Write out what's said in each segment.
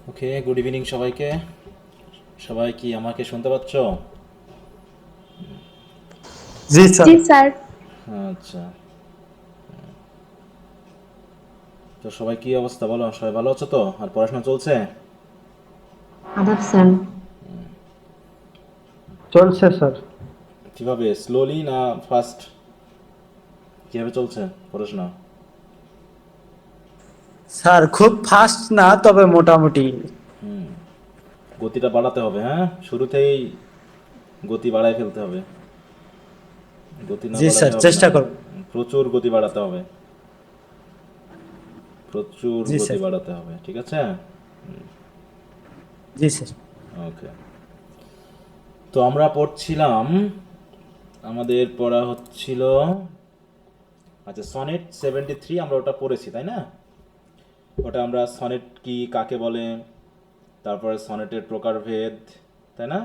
ওকে, good evening সবাইকে। সবাই কি আমাকে শুনতে পাচ্ছ? জি স্যার। জি স্যার। আচ্ছা, তো সবাই কি অবস্থা বলো? সবাই ভালো আছো তো? আর পড়াশোনা চলছে? আদাব স্যার। চলছে স্যার। কিভাবে, স্লোলি না ফাস্ট? কিভাবে চলছে পড়াশোনা? স্যার খুব ফাস্ট না, তবে মোটামুটি। গতিটা বাড়াতে হবে, হ্যাঁ, শুরুতেই গতি বাড়ায় ফেলতে হবে। গতি না জি স্যার, বাড়ালে হবে না। চেষ্টা করব। প্রচুর গতি বাড়াতে হবে, প্রচুর জি গতি স্যার। বাড়াতে হবে, ঠিক আছে? জি স্যার। ওকে, তো আমরা পড়ছিলাম, আমাদের পড়া হচ্ছিল, আচ্ছা, সনেট 73 আমরা ওটা পড়েছি তাই না? ওটা আমরা সনেট কি কাকে বলে, তারপরে সনেটের প্রকারভেদ, তাই না?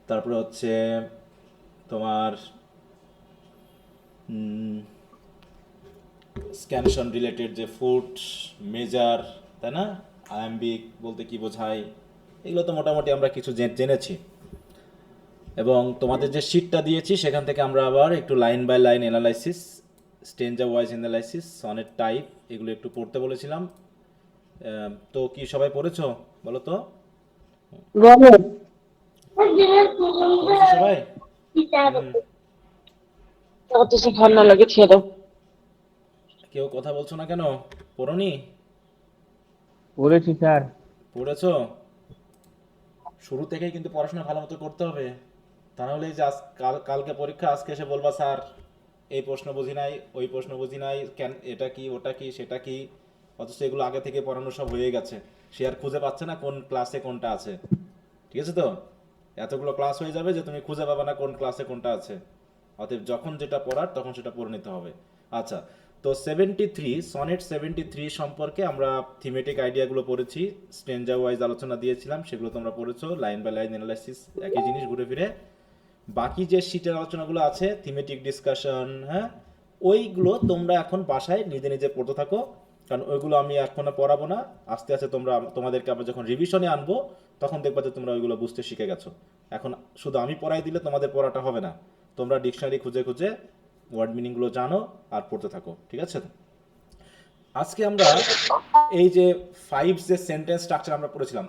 তারপরে হচ্ছে তোমার স্ক্যানশন রিলেটেড যে ফুট মেজার, তাই না? আয়াম্বিক বলতে কি বোঝায়, এগুলো তো মোটামুটি আমরা কিছু জেনেছি। এবং তোমাদের যে শিটটা দিয়েছি সেখান থেকে আমরা আবার একটু line by line analysis, stanza wise analysis, sonnet type, এগুলো একটু পড়তে বলেছিলাম। তো কি সবাই পড়েছো বলো তো? বলো। পড়েছো সবাই? অত সব ভালো না লাগে, ছেড়ে দাও। কেউ কথা বলছো না কেন? পড়োনি? বলেছি স্যার। পড়েছো? শুরু থেকেই কিন্তু পড়াশোনা ভালো মতো করতে হবে, তা নাহলে এই যে কালকে পরীক্ষা, আজকে এসে বলবা স্যার এই প্রশ্ন বুঝি নাই, ওই প্রশ্ন বুঝি নাই, কেন এটা কি ওটা কি সেটা কি, অথচ এগুলো আগে থেকে পড়ানো সব হয়ে গেছে। সে আর খুঁজে পাচ্ছে না কোন ক্লাসে কোনটা আছে, ঠিক আছে তো? এতগুলো ক্লাস হয়ে যাবে যে তুমি খুঁজে পাবে না কোন ক্লাসে কোনটা আছে। অতএব যখন যেটা পড়ার তখন সেটা পড়ে নিতে হবে। আচ্ছা, তো 73, সনেট 73 সম্পর্কে আমরা থিমেটিক আইডিয়াগুলো পড়েছি, স্টেঞ্জা ওয়াইজ আলোচনা দিয়েছিলাম, সেগুলো তোমরা পড়েছো, লাইন বাই লাইন অ্যানালাইসিস, একই জিনিস ঘুরে ফিরে। বাকি যে শীটের আলোচনাগুলো আছে, থিমেটিক ডিসকাশন, হ্যাঁ, ওইগুলো তোমরা এখন বাসায় নিজে নিজে পড়তে থাকো, কারণ ওইগুলো আমি এখন আর পড়াবো না। আস্তে আস্তে তোমাদেরকে আবার যখন রিভিশনে আনবো তখন দেখবা যে তোমরা ওইগুলো বুঝতে শিখে গেছো। এখন শুধু আমি পড়াই দিলে তোমাদের পড়াটা হবে না, তোমরা ডিকশনারি খুঁজে খুঁজে ওয়ার্ড মিনিংগুলো জানো আর পড়তে থাকো, ঠিক আছে? আজকে আমরা এই যে ফাইভ যে সেন্টেন্স স্ট্রাকচার আমরা পড়েছিলাম,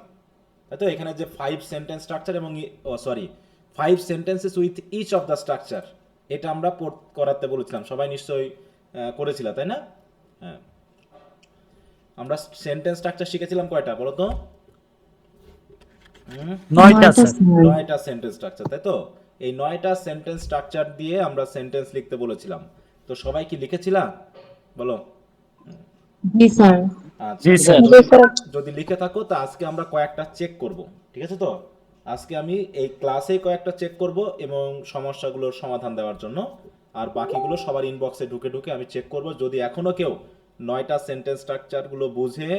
তাই তো? এখানে যে ফাইভ সেন্টেন্স স্ট্রাকচার এবং sorry, five sentences with each of the structure, এটা আমরা করাতে বলেছিলাম, সবাই নিশ্চয়ই করেছিল তাই না? হ্যাঁ, আমরা সেন্টেন্স স্ট্রাকচার শিখেছিলাম কয়টা বলো তো? 9টা নয়টা স্যার। স্যার। 9টা সেন্টেন্স স্ট্রাকচার, তাই তো? এই 9টা সেন্টেন্স স্ট্রাকচার দিয়ে আমরা সেন্টেন্স লিখতে বলেছিলাম। তো সবাই কি লিখেছিলাম বলো? জি স্যার। আচ্ছা, জি তো স্যার। জি যদি স্যার। যদি লিখে থাকো তা আজকে আমরা কয়েকটা চেক করব, ঠিক আছে তো? আজকে আমি এই ক্লাসেই কয়েকটা চেক করব এবং সমস্যাগুলোর সমাধান দেওয়ার জন্য, আর বাকিগুলো সবার ইনবক্সে ঢুকে ঢুকে আমি চেক করব। যদি এখনও কেউ 9টা সেন্টেন্স স্ট্রাকচারগুলো বুঝে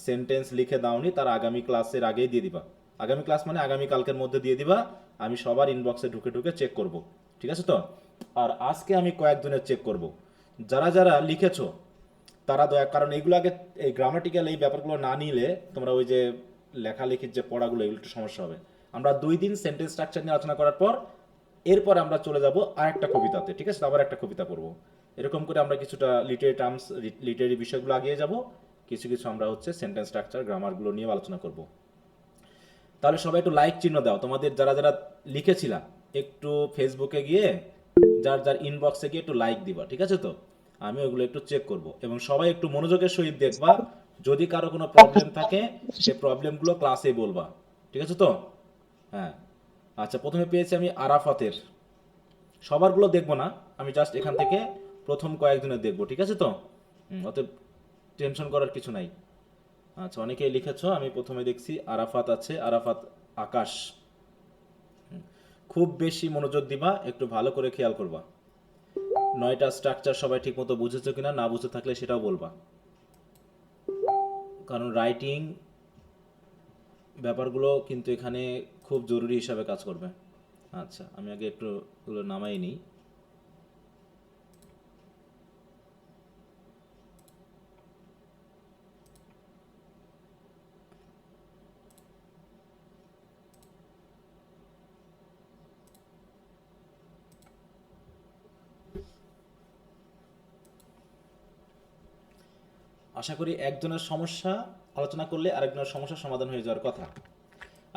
সেন্টেন্স লিখে দাওনি, তার আগামী ক্লাসের আগেই দিয়ে দিবা। আগামী ক্লাস মানে আগামী কালকের মধ্যে দিয়ে দিবা, আমি সবার ইনবক্সে ঢুকে ঢুকে চেক করব, ঠিক আছে তো? আর আজকে আমি কয়েকজনের চেক করব, যারা যারা লিখেছো তারা কারণ এইগুলো আগে, এই গ্রামাটিক্যাল এই ব্যাপারগুলো না নিলে তোমরা ওই যে লেখালেখির যে পড়াগুলো, এগুলো একটু সমস্যা হবে। আমরা 2 দিন সেন্টেন্স স্ট্রাকচার নিয়ে আলোচনা করার পর এরপর আমরা চলে যাব আরেকটা কবিতাতে, ঠিক আছে? আবার একটা কবিতা পড়বো। এরকম করে আমরা কিছুটা লিটারি টার্মস, লিটারি বিষয়গুলো আগিয়ে যাব, কিছু কিছু আমরা হচ্ছে সেন্টেন্স স্ট্রাকচার গ্রামারগুলো নিয়ে আলোচনা করব। তাহলে সবাই একটু লাইক চিহ্ন দাও, তোমাদের যারা যারা লিখেছিলা একটু ফেসবুকে গিয়ে যার যার ইনবক্সে গিয়ে একটু লাইক দিবা, ঠিক আছে তো? আমি ওগুলো একটু চেক করব এবং সবাই একটু মনোযোগের সহিত দেখবা। যদি কারো কোনো প্রবলেম থাকে সেই প্রবলেমগুলো ক্লাসে বলবা, ঠিক আছে তো? হ্যাঁ, আচ্ছা, প্রথমে পেয়েছি আমি আরাফাতের। সবারগুলো দেখবো না, আমি জাস্ট এখান থেকে প্রথম কয়েকজনের দেখবো, ঠিক আছে তো? অতএব টেনশন করার কিছু নাই। আচ্ছা, অনেকেই লিখেছো, আমি প্রথমে দেখছি আরাফাত আছে, আরাফাত আকাশ। খুব বেশি মনোযোগ দিবা, একটু ভালো করে খেয়াল করবা। 9টা স্ট্রাকচার সবাই ঠিকমতো বুঝেছো কিনা, না বুঝে থাকলে সেটাও বলবা, কারণ রাইটিং ব্যাপারগুলো কিন্তু এখানে খুব জরুরি হিসাবে কাজ করবে। আচ্ছা, আমি আগে একটু এগুলো নামাই নিই। আশা করি একজনের সমস্যা আলোচনা করলে আরেকজনের সমস্যার সমাধান হয়ে যাওয়ার কথা।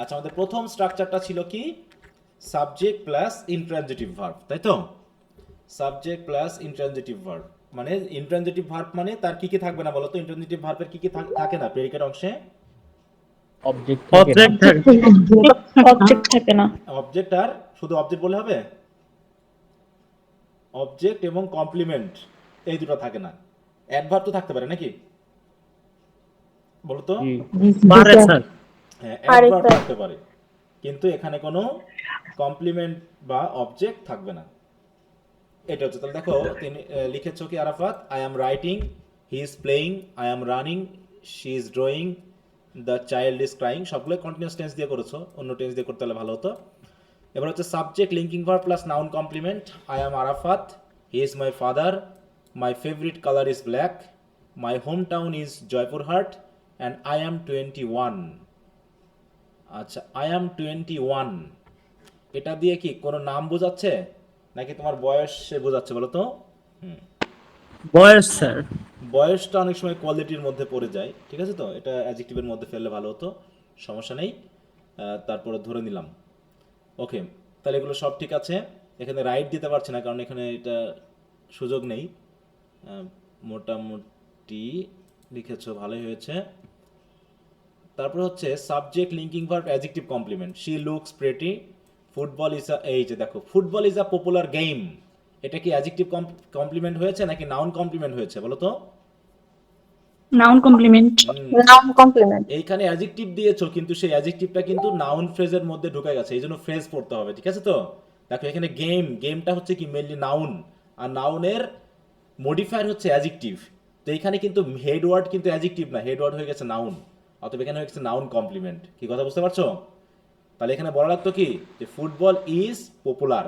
আচ্ছা, আমাদের প্রথম স্ট্রাকচারটা ছিল কি? সাবজেক্ট প্লাস ইন্ট্রানজিটিভ ভার্ব, তাই তো? সাবজেক্ট প্লাস ইন্ট্রানজিটিভ ভার্ব মানে ইন্ট্রানজিটিভ ভার্ব মানে তার কি কি থাকবে না বলো তো? ইন্ট্রানজিটিভ ভার্বের কি কি থাকে না প্রেডিকেট অংশে? অবজেক্ট থাকে না। অবজেক্ট অবজেক্ট থাকে না। অবজেক্ট আর শুধু অবজেক্ট বলে হবে? অবজেক্ট এবং কমপ্লিমেন্ট এই দুটো থাকে না। অ্যাডভার্ব তো থাকতে পারে নাকি বলো তো? জি। পারে স্যার। হ্যাঁ, পারে অ্যাডভার্ব স্যার। থাকতে পারে, কিন্তু এখানে কোনো কমপ্লিমেন্ট বা অবজেক্ট থাকবে না। এটা হচ্ছে, তাহলে দেখো তিনি লিখেছো কি Arafat? I am writing, he is playing, I am running, she is drawing, the child is crying. সবগুলো কন্টিনিউয়াস টেন্স দিয়ে করেছো, অন্য টেন্স দিয়ে করতে হলে ভালো হতো। এবার হচ্ছে subject linking verb plus noun complement. I am Arafat, he is my father, my favourite colour is black, my home town is Joypurhat, and I am 21। আচ্ছা, আই অ্যাম 21 এটা দিয়ে কি কোনো নাম বোঝাচ্ছে নাকি তোমার বয়স বোঝাচ্ছে বলো তো? বয়স স্যার। বয়সটা অনেক সময় কোয়ালিটির মধ্যে পড়ে যায়, ঠিক আছে তো? এটা অ্যাডজেক্টিভের মধ্যে ফেললে ভালো হতো, সমস্যা নেই। তারপরে ধরে নিলাম। ওকে, তাহলে এগুলো সব ঠিক আছে। এখানে রাইট দিতে পারছি না কারণ এখানে এটা সুযোগ নেই। মোটামুটি লিখেছো, ভালোই হয়েছে। তারপর হচ্ছে subject linking verb adjective complement. She looks pretty, football is a, এই যে দেখো football is a popular game, এটা কি অ্যাডজেক্টিভ কমপ্লিমেন্ট হয়েছে নাকি নাউন কমপ্লিমেন্ট হয়েছে বলো তো? Noun complement. Noun complement. এইখানে অ্যাডজেক্টিভ দিয়েছো কিন্তু সেই অ্যাডজেক্টিভটা কিন্তু নাউন ফ্রেজের মধ্যে ঢুকে গেছে, এই জন্য ফ্রেজ পড়তে হবে, ঠিক আছে তো? দেখো এখানে গেমটা হচ্ছে কি মেইনলি নাউন, আর নাউনের মডিফায়ার হচ্ছে অ্যাডজেক্টিভ। তো এইখানে কিন্তু হেড ওয়ার্ড কিন্তু অ্যাডজেক্টিভ না, হেড ওয়ার্ড হয়ে গেছে নাউন, অতএব এখানে হয়ে গেছে নাউন কমপ্লিমেন্ট। কি কথা বুঝতে পারছো? তাহলে এখানে বলা লাগতো কি যে football is popular,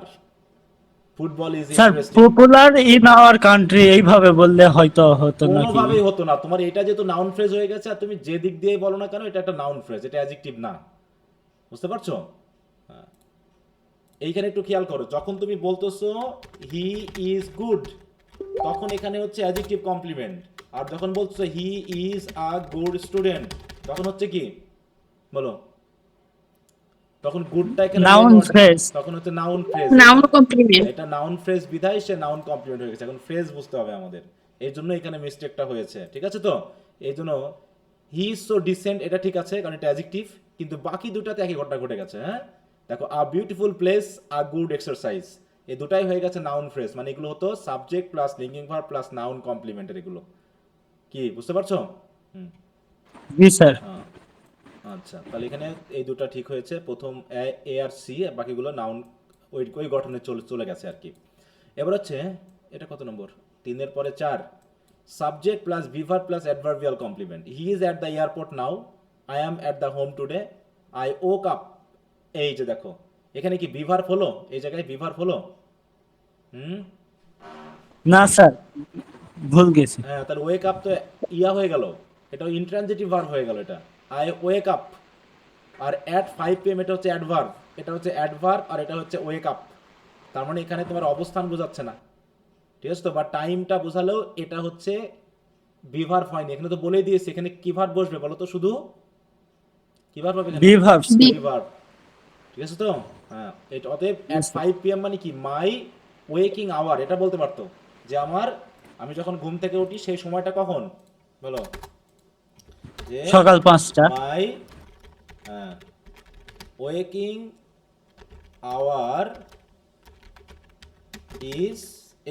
football is sir interesting. Popular in our country এইভাবে বললে হয়তো হতো নাকি? কোনোভাবেই হতো না, তোমার এটা যেহেতু নাউন ফ্রেজ হয়ে গেছে আর তুমি যে দিক দিয়ে বলো না কেন এটা একটা নাউন ফ্রেজ, এটা অ্যাডজেক্টিভ না, বুঝতে পারছো? হ্যাঁ। এইখানে একটু খেয়াল করো, যখন তুমি বলতেছো হি ইজ গুড তখন এখানে হচ্ছে অ্যাডজেক্টিভ কমপ্লিমেন্ট, আর যখন বলছো হি ইজ আ গুড স্টুডেন্ট তখন হচ্ছে কি বলো? তখন গুডটা এখানে Noun main word, phrase। তখন হচ্ছে নাউন ফ্রেজ। Noun complement. এটা নাউন ফ্রেজ বিধায় সে নাউন কমপ্লিমেন্ট হয়ে গেছে, এখন ফ্রেজ বুঝতে হবে আমাদের, এই জন্য এখানে মিস্টেকটা হয়েছে, ঠিক আছে তো? এই জন্য হি ইজ সো ডিসেন্ট এটা ঠিক আছে কারণ এটা অ্যাডজেক্টিভ, কিন্তু বাকি দুটাতে একই ঘটনা ঘটে গেছে। হ্যাঁ, দেখো a beautiful place, a good exercise, এই দুটাই হয়ে গেছে নাউন ফ্রেজ, মানে এগুলো হতো subject plus linking verb plus noun কমপ্লিমেন্টের, এগুলো কি বুঝতে পারছো? জি স্যার। হ্যাঁ। আচ্ছা, তাহলে এখানে এই দুটো ঠিক হয়েছে, প্রথম এ আর সি, বাকিগুলো নাউন ওই ওই গঠনে চলে গেছে আর কি। এবার হচ্ছে এটা কত নম্বর? 3-এর পরে 4, subject plus be verb plus adverbial complement. He is at the airport now, I am at the home today, I woke up. এই যে দেখো এখানে কি বিভার্ব হলো? এই জায়গায় বিভার্ব হলো? না স্যার, ভুল গেছে। হ্যাঁ, তাহলে ওয়েক আপ তো ইয়া হয়ে গেল, এটা ইন্ট্রানজিটিভ ভার্ব হয়ে গেল এটা, আই ওয়েক আপ। আর অ্যাট 5 PM এটা হচ্ছে অ্যাডভার্ব, এটা হচ্ছে অ্যাডভার্ব আর এটা হচ্ছে ওয়েক আপ, তার মানে এখানে তোমার অবস্থান বোঝাচ্ছে না, ঠিক আছে তো? বা টাইমটা বোঝালেও এটা হচ্ছে বিভার্ব হয়নি, এখানে তো বলেই দিয়েছে এখানে কি ভার্ব বসবে বলো তো? শুধু কি ভার্ব হবে এখানে? বিভার্ব। বিভার্ব, ঠিক আছে তো? হ্যাঁ, এটা অতএব অ্যাট 5 PM মানে কি মাই ওয়েকিং আওয়ার, এটা বলতে পারতো যে আমি যখন ঘুম থেকে উঠি সেই সময়টা কখন বলো? যে সকাল 5টা। মাই ওয়েকিং আওয়ার ইজ,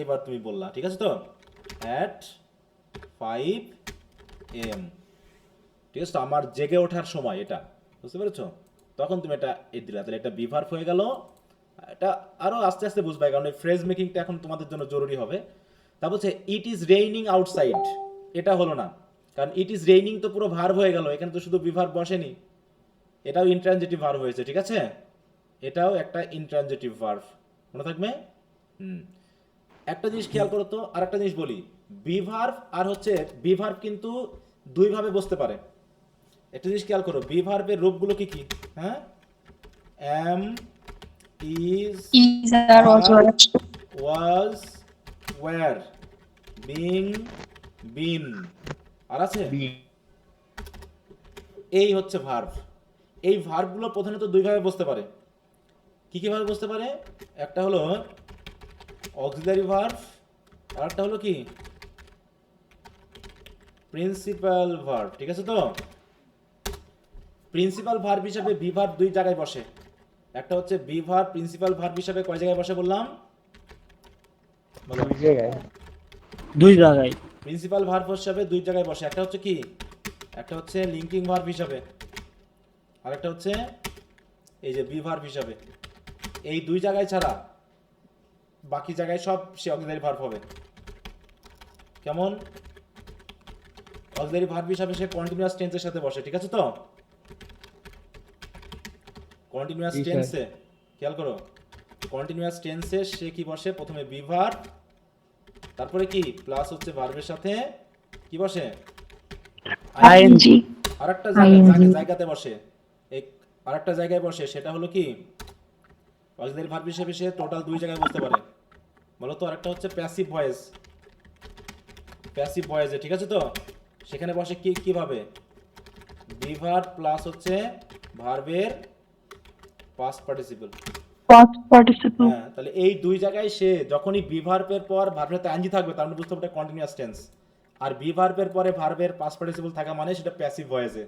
এবার তুমি বললা, ঠিক আছে তো? অ্যাট 5 AM, ঠিক আছে তো? আমার জেগে ওঠার সময় এটা, বুঝতে পেরেছো? তখন তুমি এটা দিলা, তাহলে এটা বিভার্ব হয়ে গেল। এটা আরো আস্তে আস্তে বুঝবে কারণ এই ফ্রেজ মেকিংটা এখন তোমাদের জন্য জরুরি হবে। তারপর হচ্ছে ইট ইজ রেইনিং আউটসাইড, এটা হলো না কারণ ইট ইজ রেইনিং তো পুরো ভার্ব হয়ে গেল, এখানে তো শুধু বিভার্ব বসেনি, এটাও ইন্ট্রানজিটিভ ভার্ব হয়েছে, ঠিক আছে? এটাও একটা ইন্ট্রানজিটিভ ভার্ব, মনে থাকবে। একটা জিনিস খেয়াল করো তো, আর একটা জিনিস বলি, বিভার্ব আর হচ্ছে বিভার্ব কিন্তু দুই ভাবে বসতে পারে। একটা জিনিস খেয়াল করো, বিভার্বের রূপগুলো কি কি? হ্যাঁ, am, is, is are was, were, being, been, আর আছে? এই হচ্ছে ভার্ব। এই ভার্বগুলো প্রধানত দুই ভাবে বসতে পারে। কি কি ভাবে বসতে পারে? একটা হলো অক্সিলারি ভার্ব, আর একটা হলো কি প্রিন্সিপাল ভার্ব। ঠিক আছে তো? প্রিন্সিপাল ভার্ব হিসাবে বি ভার্ব দুই জায়গায় বসে। একটা হচ্ছে বি ভার্ব প্রিন্সিপাল ভার্ব হিসাবে কয় জায়গায় বসে বললাম? বলো। দুই জায়গায়। প্রিন্সিপাল ভার্ব হিসাবে দুই জায়গায় বসে। একটা হচ্ছে কি? একটা হচ্ছে লিঙ্কিং ভার্ব হিসাবে, আর একটা হচ্ছে এই যে বি ভার্ব হিসাবে। এই দুই জায়গায় ছাড়া বাকি জায়গায় সব সে অক্সিলারি ভার্ব হবে। কেমন? অক্সিলারি ভার্ব হিসাবে সে কন্টিনিউয়াস টেন্সের সাথে বসে। ঠিক আছে তো? কন্টিনিউয়াস টেন্সে খেয়াল করো, কন্টিনিউয়াস টেন্সে সে কি বসে? প্রথমে বি ভার্ব, তারপরে কি প্লাস হচ্ছে ভার্বের সাথে কি বসে? আইএনজি। আরেকটা ING জায়গাতে বসে, এই আরেকটা জায়গায় বসে, সেটা হলো কি অক্সিলারি ভার্ব হিসেবে সে টোটাল দুই জায়গায় বসতে পারে। বলো তো? আরেকটা হচ্ছে প্যাসিভ ভয়েস। প্যাসিভ ভয়েসে, ঠিক আছে তো? সেখানে বসে কি কিভাবে? বি ভার্ব প্লাস হচ্ছে ভার্বের পাস্ট পার্টিসিপল। Past participle. হ্যাঁ, তাহলে এই দুই জায়গায় সে যখনই বি ভার্বের পর ভার্বের সাথে আইএনজি থাকবে, তার মানে বুঝতে হবে কন্টিনিউয়াস টেন্স। আর বি ভার্বের পরে ভার্বের পাস্ট পার্টিসিপল থাকা মানে সেটা প্যাসিভ ভয়েসে।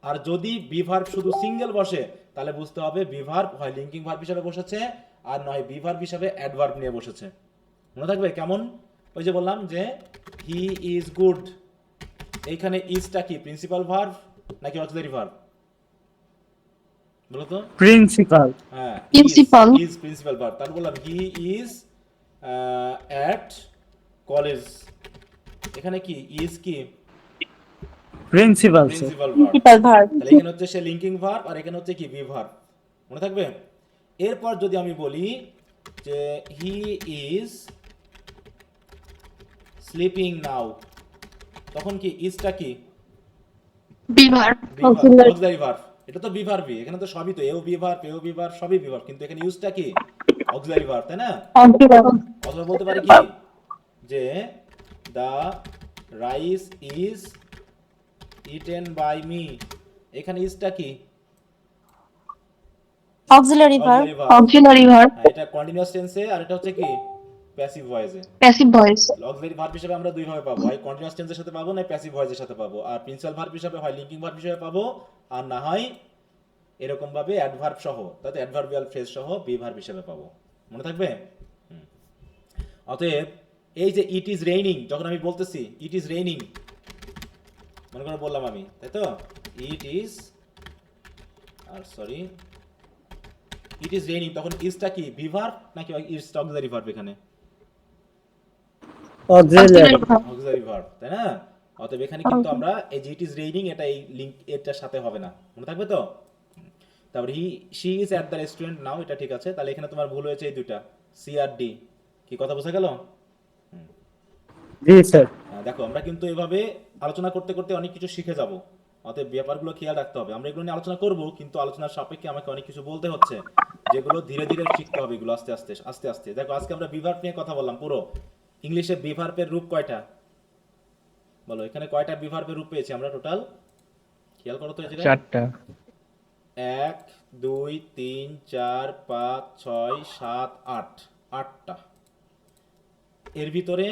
আর যদি বি ভার্ব শুধু সিঙ্গেল বসে, তাহলে বুঝতে হবে বি ভার্ব হয় লিঙ্কিং ভার্ব হিসেবে বসেছে, আর নয় বি ভার্ব হিসেবে অ্যাডভার্ব নিয়ে বসেছে। মনে থাকবে? কেমন? ওই যে বললাম যে হি ইজ গুড, এইখানে ইজটা কি প্রিন্সিপাল ভার্ব নাকি অক্সিলারি ভার্ব? বলো তো? প্রিন্সিপাল। হ্যাঁ, Principal. Is principal verb. তার বললাম হি ইজ অ্যাট কলেজ, এখানে কি ইজ কি principal sir. Principal verb. Principal verb. তাহলে এখানে হচ্ছে সে লিঙ্কিং ভার্ব, আর এখানে হচ্ছে কি বি ভার্ব। মনে থাকবে? এরপর যদি আমি বলি যে হি ইজ স্লিপিং নাও, তখন কি ইজটা কি Be verb. Auxiliary. Auxiliary verb. এটা তো বি ভার্বই, এখানে তো সবই তো এও বি ভার্ব এও বি ভার্ব সবই বি ভার্ব, কিন্তু এখানে ইউজটা কি অক্সিলারি ভার্ব, তাই না? Auxiliary. অথবা বলতে পারি কি যে the rice is eaten by me, এখানে ইজটা কি Auxiliary verb. Auxiliary verb. Auxiliary verb. হ্যাঁ, এটা কন্টিনিউয়াস টেন্সে, আর এটা হচ্ছে কি প্যাসিভ ভয়েসে। Passive voice. অক্সিলারি ভার্ব হিসেবে আমরা দুই ভাবে পাবো, হয় কন্টিনিউয়াস টেন্সের সাথে পাবো, না প্যাসিভ ভয়েসের সাথে পাবো। আর প্রিন্সিপাল ভার্ব হিসেবে হয় লিঙ্কিং ভার্ব হিসেবে পাবো, আর না হয় এরকম ভাবে অ্যাডভার্ব সহ, তাতে অ্যাডভার্বিয়াল ফ্রেজ সহ বি ভার্ব হিসেবে পাবো। মনে থাকবে? অতএব এই যে ইট ইজ রেইনিং, যখন আমি বলতেছি ইট ইজ রেইনিং, মনে করে বললাম আমি, তাই তো? ইট ইজ, আর সরি, ইট ইজ রেইনিং, তখন ইজটা কি বি ভার্ব নাকি ইজটা অক্সিলারি ভার্ব? এখানে auxiliary. Auxiliary verb. Auxiliary verb, তাই না? অতএব এখানে কিন্তু আমরা এই যে ইট ইজ রেইনিং, এটা এই লিংক এটার সাথে হবে না। মনে থাকবে তো? তারপর she is at the restaurant now, এটা ঠিক আছে। তাহলে এখানে তোমার ভুল হয়েছে এই দুইটা, সি আর ডি। কি কথা বোঝা গেল? জি স্যার। দেখো, আমরা কিন্তু এভাবে আলোচনা করতে করতে অনেক কিছু শিখে যাব। অতএব ব্যাপারগুলো খেয়াল রাখতে হবে। আমরা এগুলো নিয়ে আলোচনা করব, কিন্তু আলোচনার সাপেক্ষে আমাকে অনেক কিছু বলতে হচ্ছে, যেগুলো ধীরে ধীরে শিখতে হবে, এগুলো আস্তে আস্তে আস্তে আস্তে। দেখো, আজকে আমরা বিভার্ব নিয়ে কথা বললাম পুরো। ইংলিশে বিভার্বের রূপ কয়টা বলো? এখানে কয়টা বিভার্বের রূপ পেয়েছি আমরা টোটাল? খেয়াল করো তো এই জায়গায়। 4টা। 1 2 3 4 5 6 7 8, 8টা। এর ভিতরে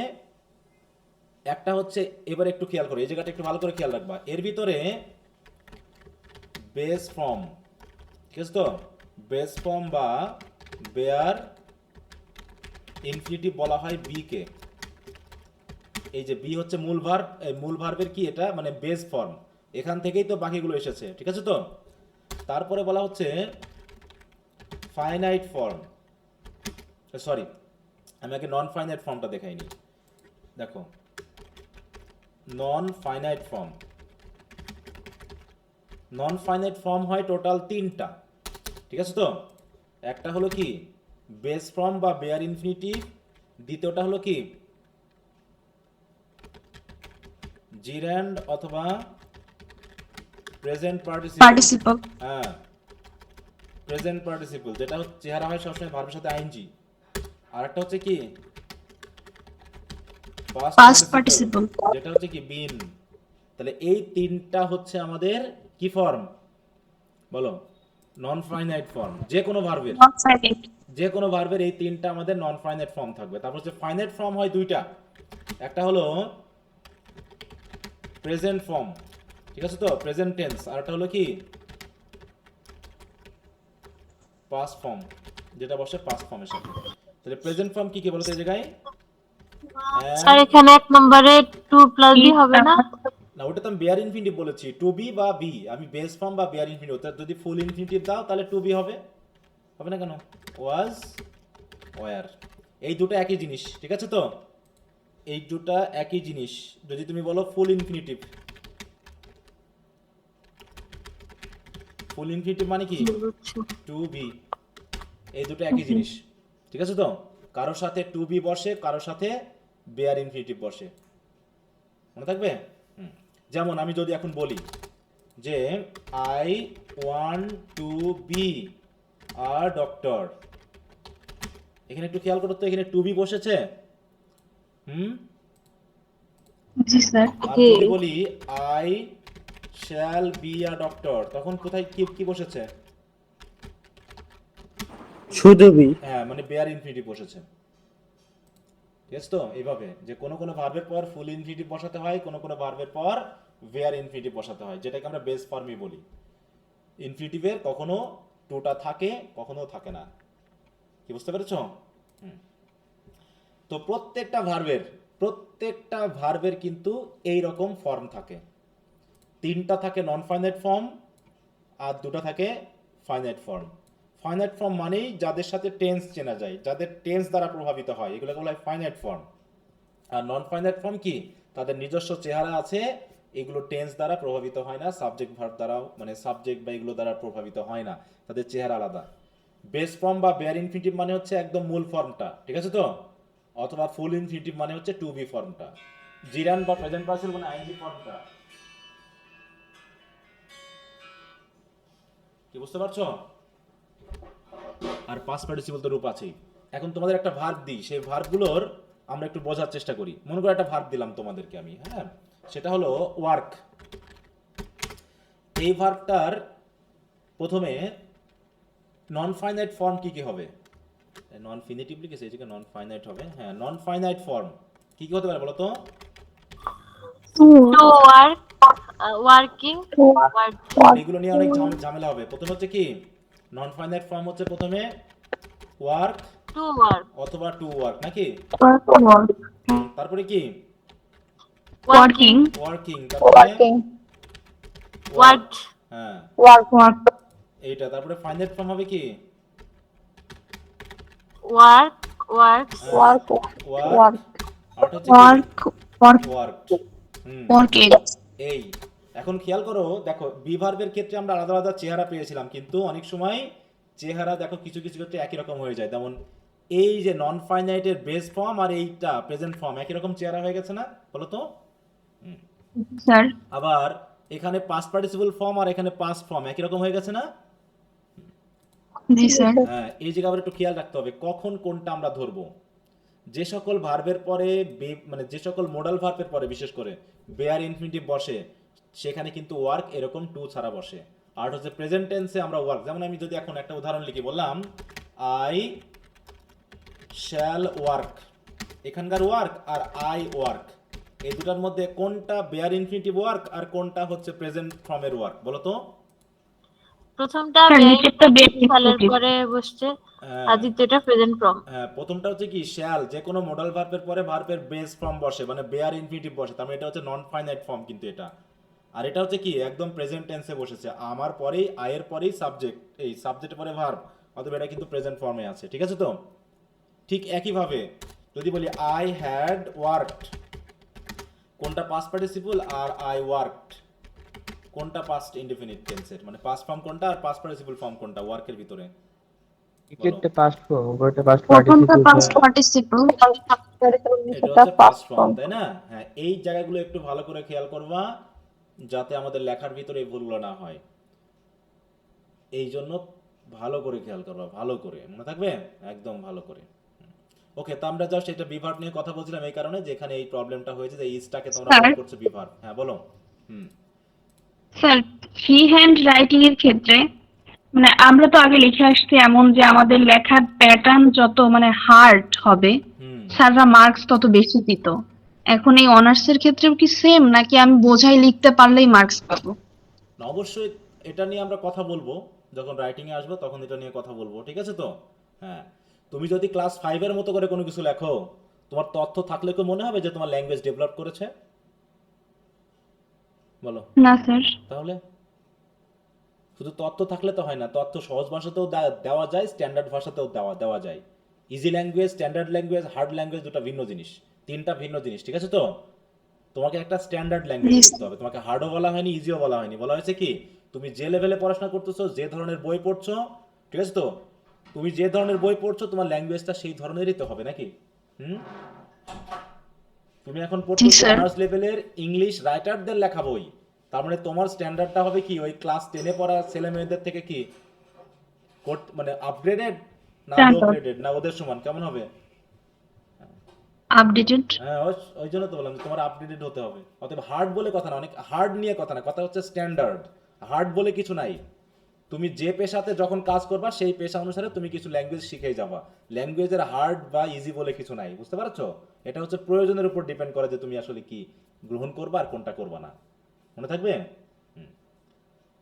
একটা হচ্ছে, এবার একটু খেয়াল করো এই জায়গাটা, একটু ভালো করে খেয়াল রাখবা। এর ভিতরে বেস ফর্ম, ঠিক আছে তো? বেস ফর্ম বা বেয়ার ইনফিনিটিভ বলা হয় বি কে। এই যে বি হচ্ছে মূল ভার্ব, এই মূল ভার্বের কি এটা মানে বেস ফর্ম, এখান থেকেই তো বাকিগুলো এসেছে, ঠিক আছে তো? তারপরে বলা হচ্ছে ফাইনাইট ফর্ম, সরি আমি আগে নন ফাইনাইট ফর্মটা দেখাইনি। দেখো, non finite form, non finite form হয় টোটাল 3টা, ঠিক আছে তো? একটা হলো কি বেস ফর্ম বা বেয়ার ইনফিনিটিভ, দ্বিতীয়টা হলো কি জিরান্ড অথবা প্রেজেন্ট পার্টিসিপল। Participle. হ্যাঁ, প্রেজেন্ট পার্টিসিপল, যেটা হচ্ছে চেহারা হয় সবসময় ভার্বের সাথে আইএনজি। আর একটা হচ্ছে কি Past participle. যেটা হচ্ছে কি বিন। তাহলে এই তিনটা হচ্ছে আমাদের কি ফর্ম বলো? Non finite form. যে কোনো ভার্বের Not silent. এই তিনটা আমাদের নন ফাইনাইট ফর্ম থাকবে। তারপর হচ্ছে ফাইনাইট ফর্ম হয় দুইটা, একটা হলো প্রেজেন্ট ফর্ম, ঠিক আছে তো, প্রেজেন্ট টেন্স, আর একটা হলো কি পাস্ট ফর্ম, যেটা বসে পাস্ট ফর্মের সাথে। তাহলে প্রেজেন্ট ফর্ম কি কি বলতো এই জায়গায়? স্যার এখানে 1 নম্বরে 2 প্লাস বি হবে না? না, ওটা তো আমি বেয়ার ইনফিনিটিভ বলেছি, টু বি বা বি। আমি বেস ফর্ম বা বেয়ার ইনফিনিটিভ, ওটা যদি ফুল ইনফিনিটিভ দাও তাহলে টু বি হবে, হবে না কেন? ওয়াজ, ওয়ার, এই দুটো একই জিনিস, ঠিক আছে তো? এই দুটো একই জিনিস। যদি তুমি বলো ফুল ইনফিনিটিভ, ফুল ইনফিনিটিভ মানে কি? টু বি, এই দুটো একই জিনিস, ঠিক আছে তো? কারোর সাথে টু বি বসে, কারোর সাথে বেয়ার ইনফিনিটিভ বসে, মনে থাকবে? যেমন আমি যদি এখন বলি যে I want to be a doctor, এখানে একটু খেয়াল করো তো, এখানে টু বি বসেছে। জি স্যার। আর যদি বলি I shall be a doctor, তখন কোথায় কি কি বসেছে? শুধু বি। হ্যাঁ, মানে বেয়ার ইনফিনিটিভ বসেছে, ঠিক আছে তো? এইভাবে যে কোনো কোনো ভার্বের পর ফুল ইনফিনিটিভ বসাতে হয়, কোনো কোনো ভার্বের পর বেয়ার ইনফিনিটিভ বসাতে হয়, যেটাকে আমরা বেস ফর্মই বলি। ইনফিনিটিভের কখনো টুটা থাকে, কখনো থাকে না, কি বুঝতে পেরেছো? তো প্রত্যেকটা ভার্বের কিন্তু এই রকম ফর্ম থাকে। তিনটা থাকে নন ফাইনাইট ফর্ম, আর দুটো থাকে ফাইনাইট ফর্ম। ফাইনাইট ফর্ম মানেই যাদের সাথে টেন্স চেনা যায়, যাদের টেন্স দ্বারা প্রভাবিত হয়, এগুলোকে বলা হয় ফাইনাইট ফর্ম। আর নন ফাইনাইট ফর্ম কি? তাদের নিজস্ব চেহারা আছে, এগুলো টেন্স দ্বারা প্রভাবিত হয় না, সাবজেক্ট ভার্ব দ্বারাও, মানে সাবজেক্ট বা এগুলো দ্বারা প্রভাবিত হয় না, তাদের চেহারা আলাদা। বেস ফর্ম বা বেয়ার ইনফিনিটিভ মানে হচ্ছে একদম মূল ফর্মটা, ঠিক আছে তো? অথবা ফুল ইনফিনিটিভ মানে হচ্ছে টু বি ফর্মটা, জিরান বা প্রেজেন্ট পার্সন মানে আইএনজি ফর্মটা, কি বুঝতে পারছো? আর পাস্ট পার্টিসিপল তো রূপ আছেই। এখন তোমাদের একটা ভার্ব দিই, সেই ভার্বগুলোর আমরা একটু বোঝার চেষ্টা করি। মনে করো একটা ভার্ব দিলাম তোমাদেরকে আমি, হ্যাঁ, সেটা হলো ওয়ার্ক। এই ভার্বটার প্রথমে নন ফাইনাইট ফর্ম কি কি হবে? নন ফিনিটিভ লিখেছে, এটাকে নন ফাইনাইট হবে। হ্যাঁ, নন ফাইনাইট ফর্ম কি কি হতে পারে বলো তো? To to work, working, work. এগুলো নিয়ে অনেক ঝামেলা হবে। প্রথমে হচ্ছে কি নন ফাইনাইট ফর্ম হচ্ছে প্রথমে ওয়ার্ক টু ওয়ার্ক, অথবা টু ওয়ার্ক, নাকি? work. তারপরে কি Working. ওয়ার্কিং, তারপরে ওয়ার্ক, হ্যাঁ Work. এইটা। তারপরে ফাইনাইট ফর্ম হবে কি ওয়ার্ক, ওয়ার্ক, Work. ওয়ার্ক, আর হচ্ছে ওয়ার্ক। Working. এই এখন খেয়াল করো, দেখো বি ভার্বের ক্ষেত্রে আমরা আলাদা আলাদা চেহারা পেয়েছিলাম, কিন্তু অনেক সময় চেহারা দেখো কিছু কিছু ক্ষেত্রে একই রকম হয়ে যায়। যেমন এই যে নন ফাইনাইটের বেস ফর্ম আর এইটা প্রেজেন্ট ফর্ম একই রকম চেহারা হয়ে গেছে না, বলো তো? Sir. আবার এখানে পাস্ট পার্টিসিপল ফর্ম আর এখানে পাস্ট ফর্ম একই রকম হয়ে গেছে না? জি স্যার। হ্যাঁ, এই জায়গা আবার একটু খেয়াল রাখতে হবে কখন কোনটা আমরা ধরবো। যে সকল ভার্বের পরে মানে যে সকল মোডাল ভার্বের পরে বিশেষ করে বেয়ার ইনফিনিটিভ বসে, সেখানে কিন্তু ওয়ার্ক এরকম টু ছাড়া বসে। আর হচ্ছে প্রেজেন্ট টেন্সে আমরা ওয়ার্ক, যেমন আমি যদি এখন একটা উদাহরণ লিখি, বললাম আই শ্যাল ওয়ার্ক, এখানকার ওয়ার্ক আর আই ওয়ার্ক, এই দুটার মধ্যে কোনটা বেয়ার ইনফিনিটিভ ওয়ার্ক আর কোনটা হচ্ছে প্রেজেন্ট ফর্মের ওয়ার্ক বলো তো? প্রথমটা স্যার, নিচেরটা বেশ ফলের ইম্পর্টেন্ট। পরে বসছে, হ্যাঁ, আর দ্বিতীয়টা প্রেজেন্ট ফর্ম। হ্যাঁ, প্রথমটা হচ্ছে কি শ্যাল, যে কোনো মডাল ভার্বের পরে ভার্বের বেস ফর্ম বসে, মানে বেয়ার ইনফিনিটিভ বসে, তার মানে এটা হচ্ছে নন ফাইনাইট ফর্ম কিন্তু এটা। আর এটা হচ্ছে কি একদম প্রেজেন্ট টেন্সে বসেছে, আমার পরেই আয়ের পরেই সাবজেক্ট, এই সাবজেক্টের পরে ভার্ব, অথবা এটা কিন্তু প্রেজেন্ট ফর্মে আছে, ঠিক আছে তো? ঠিক একইভাবে যদি বলি আই হ্যাড ওয়ার্কড, কোনটা পাস্ট পার্টিসিপল আর আই ওয়ার্কড কোনটা পাস্ট ইনডেফিনিট টেন্সের, মানে পাস্ট ফর্ম কোনটা আর পাস্ট পার্টিসিপল ফর্ম কোনটা ওয়ার্কের ভিতরে? এটা পাস্ট ফর্ম, ওটা পাস্ট প্রথমটা পার্টিসিপল। past participle. এটা হচ্ছে পাস্ট ফর্ম, তাই না? হ্যাঁ, এই জায়গাগুলো একটু ভালো করে খেয়াল করবা, যাতে আমাদের লেখার ভিতরে এই ভুলগুলো না হয়। এই জন্য ভালো করে খেয়াল করবা, ভালো করে মনে থাকবে, একদম ভালো করে। ওকে, তো আমরা জাস্ট এটা বিভার্ব নিয়ে কথা বলছিলাম এই কারণে যে এখানে এই প্রবলেমটা হয়েছে যে ইজটাকে তোমরা স্যার। মনে করছো বিভার্ব। হ্যাঁ বলো। হুম স্যার ফ্রি হ্যান্ড রাইটিং এর ক্ষেত্রে মানে আমরা তো আগে লিখে আসছি এমন যে আমাদের লেখার প্যাটার্ন যত মানে হার্ড হবে হুম স্যাররা মার্কস তত বেশি দিত। এখন এই অনার্স এর ক্ষেত্রেও কি সেম, নাকি আমি বোঝাই লিখতে পারলেই মার্কস পাবো? না, অবশ্যই এটা নিয়ে আমরা কথা বলবো, যখন রাইটিংয়ে আসবো তখন এটা নিয়ে কথা বলবো, ঠিক আছে তো? হ্যাঁ, তুমি যদি ক্লাস 5-এর মতো করে কোনো কিছু লেখো, তোমার তথ্য থাকলে কি মনে হবে যে তোমার ল্যাঙ্গুয়েজ ডেভেলপ করেছে? বলো। না স্যার। তাহলে শুধু তথ্য থাকলে তো হয় না, তথ্য সহজ ভাষাতেও দেওয়া যায়, স্ট্যান্ডার্ড ভাষাতেও দেওয়া দেওয়া যায়। Easy language, standard language, hard language দুটো ভিন্ন জিনিস, তিনটা ভিন্ন জিনিস, ঠিক আছে তো? তোমাকে একটা স্ট্যান্ডার্ড ল্যাঙ্গুয়েজ জি লিখতে হবে, তোমাকে হার্ডও বলা হয়নি, ইজিও বলা হয়নি, বলা হয়েছে কি তুমি যে লেভেলে পড়াশোনা করতেছো, যে ধরনের বই পড়ছো, ঠিক আছে তো? তুমি যে ধরনের বই পড়ছো তোমার ল্যাঙ্গুয়েজটা সেই ধরনেরই তো হবে নাকি? হুম তুমি এখন জি পড়তেছো স্যার। অনার্স লেভেলের ইংলিশ রাইটারদের লেখা বই, তার মানে তোমার স্ট্যান্ডার্ডটা হবে কি ওই ক্লাস 10-এ পড়া ছেলে মেয়েদের থেকে কি মানে আপগ্রেডেড না লো স্ট্যান্ডার্ড গ্রেডেড না ওদের সমান কেমন হবে? আপডেটেড। হ্যাঁ, ওই জন্য তো বললাম যে তোমার আপডেটেড হতে হবে। অতএব হার্ড বলে কথা না, অনেক হার্ড নিয়ে কথা না, কথা হচ্ছে স্ট্যান্ডার্ড। হার্ড বলে কিছু নাই। তুমি যে পেশাতে যখন কাজ করবা সেই পেশা অনুসারে তুমি কিছু ল্যাঙ্গুয়েজ শিখেই যাবা। ল্যাঙ্গুয়েজের হার্ড বা ইজি বলে কিছু নাই, বুঝতে পারছো? এটা হচ্ছে প্রয়োজনের উপর ডিপেন্ড করে যে তুমি আসলে কি গ্রহণ করবা আর কোনটা করবা না। মনে থাকবে?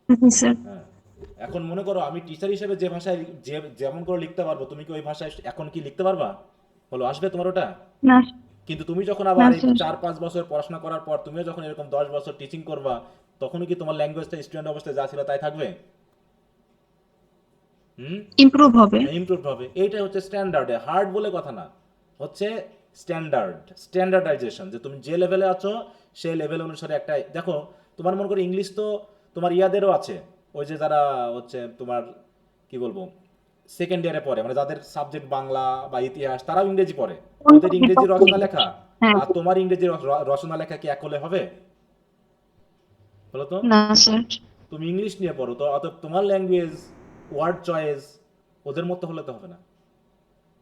জি স্যার। হ্যাঁ, এখন মনে করো আমি টিচার হিসেবে যে ভাষায় যেমন করে লিখতে পারবো, তুমি কি ওই ভাষায় এখন কি লিখতে পারবা? বলো, আসবে তোমার ওটা? না কিন্তু তুমি যখন না আবার এই স্যার। 4-5 বছর পড়াশোনা করার পর তুমিও যখন এরকম 10 বছর টিচিং করবা, তখনও কি তোমার ল্যাঙ্গুয়েজটা স্টুডেন্ট অবস্থায় যা ছিল তাই থাকবে? হুম ইমপ্রুভ হবে। ইমপ্রুভ হবে। এইটা হচ্ছে স্ট্যান্ডার্ডে, হার্ড বলে কথা না, হচ্ছে স্ট্যান্ডার্ডাইজেশন, যে তুমি যে লেভেলে আছো সেই লেভেল অনুসারে একটা দেখো। তোমার মনে করো ইংলিশ তো তোমার ইয়াদেরও আছে, ওই যে যারা হচ্ছে তোমার কি বলবো সেকেন্ড ইয়ারে পড়ে, মানে যাদের সাবজেক্ট বাংলা বা ইতিহাস, তারাও ইংরেজি পড়ে, ওদের ইংরেজি রচনা লেখা হ্যাঁ। আর তোমার ইংরেজি রচনা লেখা কি এক হলে হবে? বলো তো। না স্যার। তুমি ইংলিশ নিয়ে পড়ো তো, অতএব তোমার ল্যাঙ্গুয়েজ, ওয়ার্ড চয়েস ওদের মতো হলে তো হবে না।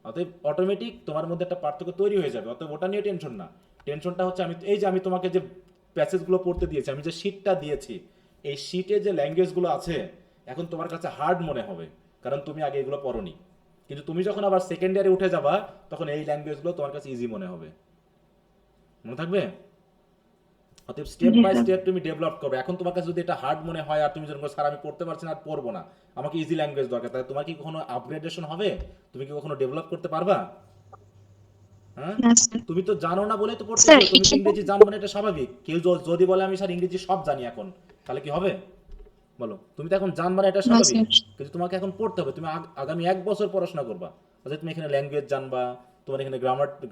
অতএব অটোমেটিক তোমার মধ্যে একটা পার্থক্য তৈরি হয়ে যাবে, অতএব ওটা নিয়ে টেনশন না। টেনশনটা হচ্ছে আমি এই যে আমি তোমাকে যে প্যাসেজগুলো পড়তে দিয়েছি, আমি যে শিটটা দিয়েছি, এই শিটে যে ল্যাঙ্গুয়েজগুলো আছে এখন তোমার কাছে হার্ড মনে হবে, কারণ তুমি আগে এগুলো পড়োনি। কিন্তু তুমি যখন আবার সেকেন্ড ইয়ারে উঠে যাবা তখন এই ল্যাঙ্গুয়েজগুলো তোমার কাছে ইজি মনে হবে। মনে থাকবে? অতএব স্টেপ জি বাই স্যার। স্টেপ তুমি ডেভেলপ করবে। এখন তোমার কাছে যদি এটা হার্ড মনে হয় আর তুমি যখন স্যার আমি পড়তে পারছি না আর পড়বো না, আমাকে ইজি ল্যাঙ্গুয়েজ দরকার, তাহলে তোমার কি কখনো আপগ্রেডেশন হবে? তুমি কি কখনো ডেভেলপ করতে পারবা? হ্যাঁ, না স্যার। তুমি তো জানো না বলেই তো পড়তেছো, স্যার তুমি তো ইংরেজি জানবে না, এটা স্বাভাবিক। কেউ যদি বলে আমি স্যার ইংরেজি সব জানি এখন, তাহলে কি হবে? বলো, তুমি তো এখন জানবা না, এটা না স্বাভাবিক। স্যার। কিন্তু তোমাকে এখন পড়তে হবে, তুমি আগামী 1 বছর পড়াশোনা করবা, অর্থাৎ তুমি এখানে ল্যাঙ্গুয়েজ জানবা, তোমার এখানে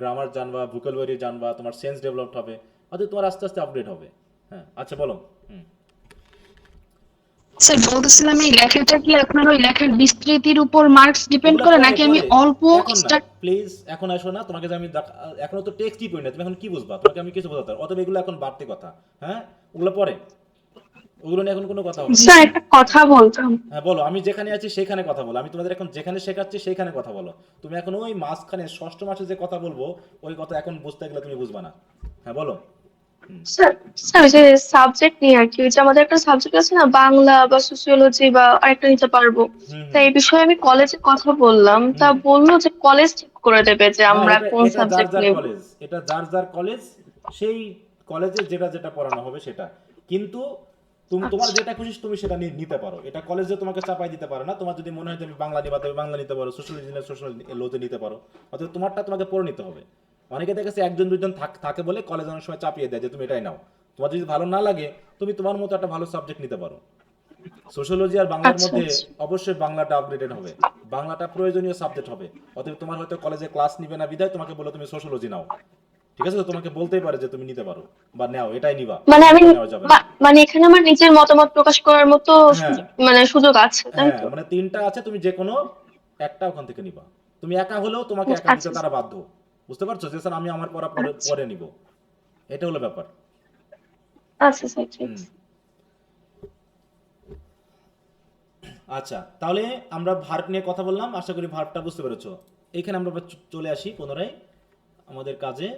গ্রামার জানবা, ভোকাবুলারি জানবা, তোমার সেন্স ডেভেলপ হবে, অর্থাৎ তোমার আস্তে আস্তে আপডেট হবে। হ্যাঁ, আচ্ছা বলো। হুম স্যার বলতেছিলাম এই লেখাটা কি আপনার ওই লেখার বিস্তৃতির উপর মার্কস ডিপেন্ড ওগুলা করে, পরে নাকি আমি পরে অল্প এখন না, স্টার্ট? প্লিজ এখন আসো না, তোমাকে যে আমি এখনো তো টেক্সটই পড়ি না, তুমি এখন কি বুঝবা? তোমাকে আমি কিছু বোঝাতে পারবো? অতএব এগুলো এখন বাড়তি কথা। হ্যাঁ, ওগুলো পরে, ওগুলো নিয়ে এখন কোনো কথা হবে না। স্যার একটা কথা বলতাম। হ্যাঁ বলো, আমি যেখানে আছি সেখানে কথা বলো, আমি তোমাদের এখন যেখানে শেখাচ্ছি সেইখানে কথা বলো। তুমি এখন ওই মাঝখানে ষষ্ঠ মাসে যে কথা বলবো ওই কথা এখন বুঝতে গেলে তুমি বুঝবা না। হ্যাঁ বলো। স্যার স্যার ওই যে সাবজেক্ট নিয়ে আর কি, ওই যে আমাদের একটা সাবজেক্ট আছে না, বাংলা বা সোসিওলজি বা আরেকটা নিতে পারবো। হুম তা হুম এই বিষয়ে আমি কলেজে কথা বললাম, তা হুম বললো যে কলেজ ঠিক করে দেবে যে হ্যাঁ, আমরা এটা কোন এটা যার সাবজেক্ট যার নেব। কলেজ, এটা যার যার কলেজ, সেই কলেজে যেটা যেটা পড়ানো হবে সেটা। কিন্তু তুমি তোমার আচ্ছা যেটা খুশি তুমি সেটা নিতে পারো, এটা কলেজে তোমাকে চাপাই দিতে পারে না। তোমার যদি মনে হয় যে আমি বাংলা নিবা তবে বাংলা নিতে পারো, সোশ্যালজি নিলে সোশ্যাল লোতে নিতে পারো, অথবা তোমারটা তোমাকে পড়ে নিতে হবে। অনেকে দেখেছে 1-2 জন থাকে বলে কলেজ অনেক সময় চাপিয়ে দেয় যে তুমি এটাই নাও। তোমার যদি ভালো না লাগে তুমি তোমার মতো একটা ভালো সাবজেক্ট নিতে পারো। সোশ্যোলজি আর বাংলার আচ্ছা মধ্যে আচ্ছা। অবশ্যই বাংলাটা আপগ্রেডেড হবে, বাংলাটা প্রয়োজনীয় সাবজেক্ট হবে। অতএব তোমার হয়তো কলেজে ক্লাস নিবে না বিধায় তোমাকে বলে তুমি সোশ্যোলজি নাও, ঠিক আছে? তো তোমাকে বলতেই পারে যে তুমি নিতে পারো বা নাও, এটাই নিবা, মানে আমি অন্যটা নেওয়া যাবে না। মানে এখানে আমার নিজের মতামত প্রকাশ করার মতো হ্যাঁ মানে সুযোগ আছে, তাই হ্যাঁ, তো? মানে 3টা আছে, তুমি যে কোনো একটা ওখান থেকে নিবা। তুমি একা হলেও তোমাকে একা নিতে আচ্ছা তারা বাধ্য, বুঝতে পারছো? যে স্যার আমি আমার পড়া পরে আচ্ছা পরে নিব, এটা হলো ব্যাপার। আচ্ছা স্যার ঠিক হুম আছে। আচ্ছা, তাহলে আমরা ভার্ব নিয়ে কথা বললাম, আশা করি ভার্বটা বুঝতে পেরেছো। এইখানে আমরা চলে আসি পুনরায় আমাদের কাজে।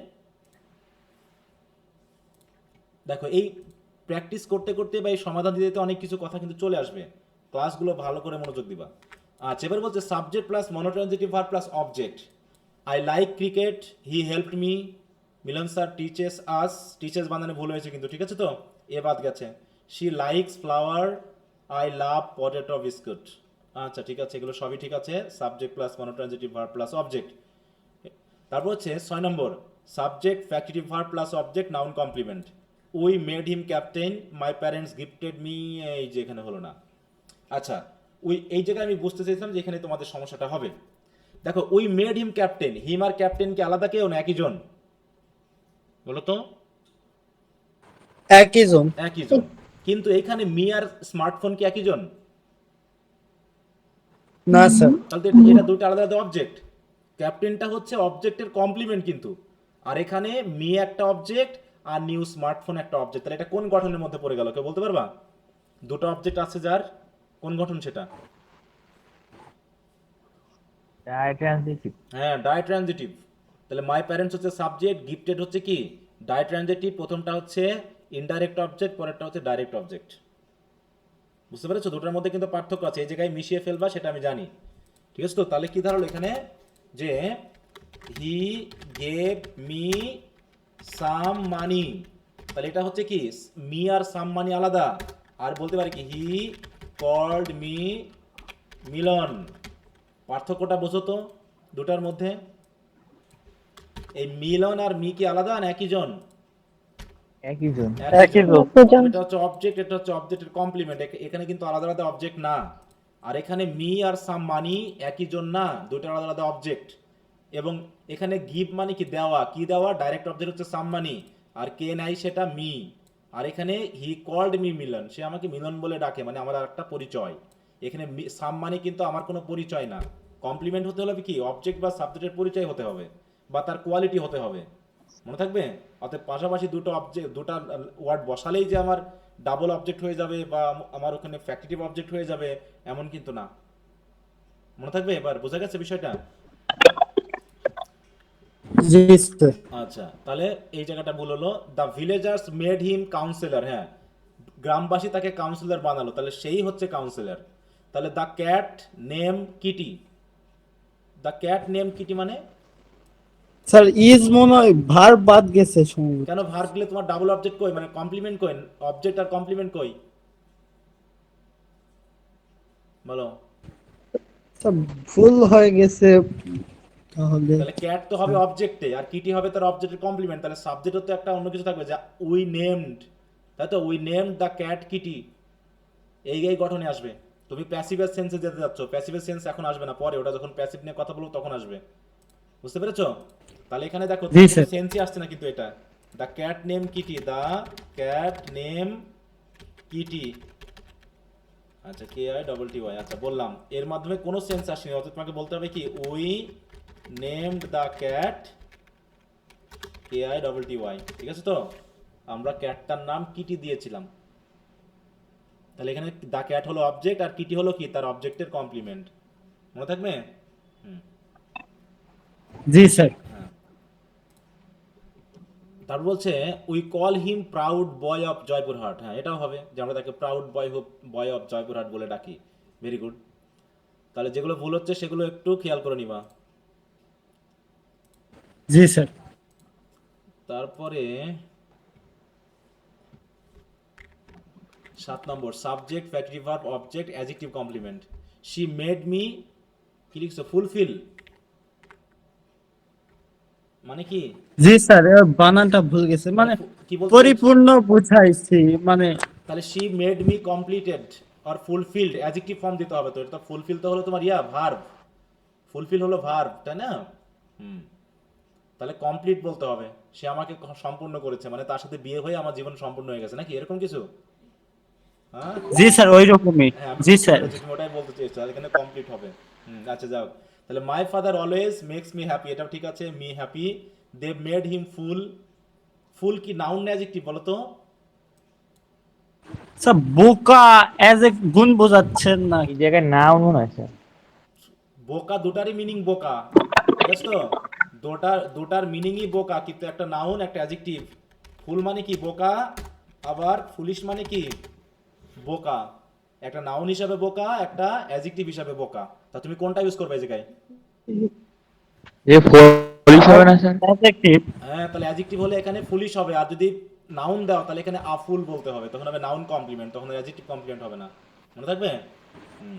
দেখো এই প্র্যাকটিস করতে করতে বা এই সমাধান দিতে দিতে অনেক কিছু কথা কিন্তু চলে আসবে। ক্লাসগুলো ভালো করে মনোযোগ দিবা। আচ্ছা, এবার বলছে subject plus monotransitive verb plus object. I like cricket, he helped me, Milon sir teaches us, teaches বানানে ভুল হয়েছে কিন্তু, ঠিক আছে তো, এ বাদ গেছে। She likes flower, I love potato biscuit. আচ্ছা ঠিক আছে, এগুলো সবই ঠিক আছে, subject plus monotransitive verb plus object. তারপর হচ্ছে 6 number, subject factitive verb plus object noun complement. We made him captain, my parents gifted me, এই যে এখানে হলো না। আচ্ছা, উই এই জায়গায় আমি বুঝতে চাইছিলাম যে এখানে তোমাদের সমস্যাটা হবে। দেখো, we made him captain, him আর ক্যাপ্টেন কি আলাদা কেউ না একই জন? বলো তো। একই জন। একই জন, কিন্তু এখানে মি আর স্মার্টফোন কি একই জন? না স্যার। তাহলে তো এটা দুটো আলাদা আলাদা অবজেক্ট। ক্যাপ্টেনটা হচ্ছে অবজেক্টের কমপ্লিমেন্ট কিন্তু, আর এখানে মি একটা অবজেক্ট আর নিউ স্মার্টফোন একটা অবজেক্ট। তাহলে এটা কোন গঠনের মধ্যে পড়ে গেল, কেউ বলতে পারবা? দুটো অবজেক্ট আছে যার, কোন গঠন সেটা? ট্রানজিটিভ। হ্যাঁ, ডাইট্রানজিটিভ। তাহলে মাই প্যারেন্টস হচ্ছে সাবজেক্ট, গিফটেড হচ্ছে কি ডাইট্রানজিটিভ। প্রথমটা হচ্ছে ইনডাইরেক্ট অবজেক্ট, পরেরটা হচ্ছে ডাইরেক্ট অবজেক্ট। বুঝতে পেরেছো? দুটোর মধ্যে কিন্তু পার্থক্য আছে, এই জায়গায় মিশিয়ে ফেলবা সেটা আমি জানি, ঠিক আছে তো। তাহলে কি দাঁড়ালো এখানে, যে হি গেভ মি সাম মানি, তাহলে এটা হচ্ছে কি মি আর সাম মানি আলাদা। আর বলতে পারি কি হি কল্ড মি মিলন। পার্থক্যটা বোঝো তো দুটার মধ্যে। এই মিলন আর মি কি আলাদা না একই জন? একই জন। একই জন। এটা হচ্ছে অবজেক্ট, এটা হচ্ছে অবজেক্টের কমপ্লিমেন্ট। এখানে কিন্তু আলাদা আলাদা অবজেক্ট না। আর এখানে মি আর সাম মানি একই জন না, দুটো আলাদা আলাদা অবজেক্ট। এবং এখানে গিভ মানে কি দেওয়া, কি দেওয়া, ডাইরেক্ট অবজেক্ট হচ্ছে সাম মানি, আর কে নাই সেটা মি। আর এখানে হি কল্ড মি মিলন, সে আমাকে মিলন বলে ডাকে, মানে আমার একটা পরিচয়। এখানে সাম মানে কিন্তু আমার কোনো পরিচয় না। কমপ্লিমেন্ট হতে হলে কি অবজেক্ট বা সাবজেক্টের পরিচয় হতে হবে বা তার কোয়ালিটি হতে হবে, মনে থাকবে। অতএব পাশাপাশি দুটো অবজেক্ট, দুটো ওয়ার্ড বসালেই যে আমার ডাবল অবজেক্ট হয়ে যাবে বা আমার ওখানে ফ্যাক্টিটিভ অবজেক্ট হয়ে যাবে এমন কিন্তু না, মনে থাকবে। এবার বোঝা গেছে বিষয়টা? জি স্যার। আচ্ছা, তাহলে এই জায়গাটা ভুল হলো। The villagers made him councillor, হ্যাঁ, গ্রামবাসী তাকে কাউন্সিলর বানালো, তাহলে সেই হচ্ছে কাউন্সিলর। তাহলে the cat name Kitty, the cat name Kitty মানে স্যার ইজ মনে হয় ভার্ব বাদ গেছে সম্ভবত। কেন ভার্ব দিলে তোমার ডাবল অবজেক্ট কই, মানে কমপ্লিমেন্ট কই, অবজেক্ট আর কমপ্লিমেন্ট কই, বলো। স্যার ভুল হয়ে গেছে তাহলে। তাহলে ক্যাট তো হবে অবজেক্টে আর কিটি হবে তার অবজেক্টের কমপ্লিমেন্ট। তাহলে সাবজেক্টও তো একটা অন্য কিছু থাকবে, যা উই নেমড, তাই তো, we named the cat Kitty, এই গঠনে আসবে। তুমি প্যাসিভের সেন্সে যেতে যাচ্ছ, প্যাসিভের সেন্স এখন আসবে না, পরে, ওটা যখন প্যাসিভ নিয়ে কথা বলবো তখন আসবে, বুঝতে পেরেছো? তাহলে এখানে দেখো জি স্যার। সেন্সই আসছে না কিন্তু, এটা the cat name Kitty, the cat name Kitty. আচ্ছা, কে আই ডবল টি ওয়াই, আচ্ছা বললাম, এর মাধ্যমে কোনো সেন্স আসেনি, অর্থাৎ তোমাকে বলতে হবে কি we named the cat, K I double T Y, ঠিক আছে তো, আমরা ক্যাটটার নাম কিটি দিয়েছিলাম। তাহলে এখানে দ্য ক্যাট হলো অবজেক্ট আর কিটি হলো কি তার অবজেক্টের কমপ্লিমেন্ট, মনে থাকবে? জি স্যার। হ্যাঁ। তারপর বলছে we call him proud boy of Joypurhat, হ্যাঁ এটাও হবে, যে আমরা তাকে প্রাউড বয় অফ জয়পুরহাট বলে ডাকি। Very good. তাহলে যেগুলো ভুল হচ্ছে সেগুলো একটু খেয়াল করে নিবা। জি স্যার। তারপরে 7 number, subject factory verb object adjective complement. She made me, কি লিখছো, ফুলফিল মানে কি? জি স্যার, এর বানানটা ভুল গেছে, মানে কি বলতে পরিপূর্ণ বুঝাইছি মানে। তাহলে she made me completed or fulfilled, adjective form দিতে হবে তো। এটা তো ফুলফিল তো হলো তোমার ভার্ব, ফুলফিল হলো ভার্ব, তাই না? তাহলে কমপ্লিট বলতে হবে, সে আমাকে সম্পূর্ণ করেছে, মানে তার সাথে বিয়ে হয়ে আমার জীবন সম্পূর্ণ হয়ে গেছে, নাকি এরকম কিছু? হ্যাঁ জি স্যার, ওই রকমই। হ্যাঁ, জি স্যার। তুমি ওটাই বলতে চেয়েছো, তাহলে এখানে কমপ্লিট হবে। আচ্ছা যাও। তাহলে my father always makes me happy, এটাও ঠিক আছে, me happy. They made him fool, fool কি নাউন না অ্যাডজেক্টিভ বলো তো? স্যার বোকা এজ এ গুণ বোঝাচ্ছেন না? এই জায়গায় নাও মনে হয় স্যার। বোকা দুটারই মিনিং বোকা, ঠিক আছে তো, দুটার মিনিংই বোকা, কিন্তু একটা নাউন একটা অ্যাডজেক্টিভ। ফুল মানে কি বোকা, আবার ফুলিশ মানে কি? বোকা। একটা নাউন হিসাবে বোকা, একটা অ্যাডজেক্টিভ হিসাবে বোকা। তা তুমি কোনটা ইউজ করবে এই জায়গায়? যে ফলিশ হবে না স্যার? অ্যাডজেক্টিভ। হ্যাঁ, তাহলে অ্যাডজেক্টিভ হলে এখানে ফুলিশ হবে, আর যদি নাউন দাও তাহলে এখানে আফুল বলতে হবে, তখন হবে নাউন কমপ্লিমেন্ট, তখন অ্যাডজেক্টিভ কমপ্লিমেন্ট হবে না। মনে থাকবে? হুম।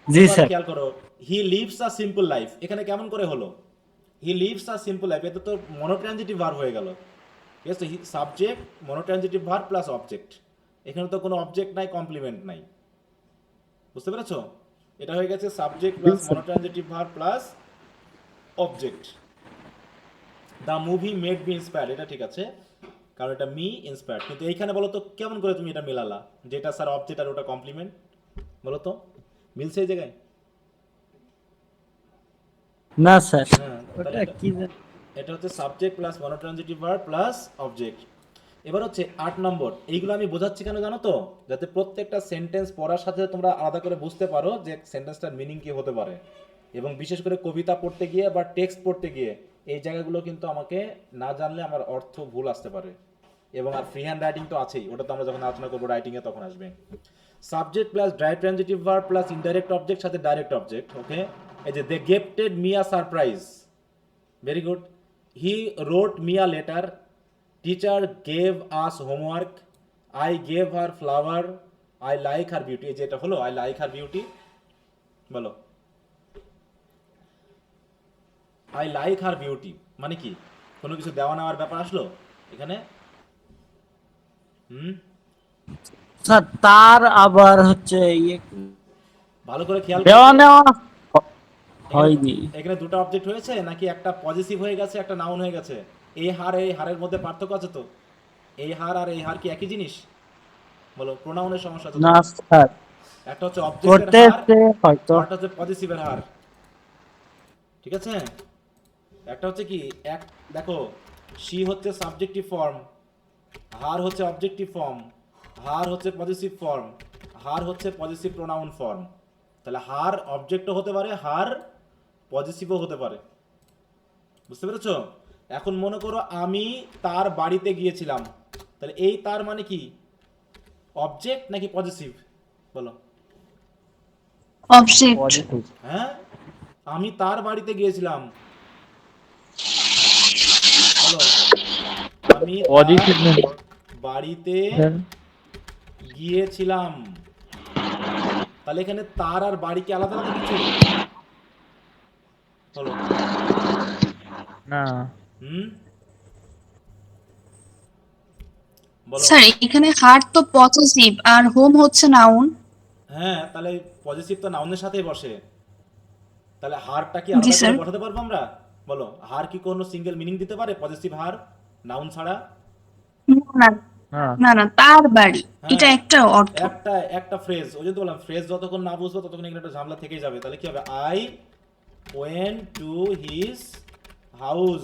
জি এবার স্যার। খেয়াল করো, he lives a simple life, এখানে কেমন করে হলো? He lives a simple life, এতে তো মনোট্রানজিটিভ ভার্ব হয়ে গেল। ঠিক আছে, subject monotransitive verb plus object, এখানে তো কোনো অবজেক্ট নাই, কমপ্লিমেন্ট নাই। বুঝতে পেরেছো? এটা হয়ে গেছে subject plus monotransitive verb plus object. The movie made me inspired, এটা ঠিক আছে, কারণ এটা মি ইন্সপায়ার্ড। কিন্তু এইখানে বলো তো কেমন করে তুমি এটা মেলালা, যেটা স্যার অবজেক্ট আর ওটা কমপ্লিমেন্ট? বলো তো, মিলছে এই জায়গায়? না স্যার, হ্যাঁ, ওটা তাহলে কি জানি। এটা হচ্ছে subject plus monotransitive verb plus object. এবার হচ্ছে 8 নম্বর। এইগুলো আমি বোঝাচ্ছি কেন জানো তো? যাতে প্রত্যেকটা সেন্টেন্স পড়ার সাথে তোমরা আলাদা করে বুঝতে পারো যে সেন্টেন্সটার মিনিং কি হতে পারে, এবং বিশেষ করে কবিতা পড়তে গিয়ে বা টেক্সট পড়তে গিয়ে এই জায়গাগুলো কিন্তু আমাকে না জানলে আমার অর্থ ভুল আসতে পারে। এবং আর ফ্রি হ্যান্ড রাইটিং তো আছেই, ওটা তো আমরা যখন আলোচনা করবো রাইটিংয়ে তখন আসবে। Subject plus direct transitive verb plus indirect object সাথে ডাইরেক্ট অবজেক্ট। ওকে, এই যে they gifted me a surprise, very good. He wrote me a letter. Teacher gave us homework. I gave her flower. I like her beauty. এই যে এটা হলো I like her beauty, বলো I like her beauty মানে কি? কোনো কিছু দেওয়া নেওয়ার ব্যাপার আসলো এখানে? হুম, স্যার তার আবার হচ্ছে ভালো করে খেয়াল দেওয়া করো। নেওয়া এখানে- হয়নি। এখানে দুটো অবজেক্ট হয়েছে নাকি একটা পজিটিভ হয়ে গেছে, একটা নাউন হয়ে গেছে? এই হারের মধ্যে পার্থক্য আছে তো? এই হার আর এই হার কি একই জিনিস? বলো, প্রোনাউনের সমস্যা আছে তো? না স্যার, একটা হচ্ছে অবজেক্টের হার, করতে হয়তো। আরটা হচ্ছে পজিটিভের হার। ঠিক আছে, একটা হচ্ছে কি, এক দেখো, সি হচ্ছে সাবজেক্টিভ ফর্ম, হার হচ্ছে অবজেক্টিভ ফর্ম, হার হচ্ছে পজিটিভ ফর্ম, হার হচ্ছে পজিটিভ প্রোনাউন ফর্ম। তাহলে হার অবজেক্টও হতে পারে, হার পজিটিভও হতে পারে। বুঝতে পেরেছো? এখন মনে করো আমি তার বাড়িতে গিয়েছিলাম, তাহলে এই তার মানে কি, অবজেক্ট নাকি পজিটিভ? বলো। অবজেক্ট। পজিটিভ। হ্যাঁ, আমি তার বাড়িতে গিয়েছিলাম, বলো আমি পজিটিভ তার বাড়িতে গিয়েছিলাম। তাহলে এখানে তার আর বাড়ি কি আলাদা আলাদা কিছু? বলো। না। হুম, বলো। স্যার এখানে হার্ট তো পজিটিভ আর হোম হচ্ছে নাউন। হ্যাঁ, তাহলে পজিটিভ তো নাউনের সাথেই বসে, তাহলে হারটা কি জি আলাদা স্যার। করে বসাতে পারবো আমরা? বলো, হার কি কোনো সিঙ্গেল মিনিং দিতে পারে পজিটিভ হার নাউন ছাড়া? না না। না না, তার বাড়ি হ্যাঁ, এটা একটা অর্থ। একটা ফ্রেজ, ওই জন্য তো বললাম ফ্রেজ যতক্ষণ না বুঝবো ততক্ষণ এখানে একটা ঝামেলা থেকেই যাবে। তাহলে কি হবে? I went to his house,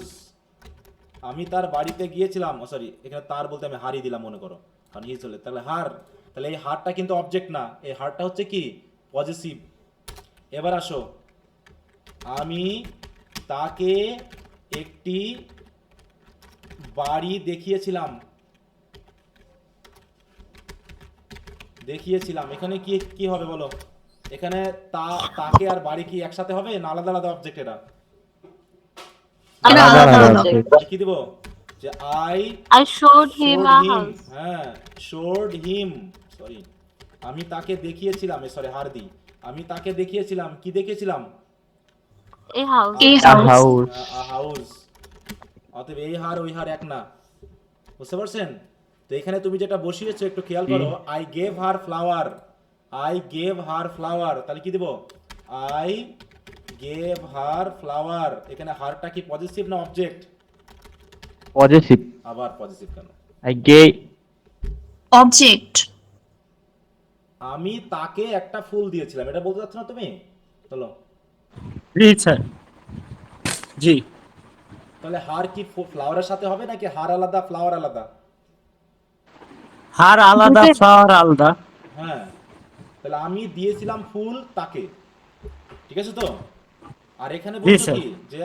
আমি তার বাড়িতে গিয়েছিলাম। সরি, এখানে তার বলতে আমি হারই দিলাম মনে করো, কারণ হিজ হলে তাহলে হার, তাহলে এই হারটা কিন্তু অবজেক্ট না, এই হারটা হচ্ছে কি, পজিটিভ। এবার আসো, আমি তাকে একটি বাড়ি দেখিয়েছিলাম, এখানে কি কি হবে বলো? এখানে তাকে আর বাড়ি কি একসাথে হবে না আলাদা আলাদা অবজেক্ট? এটা এটা আলাদা আলাদা আলাদা আলাদা। object। তাহলে কি দিব? যে I I showed him a house. হ্যাঁ, শোড হিম, সরি, আমি তাকে দেখিয়েছিলাম, সরি হার দি, আমি তাকে দেখিয়েছিলাম, কি দেখিয়েছিলাম? A house. এই A হাউস। house। হাউস। অতএব এই হার ওই হার এক না, বুঝতে পারছেন? তো এখানে তুমি যেটা বসিয়েছো একটু খেয়াল করো, I gave her flower, I gave her flower, তাহলে কি দেব? I gave her flower. এখানে হারটা কি পজিটিভ না অবজেক্ট? পজিটিভ। আবার পজিটিভ কেন? I gave. অবজেক্ট। আমি তাকে একটা ফুল দিয়েছিলাম, এটা বলতে চাচ্ছ না তুমি? চলো, জি স্যার, জি। তাহলে হার কি ফ্লাওয়ারের সাথে হবে নাকি হার আলাদা ফ্লাওয়ার আলাদা? হার আলাদা, ফ্লাওয়ার আলাদা। হ্যাঁ, তাহলে আমি দিয়েছিলাম ফুল তাকে, ঠিক আছে তো? আর এখানে বলছো স্যার। কি, যে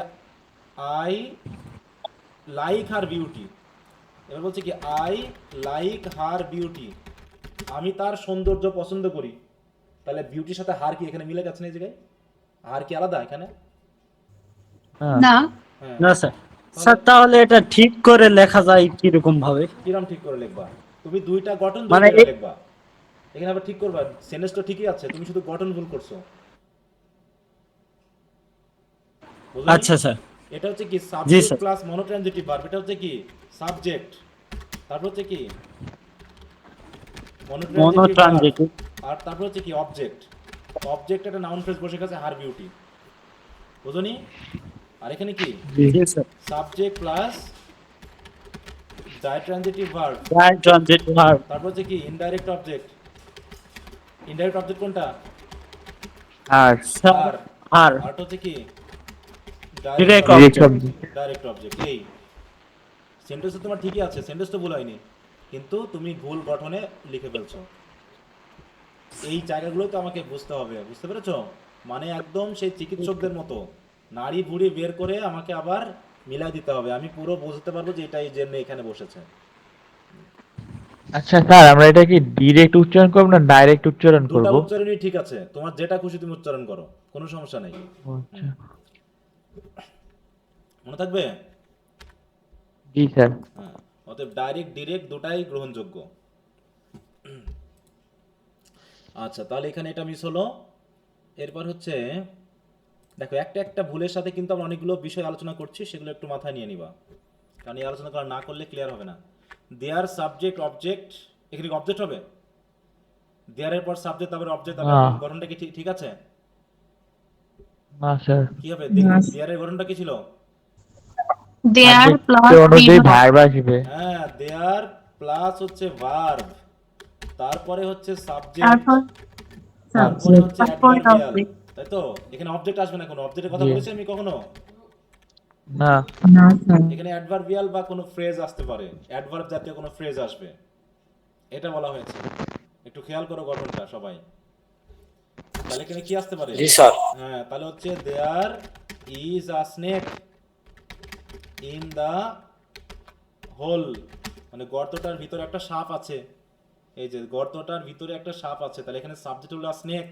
আই লাইক হার বিউটি, এবার বলছে কি আই লাইক হার বিউটি, আমি তার সৌন্দর্য পছন্দ করি। তাহলে বিউটির সাথে হার কি এখানে মিলে গেছে না এই জায়গায়? হার কি আলাদা এখানে? না না, হ্যাঁ, না স্যার। স্যার তাহলে এটা ঠিক করে লেখা যায় কিরকম ভাবে? কিরম ঠিক করে লিখবা? তুমি দুইটা গঠন দুই মানে জায়গায় এ- লিখবা। এখানে আবার ঠিক করবা, সেন্টেন্স তো ঠিকই আছে, তুমি শুধু গঠন ভুল করছো। বুঝলি? আচ্ছা স্যার। এটা হচ্ছে কি জি subject sir. Plus monotransitive verb, এটা হচ্ছে কি সাবজেক্ট, তারপর হচ্ছে কি মনোট্রানজিটিভ ভার্ব, মনোট্রানজিটিভ। আর তারপর হচ্ছে কি অবজেক্ট। অবজেক্ট একটা নাউন ফ্রেজ বসে গেছে হার বিউটি, বুঝনি? আর এখানে কি জি জি sir. Subject plus ditransitive verb, transitive verb. তারপর হচ্ছে কি ইনডাইরেক্ট অবজেক্ট। ইনডাইরেক্ট অবজেক্ট কোনটা? আর স্যার আর আর আরটা হচ্ছে কি direct direct object. Object. Direct object. এই সেন্টেন্স তো তোমার ঠিকই আছে, সেন্টেন্স তো ভুল হয়নি, কিন্তু তুমি ভুল গঠনে লিখে ফেলছো। এই জায়গাগুলো তো আমাকে বুঝতে হবে, বুঝতে পেরেছো? মানে একদম সেই চিকিৎসকদের মতো নাড়ি ভুড়ি বের করে আমাকে আবার মিলাই দিতে হবে, আমি পুরো বুঝতে পারবো যে এটা এই জন্য এখানে বসেছে। আচ্ছা স্যার, আমরা এটা কি ডিরেক্ট উচ্চারণ করব না ডাইরেক্ট উচ্চারণ দুটা করব? উচ্চারণই ঠিক আছে, তোমার যেটা খুশি তুমি উচ্চারণ করো, কোনো সমস্যা নেই। আচ্ছা, মনে থাকবে? জি স্যার। হ্যাঁ, অতএব ডাইরেক্ট ডিরেক্ট দুটাই গ্রহণযোগ্য। আচ্ছা, তাহলে এখানে এটা মিস হলো। এরপর হচ্ছে দেখো, একটা একটা ভুলের সাথে কিন্তু আমরা অনেকগুলো বিষয় আলোচনা করছি, সেগুলো একটু মাথায় নিয়ে নিবা, কারণ এই আলোচনা করা না করলে ক্লিয়ার হবে না। দেয়ার সাবজেক্ট অবজেক্ট, এখানে কি অবজেক্ট হবে? দেয়ারের পর সাবজেক্ট তারপরে অবজেক্ট, তারপরে না। গঠনটা কি ঠিক আছে? না স্যার, কি হবে? না। দেয়ারের গঠনটা কি ছিল? দেয়ার সাবজেক্ট প্লাস অনুযায়ী ভার্ব আসবে। হ্যাঁ, দেয়ার প্লাস হচ্ছে ভার্ব, তারপরে হচ্ছে সাবজেক্ট, তারপর তারপরে সাবজেক্ট, হচ্ছে তারপর অ্যাডভার্বিয়াল, অবজেক্ট। তাই তো? এখানে অবজেক্ট আসবে না, কোনো অবজেক্টের কথা জি। বলেছি আমি কখনো? না। না স্যার। এখানে অ্যাডভার্বিয়াল বা কোনো ফ্রেজ আসতে পারে, অ্যাডভার্ব জাতীয় কোনো ফ্রেজ আসবে, এটা বলা হয়েছে। একটু খেয়াল করো গঠনটা সবাই। তাহলে এখানে কি আসতে পারে? জি স্যার। হ্যাঁ, তাহলে হচ্ছে there is a snake in the hole, মানে গর্তটার ভিতরে একটা সাপ আছে। এই যে গর্তটার ভিতরে একটা সাপ আছে, তাহলে এখানে সাবজেক্ট হলো স্নেক,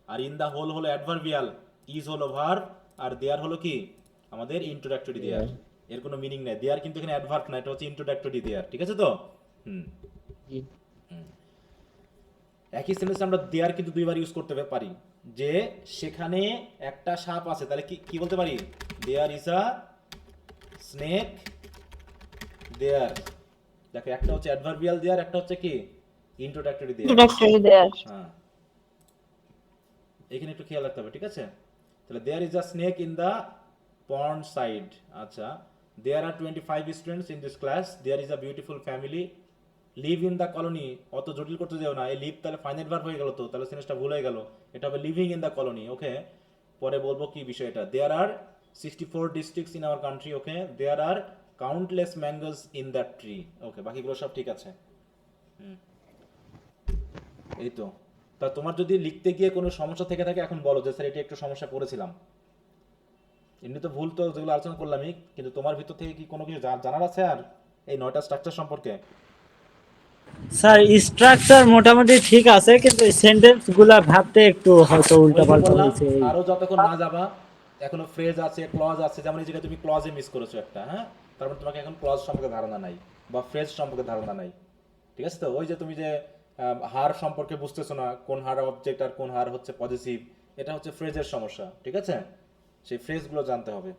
আর ইন দা হোল হলো অ্যাডভার্বিয়াল, ইজ হলো ভার্ব, আর দেয়ার হলো কি আমাদের ইন্ট্রোডাক্টরি দেয়ার। এর কোনো মিনিং নেই, দেয়ার কিন্তু এখানে অ্যাডভার্ব না, এটা হচ্ছে ইন্ট্রোডাক্টরি দেয়ার, ঠিক আছে তো? হুম। জি। একই সেন্টেন্স আমরা দেয়ার কিন্তু দুইবার ইউজ করতে পারি, যে সেখানে একটা সাপ আছে, তাহলে কি কি বলতে পারি? দেয়ার ইজ আ স্নেক দেয়ার। দেখো, একটা হচ্ছে অ্যাডভার্বিয়াল দেয়ার, একটা হচ্ছে কি ইন্ট্রোডাক্টরি দেয়ার। ইন্ট্রোডাক্টরি দেয়ার। হ্যাঁ, এখানে একটু খেয়াল রাখতে হবে, ঠিক আছে? তাহলে there is a snake in the pond side. আচ্ছা, there are 25 students in this class, there is a beautiful family live in the colony. অত জটিল করতে যাও না, এই লিভ তাহলে ফাইনাইট ভার্ব হয়ে গেল, তো তাহলে সেন্টেন্সটা ভুল হয়ে গেল, এটা হবে living in the colony. Okay, পরে বলবো কি বিষয় এটা। There are 64 districts in our country. Okay, there are countless mangoes in that tree. Okay, বাকিগুলো সব ঠিক আছে। এই তো। তা তোমার যদি লিখতে গিয়ে কোনো সমস্যা থেকে থাকে এখন বলো যে স্যার এটা একটু সমস্যা পড়েছিলাম। এমনি তো ভুল তো যেগুলো আলোচনা করলামই, কিন্তু তোমার ভিতর থেকে কি কোনো কিছু জানার আছে আর এই 9টা স্ট্রাকচার সম্পর্কে? স্যার স্ট্রাকচার মোটামুটি ঠিক আছে, কিন্তু সেন্টেন্স গুলা ভাবতে একটু হয়তো ওই যে উল্টাপাল্টা বললাম, হয়েছে এই। আরো যতক্ষণ না যাবা, এখনো ফ্রেজ আছে, ক্লজ আছে, যেমন এই জায়গায় তুমি ক্লজে মিস করেছো একটা, হ্যাঁ, তার মানে তোমাকে এখন ক্লজ সম্পর্কে ধারণা নাই বা ফ্রেজ সম্পর্কে ধারণা নাই, ঠিক আছে তো? ওই যে তুমি যে হার সম্পর্কে বুঝতেছো না, কোন হার অবজেক্ট আর কোন হার হচ্ছে পজিটিভ, এটা হচ্ছে ফ্রেজের সমস্যা, ঠিক আছে? সেই ফ্রেজগুলো জানতে হবে।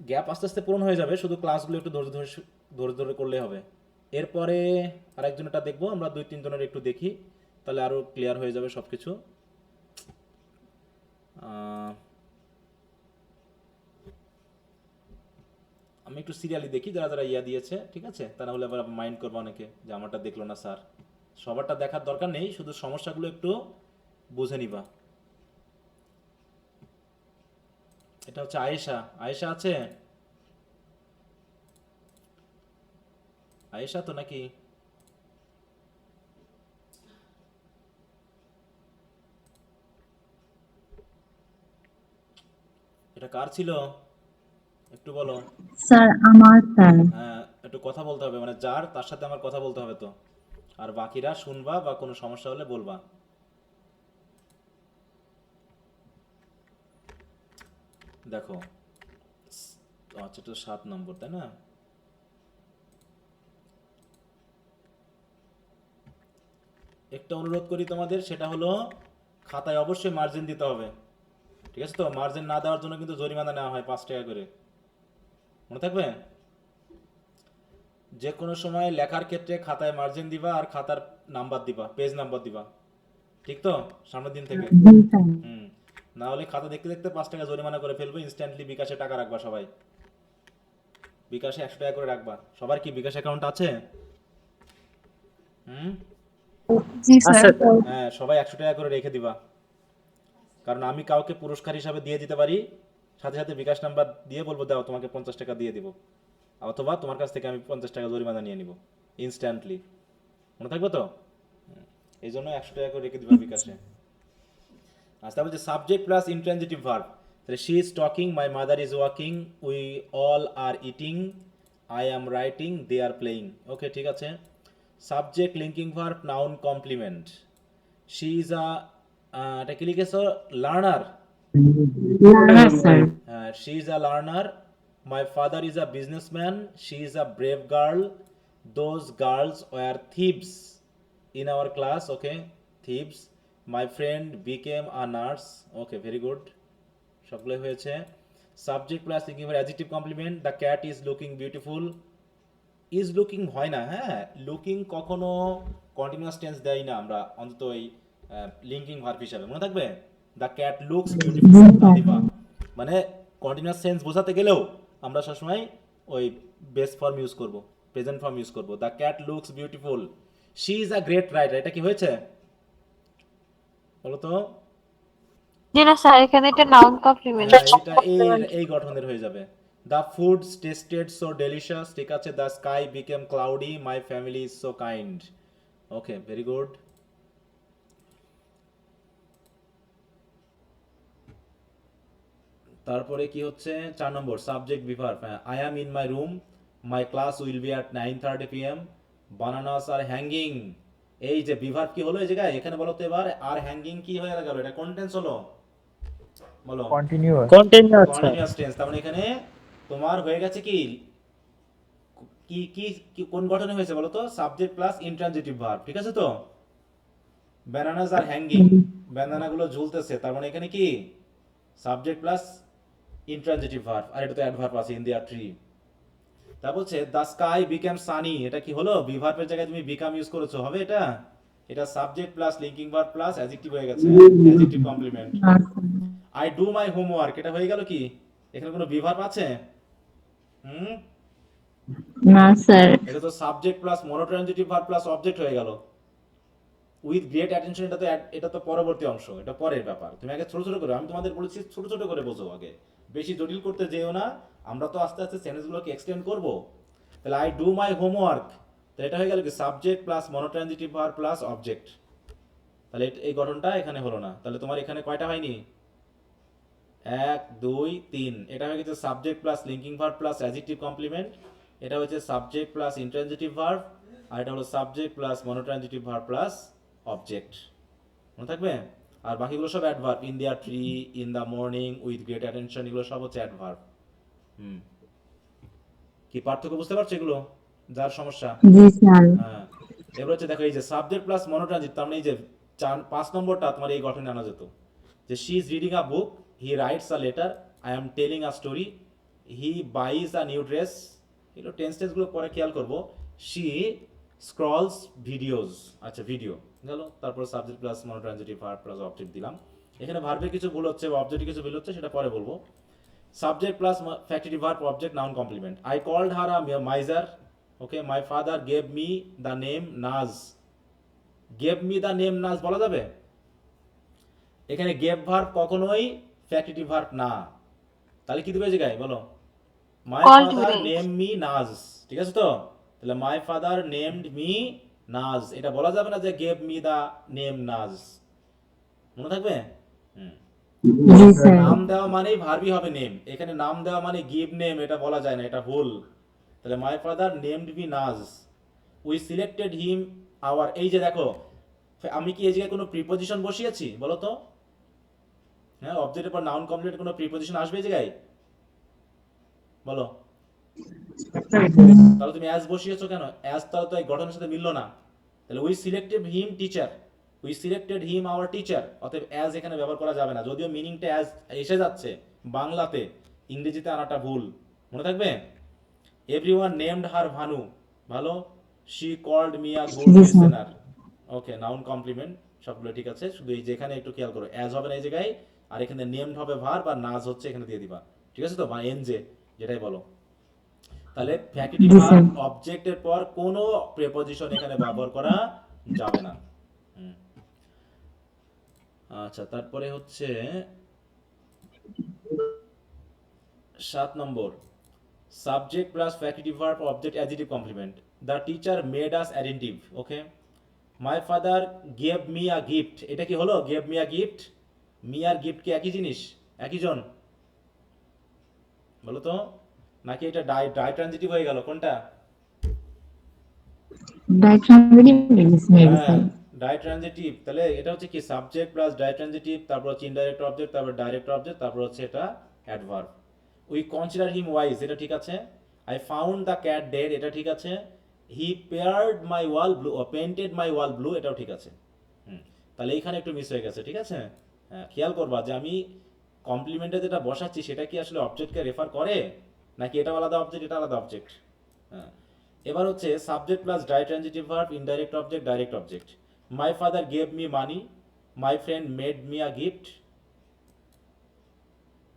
গ্যাপ আস্তে আস্তে পূরণ হয়ে যাবে, শুধু ক্লাসগুলো একটু ধৈর্য ধরে ধৈর্য ধরে করলেই হবে। এরপরে আরেকজনেরটা দেখবো, আমরা 2-3 জনের একটু দেখি, তাহলে আরো ক্লিয়ার হয়ে যাবে সব কিছু। আমি একটু সিরিয়ালি দেখি যারা যারা ইয়া দিয়েছে, ঠিক আছে? তা না হলে আবার মাইন্ড করবো অনেকে যে আমারটা দেখলো না স্যার। সবারটা দেখার দরকার নেই, শুধু সমস্যাগুলো একটু বুঝে নিবা। এটা হচ্ছে আয়েশা। আয়েশা আছে? আয়েশা তো নাকি? এটা কার ছিল? একটু বলো। স্যার আমার টার্ন। হ্যাঁ, একটু কথা বলতে হবে, মানে যার তার সাথে আমার কথা বলতে হবে তো। আর বাকিরা শুনবা বা কোনো সমস্যা হলে বলবা। দেখো, আচ্ছা, তো 7 নম্বর, তাই না? একটা অনুরোধ করি তোমাদের, সেটা হলো খাতায় অবশ্যই মার্জিন দিতে হবে। ঠিক আছে তো? মার্জিন না দেওয়ার জন্য কিন্তু জরিমানা নেওয়া হয় 5 টাকা করে, মনে থাকবে। যে কোনো সময় লেখার ক্ষেত্রে খাতায় মার্জিন দিবা আর খাতার নাম্বার দিবা, পেজ নাম্বার দিবা। ঠিক তো? সামনের দিন থেকে। জি স্যার। হুম। না হলে খাতা দেখতে দেখতে 5 টাকা জরিমানা করে ফেলবো। ইনস্ট্যান্টলি বিকাশে টাকা রাখবা সবাই। বিকাশে 100 টাকা করে রাখবা। সবার কি বিকাশ অ্যাকাউন্ট আছে? হুম। জি স্যার। আচ্ছা স্যার। হ্যাঁ, সবাই 100 টাকা করে রেখে দিবা। কারণ আমি কাউকে পুরস্কার হিসাবে দিয়ে দিতে পারি, সাথে সাথে বিকাশ নাম্বার দিয়ে বলবো দাও তোমাকে 50 টাকা দিয়ে দিব, অথবা তোমার কাছ থেকে আমি 50 টাকা জরিমানা নিয়ে নিব ইনস্ট্যান্টলি। মনে থাকবে তো? এই জন্য 100 টাকা করে রেখে দিবা বিকাশে। আচ্ছা, তারপর যে সাবজেক্ট প্লাস ইন্ট্রানজিটিভ ভার্ব, তাহলে she is talking, my mother is walking, we all are eating, I am writing, they are playing. Okay, ঠিক আছে। Subject linking verb noun complement. She is a, এটা কি লিখেছো? Learner. Learner sir. She is a learner. My father is a businessman. She is a brave girl. Those girls were thieves in our class. Okay, thieves. My friend became a nurse. Okay, very good. সবগুলো হয়েছে। Subject plus linking for adjective complement. The cat is looking beautiful. Is looking হয় না, হ্যাঁ। Looking কখনো continuous tense দেয় না আমরা, অন্তত এই লিঙ্কিং ভার্ব হিসাবে, মনে থাকবে। দ্য ক্যাট লুকস বিউটিফুল দিবা, মানে কন্টিনিউয়াস টেন্স বোঝাতে গেলেও আমরা সবসময় ওই বেস ফর্ম ইউজ করব, প্রেজেন্ট ফর্ম ইউজ করব। The cat looks beautiful. She is a great writer. এটা কি হয়েছে বলো তো? জি না স্যার, এখানে এটা নাউন কমপ্লিমেন্ট। হ্যাঁ, এটা এই গঠনের হয়ে যাবে। The food tasted so delicious. ঠিক আছে। The sky became cloudy, my family is so kind. Okay, very good. তারপরে কি হচ্ছে? 4 নম্বর সাবজেক্ট বিভার্ব। হ্যাঁ, I am in my room, my class will be at 9:30 PM, bananas are hanging. এই যে be verb কি হলো এই জায়গায়? এখানে বলো তো এবার, আর হ্যাঙ্গিং কি হয়ে গেল? এটা কোন টেন্স হলো বলো? Continuous. Continuous sir. Continuous tense. তার মানে এখানে তোমার হয়ে গেছে কি কি কি কি কোন গঠনে হয়েছে বলো তো? Subject plus intransitive verb. ঠিক আছে তো? ব্যানানাস আর হ্যাঙ্গিং, ব্যানানাগুলো ঝুলতেছে, তার মানে এখানে কি সাবজেক্ট প্লাস ইন্ট্রানজিটিভ ভার্ব। আর এটা তো অ্যাডভার্ব আছে, ইন দেয়ার ট্রি। তা বলছে দ্য স্কাই বিকাম সানি। এটা কি হলো? বিভার্বের জায়গায় তুমি বিকাম ইউজ করেছো, হবে এটা? এটা subject plus linking verb plus adjective হয়ে গেছে, adjective complement. I do my homework, এটা হয়ে গেল কি? এখানে কোনো বিভার্ব আছে? হুম। না স্যার। এটা তো subject plus monotransitive verb plus object হয়ে গেল। উইথ গ্রেট অ্যাটেনশন, এটা তো পরবর্তী অংশ, এটা পরের ব্যাপার। তুমি আগে ছোট ছোট করে, আমি তোমাদের বলেছি ছোট ছোট করে বোঝো আগে, বেশি জটিল করতে যেও না। আমরা তো আস্তে আস্তে সেন্টেন্সগুলোকে এক্সটেন্ড করব। তাহলে আই ডু মাই হোমওয়ার্ক, তাহলে এটা হয়ে গেল কি? Subject plus monotransitive verb plus object. তাহলে এই গঠনটা এখানে হলো না। তাহলে তোমার এখানে কয়টা হয়নি? 1 2 3। এটা হয়ে গেছে subject plus linking verb plus adjective complement. এটা হচ্ছে সাবজেক্ট প্লাস ইন্ট্রানজিটিভ ভার্ব, আর এটা হলো subject plus monotransitive verb plus object. মনে থাকবে? আর বাকিগুলো সব adverb. In their tree, in the morning, with great attention, এগুলো সব হচ্ছে অ্যাডভার্ব। কি পার্থক্য বুঝতে পারছো এগুলো? যার সমস্যা। জি স্যার। হ্যাঁ, এবার হচ্ছে দেখো, এই যে সাবজেক্ট প্লাস মনোট্রানজিট, তার মানে এই যে 5 নম্বরটা তোমার এই গঠনে আনা যেত, যে she is reading a book, he writes a letter, I am telling a story, he buys a new dress. এগুলো টেন্সগুলো পরে খেয়াল করবো। শি স্ক্রলস ভিডিওস, আচ্ছা ভিডিও গেল। তারপর subject plus monotransitive verb plus object দিলাম। এখানে ভার্বের কিছু ভুল হচ্ছে বা অবজেক্টের কিছু ভুল হচ্ছে, সেটা পরে বলবো। Subject plus factory verb object noun complement. I called her a miser. Okay, my father gave me the name Naz. Gave me the name Naz বলা যাবে? এখানে গেভ ভার্ব কখনোই ফ্যাক্টরি ভার্ব না। তাহলে কি দিবে জায়গায় বলো? My Called father me. Name me Naz. ঠিক আছে তো? তাহলে my father named me Naz, এটা বলা যাবে না যে gave me the name Naz. মনে থাকবে? জি স্যার। নাম দেওয়া মানেই ভার্বই হবে নেম, এখানে নাম দেওয়া মানে গিভ নেম, এটা বলা যায় না, এটা ভুল। তাহলে my father named me Naz, we selected him our, এই যে দেখো আমি কি এই জায়গায় কোনো প্রিপোজিশন বসিয়েছি বলো তো? হ্যাঁ, অবজেক্টের পর নাউন কমপ্লিট কোনো প্রিপোজিশন আসবে এই জায়গায় বলো? তাহলে তুমি অ্যাজ বসিয়েছো কেন? অ্যাজ তাহলে তো এই গঠনের সাথে মিললো না। তাহলে we selected him teacher, we selected him our teacher, অতএব অ্যাজ এখানে ব্যবহার করা যাবে না, যদিও মিনিংটা অ্যাজ এসে যাচ্ছে বাংলাতে, ইংরেজিতে আনাটা ভুল, মনে থাকবে। এভরিওয়ান নেমড হার ভানু, ভালো। She called me a good জি sir. Listener, okay, noun complement সবগুলো ঠিক আছে, শুধু এই যেখানে একটু খেয়াল করো, অ্যাজ হবে না এই জায়গায়, আর এখানে নেমড হবে ভার, বা নাজ হচ্ছে এখানে দিয়ে দিবা, ঠিক আছে তো, বা এনজে যেটাই বলো। তাহলে ফ্যাক্টিভ জি ভার্ব স্যার। অবজেক্টের পর কোনো প্রিপজিশন এখানে ব্যবহার করা যাবে না। হুম। আচ্ছা, তারপরে হচ্ছে 7 number, subject plus factive verb object adjective complement. The teacher made us attentive, okay. My father gave me a gift, এটা কি হলো gave me a gift? Me আর গিফট কি একই জিনিস, একই জন বলো তো? নাকি এটা ডাই ট্রানজিটিভ হয়ে গেল, কোনটা? ডাইট্রানজিটিভ মেবি হ্যাঁ, স্যার। Die transitive. তাহলে এটা হচ্ছে কি সাবজেক্ট প্লাস ডাই ট্রানজিটিভ, তারপর হচ্ছে ইনডাইরেক্ট অবজেক্ট, তারপর ডাইরেক্ট অবজেক্ট, তারপর হচ্ছে এটা adverb. We consider him wise, এটা ঠিক আছে। I found the cat dead, এটা ঠিক আছে। হি পেয়ার্ড মাই ওয়াল ব্লু, পেইন্টেড মাই ওয়াল ব্লু, এটাও ঠিক আছে। হুম, তাহলে এইখানে একটু মিস হয়ে গেছে, ঠিক আছে। হ্যাঁ, খেয়াল করবা যে আমি কমপ্লিমেন্টে যেটা বসাচ্ছি সেটা কি আসলে অবজেক্টকে রেফার করে, নাকি এটা আলাদা অবজেক্ট এটা আলাদা অবজেক্ট। হ্যাঁ, এবার হচ্ছে subject plus ditransitive verb, indirect object, direct object. My father gave me money, my friend made me a gift,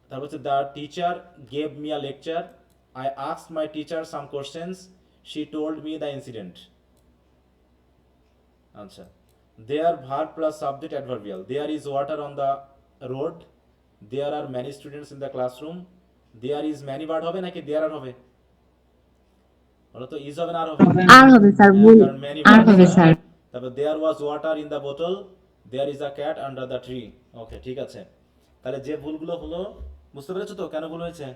তারপর হচ্ছে the teacher gave me a lecture, I asked my teacher some questions, she told me the incident. আচ্ছা, there verb plus subject adverbial, there is water on the road, there are many students in the classroom, there is many verb হবে নাকি দেয়ার আর হবে বলো তো? Is হবে না আর হবে? আর হবে স্যার, হ্যাঁ, ভুল। কারণ ম্যানি আর ভার্ব হবে আছে। স্যার। তারপর there was water in the বোতল, there is a cat under the tree, okay, ঠিক আছে। তাহলে যে ভুলগুলো হলো বুঝতে পেরেছো তো কেন ভুল হয়েছে?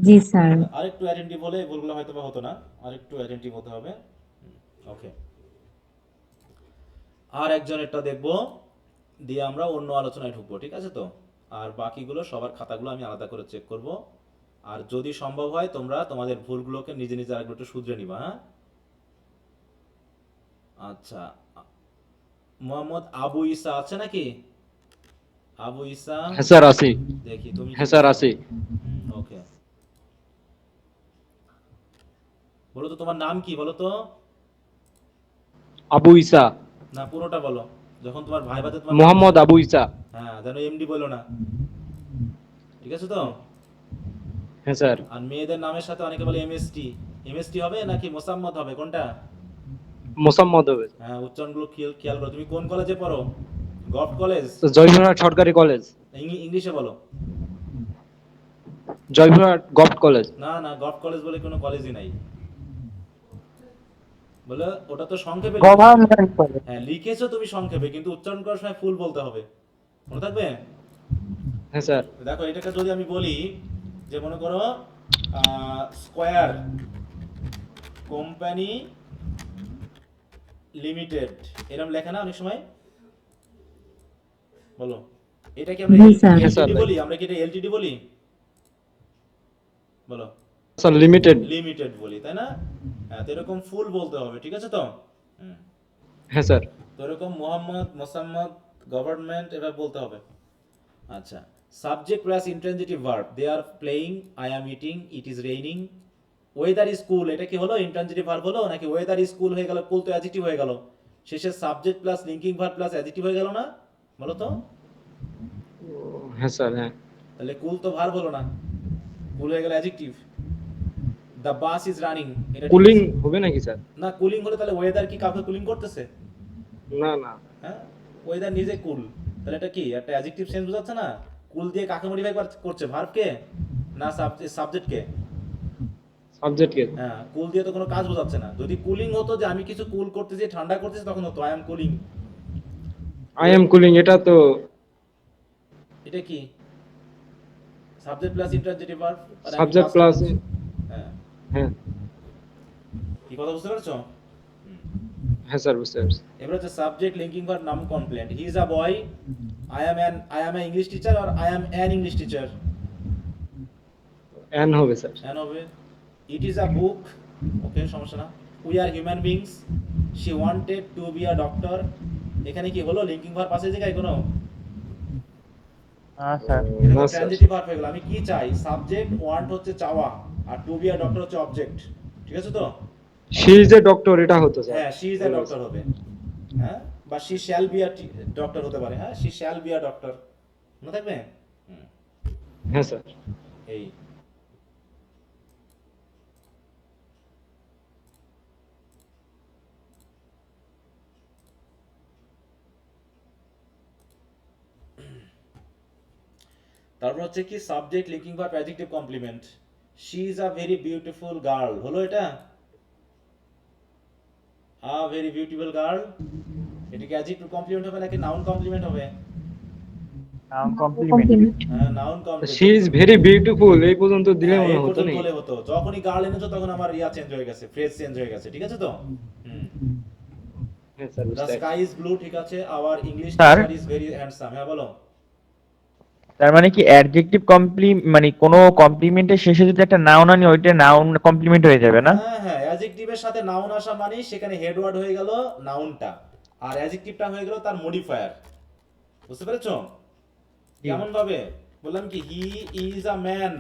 জি স্যার। আরেকটু অ্যাটেন্টিভ হলে এই ভুলগুলো হয়তো বা হতো না, আরেকটু অ্যাটেন্টিভ হতে হবে। ওকে, আর একজনেরটা দেখবো, দিয়ে আমরা অন্য আলোচনায় ঢুকবো, ঠিক আছে তো। আর বাকিগুলো সবার খাতাগুলো আমি আলাদা করে চেক করব, আর যদি সম্ভব হয় তোমরা তোমাদের ভুলগুলোকে নিজে নিজে আরেকটু একটু শুধরে নিবা, হ্যাঁ। আচ্ছা, মোহাম্মদ আবু ঈসা আছে নাকি? আবু ঈসা, হ্যাঁ স্যার আছি। দেখি তুমি হ্যাঁ স্যার আছি। ওকে, বলো তো তোমার নাম কি বলো তো? আবু ঈসা। না, পুরোটা বলো, যখন তোমার ভাইবাতে তোমার নাম মোহাম্মদ বলবে। আবু ঈসা। হ্যাঁ, যেন এমডি বলো না, ঠিক আছে তো। হ্যাঁ স্যার। আর মেয়েদের নামের সাথে অনেকে বলে এমএসটি, এমএসটি হবে নাকি মোসাম্মদ হবে, কোনটা? মোসাম্মদ হবে। হ্যাঁ, উচ্চারণগুলো খেয়াল করো। তুমি কোন কলেজে পড়ো? Government college? জয়পুরহাট সরকারি কলেজ। ইংলিশে বলো। Joypurhat government college. না না, গভর্নমেন্ট কলেজ বলে কোনো কলেজই নাই, বলে ওটা তো সংক্ষেপে লিখেছো। Government college. হ্যাঁ, লিখেছো তুমি সংক্ষেপে, কিন্তু উচ্চারণ করার সময় ফুল বলতে হবে, মনে থাকবে। হ্যাঁ স্যার। দেখো এটাকে যদি আমি বলি যে মনে করো স্কয়ার কোম্পানি লিমিটেড, এরকম লেখা না অনেক সময়, বলো এটা কি আমরা জি স্যার। এলটিডি বলি? আমরা কি এটা এলটিডি বলি বলো? Sir limited. লিমিটেড বলি, তাই না? হ্যাঁ, তো এরকম ফুল বলতে হবে, ঠিক আছে তো। হ্যাঁ স্যার। তো এরকম মোহাম্মদ, মোসাম্মদ, গভর্নমেন্ট এবার বলতে হবে। আচ্ছা, subject plus intransitive verb, they are playing, I am eating, it is raining, weather is cool, এটা কি হলো ইন্ট্রানজিটিভ ভার্ব হলো নাকি ওয়েদার ইজ কুল হয়ে গেল? কুল তো অ্যাডজেক্টিভ হয়ে গেল, শেষে subject plus linking verb plus adjective হয়ে গেল না, বলো তো। হ্যাঁ স্যার। হ্যাঁ। তাহলে কুল তো ভার্ব হলো না, কুল হয়ে গেল adjective. The bus is running, এটা ঠিক কুলিং আছে। হবে নাকি স্যার? না, কুলিং হলে তাহলে ওয়েদার কি কাউকে কুলিং করতেছে? না না। হ্যাঁ, ওয়েদার নিজে কুল, তাহলে এটা কি একটা অ্যাডজেক্টিভ সেন্স বোঝাচ্ছে না? কুল দিয়ে কাকে মডিফাই করছে, ভার্বকে না সাবজেক্টকে? সাবজেক্টকে। হ্যাঁ, কুল দিয়ে তো কোনো কাজ বোঝাচ্ছে না। যদি কুলিং হতো যে আমি কিছু কুল করতেছি, ঠান্ডা করতেছি, তখন হতো I am cooling. I am cooling, এটা তো এটা কি subject plus interjective verb subject plus হ্যাঁ হ্যাঁ কি কথা বুঝতে পারছো? হ্যাঁ স্যার বুঝতে পারছি। এবার হচ্ছে subject linking verb noun complement. He is a boy, I am a English teacher or I am an English teacher. An হবে স্যার। অ্যান হবে। It is a book, okay সমস্যা না। We are human beings, she wanted to be a doctor. এখানে কি হলো linking verb আছে জায়গায় কোনো? হ্যাঁ স্যার। এটা না তো স্যার। ট্রানজিটিভ ভার্ব হয়ে গেল। আমি কি চাই? সাবজেক্ট ওয়ান্ট হচ্ছে চাওয়া আর টু বি আ ডক্টর হচ্ছে অবজেক্ট, ঠিক আছে তো? শি ইজ এ ডক্টর এটা হতো স্যার। হ্যাঁ, শি ইজ আ ডক্টর হবে, হ্যাঁ, বা she shall be a doctor হতে পারে, হ্যাঁ, she shall be a doctor মনে থাকবে। হ্যাঁ স্যার। এই তারপর হচ্ছে কি subject linking verb adjective complement. She is a very beautiful girl হলো এটা, আ ভেরি বিউটিফুল গার্ল। এটা কি অ্যাডজেক্টিভ কমপ্লিমেন্ট হবে নাকি নাউন কমপ্লিমেন্ট হবে? Noun complement. হ্যাঁ, noun complement. She is very beautiful এই পর্যন্ত দিলে হ্যাঁ, মনে এই হতো পর্যন্ত না। বলে হতো। যখনই গার্ল এনেছো তখন আমার ইয়া চেঞ্জ হয়ে গেছে, ফ্রেজ চেঞ্জ হয়ে গেছে, ঠিক আছে তো? হ্যাঁ স্যার দ্য বুঝতে পারছি। স্কাই ইজ ব্লু, ঠিক আছে। Our English sir? Teacher is very handsome. হ্যাঁ বলো। তার মানে কি অ্যাডজেক্টিভ মানে কোনো কমপ্লিমেন্টের শেষে যদি একটা নাউন আনি ওইটা নাউন কমপ্লিমেন্ট হয়ে যাবে না? হ্যাঁ হ্যাঁ, অ্যাডজেক্টিভের সাথে নাউন আসা মানে সেখানে হেড ওয়ার্ড হয়ে গেল নাউনটা, আর অ্যাডজেক্টিভটা হয়ে গেল তার মডিফায়ার। বুঝতে পেরেছো? কেমন ভাবে বললাম কি হি ইজ আ ম্যান,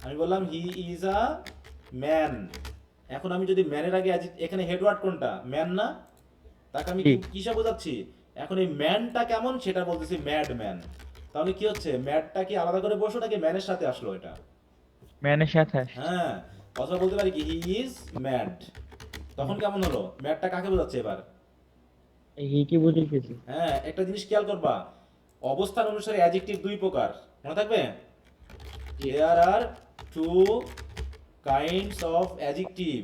আমি বললাম হি ইজ আ ম্যান। এখন আমি যদি ম্যানের আগে এখানে হেড ওয়ার্ড কোনটা? ম্যান না? তাকে আমি কিসে বোঝাচ্ছি? এখন এই ম্যানটা কেমন সেটা বলতেছি ম্যাড ম্যান। তাহলে কি হচ্ছে? ম্যাডটা কি আলাদা করে বসো নাকি ম্যানের সাথে আসলো এটা? ম্যানের সাথে আসে। হ্যাঁ, অথবা বলতে পারি কি হি ইজ ম্যাড। তখন কেমন হলো? ম্যাডটা কাকে বোঝাচ্ছে এবার? এই কি বুঝে গেছি। হ্যাঁ, একটা জিনিস খেয়াল করবা, অবস্থান অনুসারে অ্যাডজেক্টিভ দুই প্রকার, মনে থাকবে? There are two kinds of adjective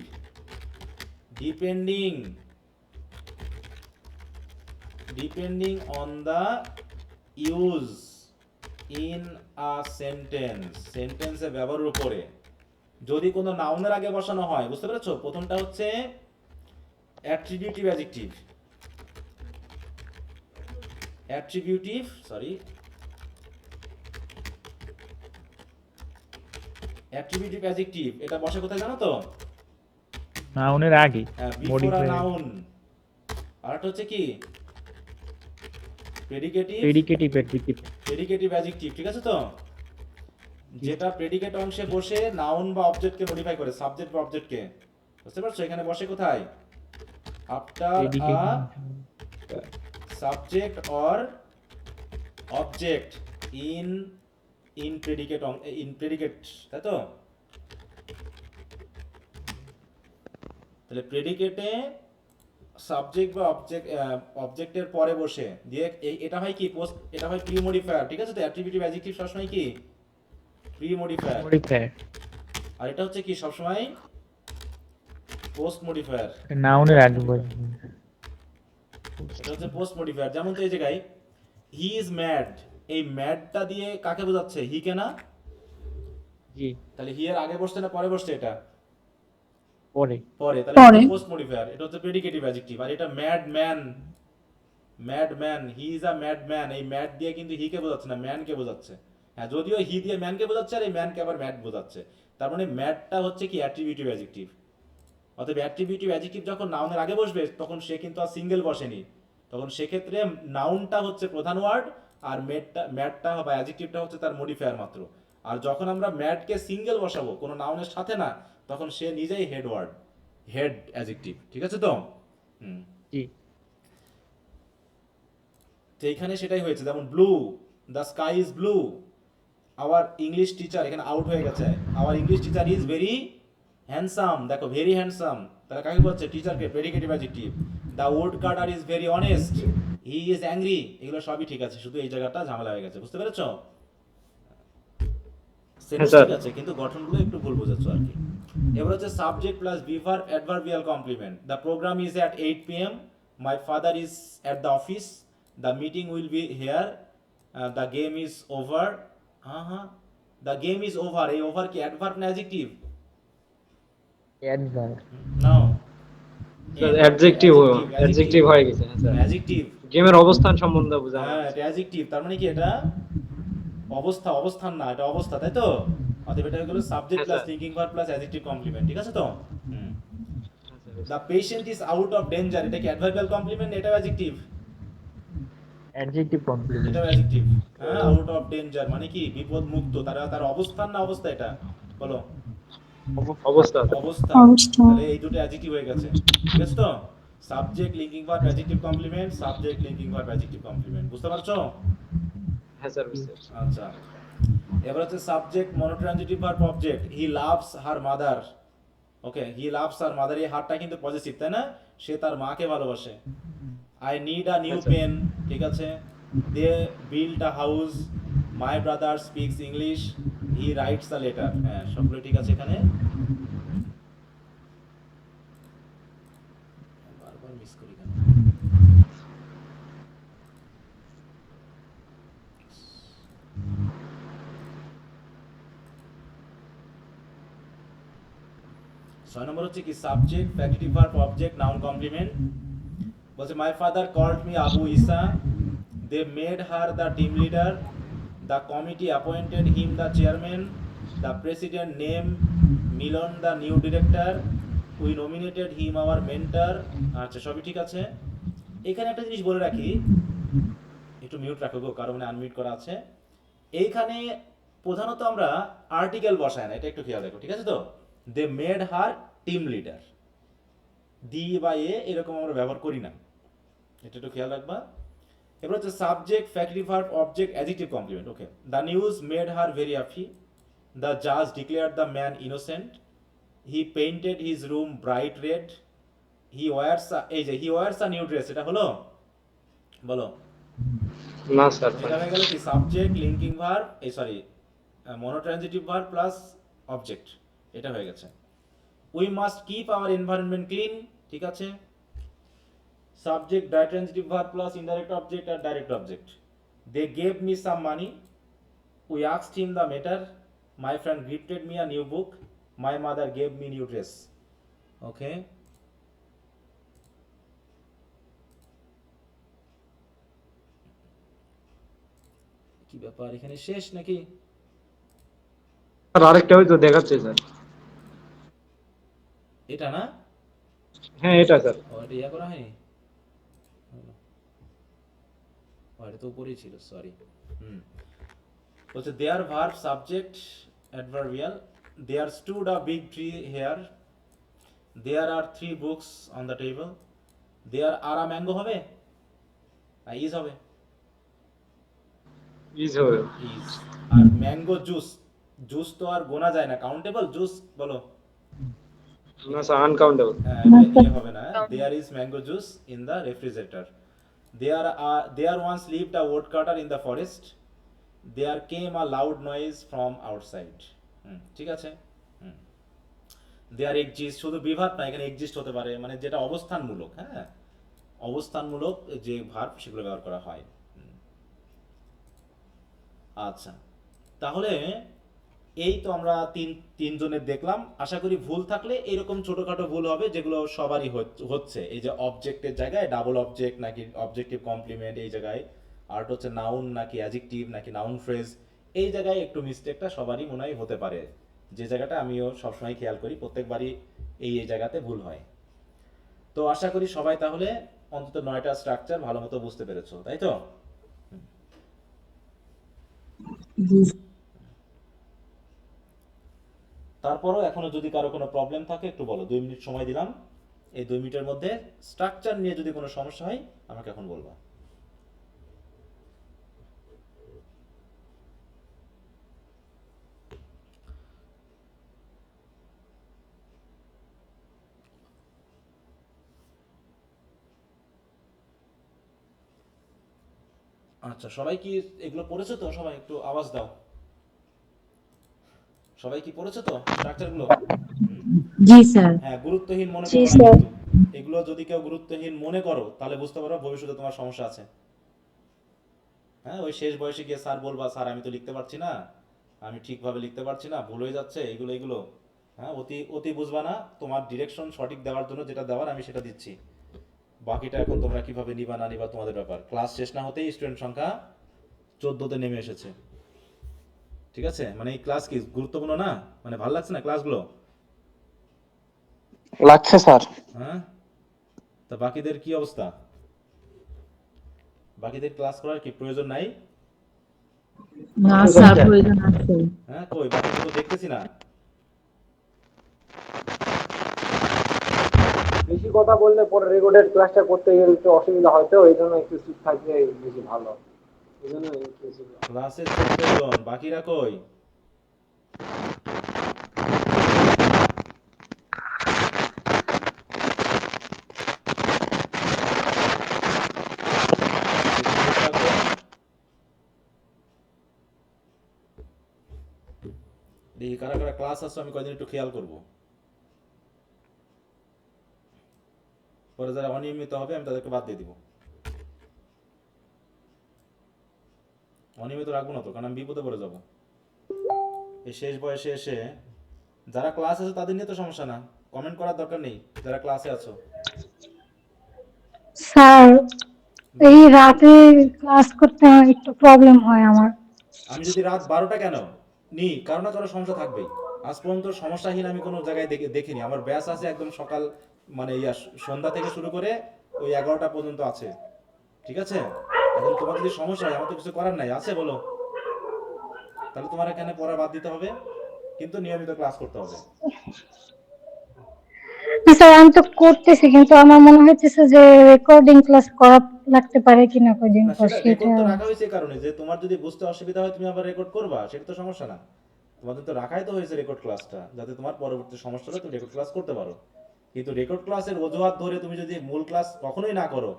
depending on the use in a সেন্টেন্সে ব্যবহারের উপরে। যদি কোনো নাউনের আগে বসানো হয়, বুঝতে পেরেছো? প্রথমটা হচ্ছে অ্যাট্রিবিউটিভ অ্যাডজেক্টিভ, অ্যাট্রিবিউটিভ অ্যাডজেক্টিভ এটা বসে কোথায় জানো তো? নাউনের আগে বিফোর আ মডিফাই। নাউন। আর একটা হচ্ছে কি প্রেডিকেটিভ প্রেডিকেটিভ অ্যাডজেক্টিভ, ঠিক আছে তো? যেটা প্রেডিকেট অংশে বসে নাউন বা অবজেক্টকে মডিফাই করে, সাবজেক্ট বা অবজেক্টকে। বুঝতে পারছো? এখানে বসে কোথায়? After a subject or object in predicate, তাই তো? তাহলে প্রেডিকেটে সাবজেক্ট বা অবজেক্টের পরে বসে দিয়ে এটা হয় কি এটা হয় প্রি মডিফায়ার, ঠিক আছে তো? অ্যাট্রিবিউটিভ অ্যাডজেক্টিভ সবসময় কি প্রি মডিফায়ার, আর এটা হচ্ছে কি সবসময় পোস্ট মডিফায়ার। নাউনের আগে বসে। এটা হচ্ছে পোস্ট মডিফায়ার। যেমন তো এই জায়গায় হি ইজ ম্যাড, এই ম্যাডটা দিয়ে কাকে বোঝাচ্ছে? হি কে না? জি। তাহলে হি এর আগে বসছে না পরে বসছে? এটা পরে। তাহলে পোস্ট মডিফায়ার। এটা হচ্ছে প্রেডিকেটিভ অ্যাডজেক্টিভ। আর এটা mad he is a mad man, এই ম্যাড দিয়ে কিন্তু হি কে বোঝাচ্ছে না, ম্যান কে বোঝাচ্ছে। হ্যাঁ, যদিও হি দিয়ে ম্যান কে বোঝাচ্ছে আর এই ম্যান কে আবার ম্যাড বোঝাচ্ছে। তার মানে ম্যাডটা হচ্ছে কি অ্যাট্রিবিউটিভ অ্যাডজেক্টিভ। অতএব অ্যাট্রিবিউটিভ অ্যাডজেক্টিভ যখন নাউনের আগে বসবে তখন সে কিন্তু আর সিঙ্গেল বসেনি, তখন সেক্ষেত্রে নাউনটা হচ্ছে প্রধান ওয়ার্ড আর ম্যাডটা বা অ্যাডজেক্টিভটা হচ্ছে তার মডিফায়ার মাত্র। আর যখন আমরা ম্যাডকে সিঙ্গেল বসাবো কোনো নাউনের সাথে না, তখন সে নিজেই হেড অ্যাডজেক্টিভ, ঠিক আছে তো? জি। তো এখানে সেটাই হয়েছে। যেমন blue, the sky is blue. Our English teacher, এখানে আউট হয়ে গেছে। Our English teacher is very handsome, দেখো ভেরি হ্যান্ডসাম, তাহলে কাকে বলছে? টিচারকে, predicative adjective. The wood cutter is very honest, he is angry. এগুলো সবই ঠিক আছে, শুধু এই জায়গাটা ঝামেলা হয়ে গেছে। বুঝতে পেরেছো? সেন্টেন্স ঠিক আছে, কিন্তু গঠনগুলো একটু ভুল বুঝেছো আর কি। এবার হচ্ছে subject plus be verb adverbial complement. The programme is at 8 PM, my father is at the office, the meeting will be here the game is over. হ্যাঁ, দ্য গেম ইজ ওভার, এই ওভার কি অ্যাডভার্ব না adjective? Adverb. No sir adjective হয়ে গেছে। হ্যাঁ sir, adjective. গেমের অবস্থান সম্বন্ধে বোঝানো হ্যাঁ, হয়েছে। এটা অ্যাডজেক্টিভ, তার মানে কি এটা অবস্থা, অবস্থান না, এটা অবস্থা, তাই তো? অতএব এটা হলো সাবজেক্ট হ্যাঁ, plus sir. Linking verb plus adjective complement, ঠিক আছে তো? হ্যাঁ, sir. The patient is out of danger, এটা কি অ্যাডভার্বিয়াল কমপ্লিমেন্ট? এটাও অ্যাডজেক্টিভ, অ্যাডজেক্টিভ কমপ্লিমেন্ট। এটাও অ্যাডজেক্টিভ। হ্যাঁ, আউট অফ ডেঞ্জার মানে কি বিপদ মুক্ত, তার অবস্থান না অবস্থা? এটা বলো। অবস্থা। অবস্থা। অবস্থা। তাহলে এই দুটো অ্যাডজেক্টিভ হয়ে গেছে, ঠিক আছে তো? Subject linking verb adjective complement, subject linking verb adjective complement, বুঝতে পারছো? হ্যাঁ স্যার, বুঝতে পারছি। আচ্ছা, এবার হচ্ছে subject monotransitive verb object. He loves her mother. Okay, he loves her mother, এই হারটা কিন্তু পজিটিভ, তাই না? সে তার মাকে ভালোবাসে। আই নিড আ নিউ আচ্ছা। পেন, ঠিক আছে? They build a house, my brother speaks English, he writes a letter. হ্যাঁ, সবগুলো ঠিক আছে এখানে। বারবার মিস করি কেন? ছয় নম্বর হচ্ছে কি subject factive verb object noun complement. বলছে my father called me Abu Isa, they made her the team leader, the committee appointed him the chairman, the president name Milon the new director, we nominated him our mentor. আচ্ছা, সবই ঠিক আছে। এখানে একটা জিনিস বলে রাখি, একটু মিউট রাখো গো, কারণ মানে আনমিউট করা আছে। এইখানে প্রধানত আমরা আর্টিকেল বসাই না, এটা একটু খেয়াল রাখো, ঠিক আছে তো? They made her team leader, দি বা এ এরকম আমরা ব্যবহার করি না, এটা একটু খেয়াল রাখবা। এবার হচ্ছে subject factive verb object adjective complement. Okay, the news made her very happy, the জাজ declared the man innocent, he painted his room bright red, he ওয়ার্স, এই যে হি ওয়ার্স আ নিউ ড্রেস, এটা হলো? বলো। না স্যার। এটা হয়ে গেল কি সাবজেক্ট লিঙ্কিং ভার্ব, এই sorry monotransitive verb plus object, এটা হয়ে গেছে। We must keep our environment clean, ঠিক আছে? Subject ditransitive verb plus indirect object আর direct object. They gave me some money, we asked him the matter, my friend gifted me a new book, my mother gave me new dress. Okay, কি ব্যাপার এখানে শেষ নাকি? Sir আরেকটা হয়তো দেখাচ্ছে sir. এটা না? হ্যাঁ এটা স্যার। ও, এটা ইয়া করা হয়নি? ও, এটা তো উপরেই ছিল, সরি। বলছে there verb subject adverbial, there stood a big tree here, there are 3 books on the table, there are a mango হবে? ইজ হবে, ইজ হবে। ইজ। আর ম্যাঙ্গো জুস, জুস তো আর গোনা যায় না, কাউন্টেবল জুস বলো। না স্যার, আনকাউন্টেবল। ইয়ে হবে না। There is mango juice in the refrigerator, there once lived a wood cutter in the forest, there came a loud noise from outside. ঠিক আছে। দেয়ার এক্সিস্ট, শুধু বিভাগ না, এখানে এক্সিস্ট হতে পারে, মানে যেটা অবস্থানমূলক। হ্যাঁ, অবস্থানমূলক যে ভার্ব সেগুলো ব্যবহার করা হয়। আচ্ছা, তাহলে এই তো আমরা তিনজনের দেখলাম। আশা করি ভুল থাকলে এরকম ছোটখাটো ভুল হবে যেগুলো সবারই হচ্ছে। এই যে অবজেক্টের জায়গায় ডাবল অবজেক্ট নাকি অবজেক্টিভ কমপ্লিমেন্ট, এই জায়গায় আর হচ্ছে নাউন নাকি অ্যাডজেক্টিভ নাকি নাউন ফ্রেজ, এই জায়গায় একটু মিস্টেকটা সবারই মনে হয় হতে পারে। যে জায়গাটা আমিও সবসময় খেয়াল করি, প্রত্যেকবারই এই জায়গাতে ভুল হয়। তো আশা করি সবাই তাহলে অন্তত 9টা স্ট্রাকচার ভালো মতো বুঝতে পেরেছো, তাই তো? জি তারপরও এখনো যদি কারো কোনো প্রবলেম থাকে একটু বলো, 2 মিনিট সময় দিলাম। এই 2 মিনিটের মধ্যে স্ট্রাকচার নিয়ে যদি কোনো সমস্যা হয় আমাকে এখন বলবা। আচ্ছা, সবাই কি এগুলো পড়েছো তো? সবাই একটু আওয়াজ দাও। সবাই কি পড়েছো তো স্ট্রাকচারগুলো? জি স্যার। হ্যাঁ, গুরুত্বহীন মনে জি, করো না স্যার। কিন্তু। এগুলো যদি কেউ গুরুত্বহীন মনে করো তাহলে বুঝতে পারো ভবিষ্যতে তোমার সমস্যা আছে। হ্যাঁ, ওই শেষ বয়সে গিয়ে স্যার বলবা স্যার আমি তো লিখতে পারছি না, আমি ঠিকভাবে লিখতে পারছি না, ভুল হয়ে যাচ্ছে, এগুলো। হ্যাঁ, অতি অতি বুঝবা না, তোমার ডিরেকশন সঠিক দেওয়ার জন্য যেটা দেওয়ার আমি সেটা দিচ্ছি, বাকিটা এখন তোমরা কিভাবে নিবা না নিবা তোমাদের ব্যাপার। ক্লাস শেষ না হতেই স্টুডেন্ট সংখ্যা 14তে নেমে এসেছে। ঠিক আছে, মানে এই ক্লাস কি গুরুত্বপূর্ণ না, মানে ভালো লাগছে না ক্লাসগুলো? লাগছে স্যার। হ্যাঁ, তা বাকিদের কি অবস্থা? বাকিদের ক্লাস করার কি প্রয়োজন নাই? না স্যার, প্রয়োজন আছে। হ্যাঁ, কই বাকিদের তো দেখতেছি না। বেশি কথা বললে পরে রেকর্ডেড ক্লাসটা করতে গেলে একটু অসুবিধা হয়তো, এই জন্য একটু চুপ থাকলে বেশি ভালো। এই জন্য একটু ক্লাসে 14 জন, বাকিরা কই? দেখি কারা কারা ক্লাস আসছো, আমি কয়দিন একটু খেয়াল করব। পরে যারা অনিয়মিত হবে আমি তাদেরকে বাদ দিয়ে দিব। অনিয়মিত রাখবো না তো, কারণ আমি বিপদে পড়ে যাব। এই শেষ বয়সে এসে যারা ক্লাস আছে তাদের নিয়ে তো সমস্যা না, কমেন্ট করার দরকার নেই যারা ক্লাসে আছো। স্যার, এই রাতে ক্লাস করতে একটু প্রবলেম হয় আমার। আমি যদি রাত 12টা কেন নিই, কারো না কারো সমস্যা থাকবেই। আজ পর্যন্ত সমস্যাহীন আমি কোনো জায়গায় দেখিনি। আমার ব্যাচ আছে একদম সকাল, মানে সন্ধ্যা থেকে শুরু করে ওই 11টা পর্যন্ত আছে। ঠিক আছে, এখন তোমার যদি সমস্যা হয় আমার তো কিছু করার নাই, আছে বলো, তাহলে তোমার এখানে পড়া বাদ দিতে হবে, কিন্তু নিয়মিত ক্লাস করতে হবে। স্যার, আমি তো করতেছি, কিন্তু আমার মনে হচ্ছে যে রেকর্ডিং ক্লাস করা লাগতে পারে কিনা কদিন না, পর, সেটা সেটা। রেকর্ড তো রাখা হয়েছে এই কারণে যে তোমার যদি বুঝতে অসুবিধা হয় তুমি আবার রেকর্ড করবা, সেটা তো সমস্যা না। তোমাদের তো রাখাই তো হয়েছে রেকর্ড ক্লাসটা, যাতে তোমার পরবর্তী সমস্যাটা তুমি রেকর্ড ক্লাস করতে পারো। কিন্তু রেকর্ড ক্লাসের অজুহাত ধরে তুমি যদি মূল ক্লাস কখনোই না করো,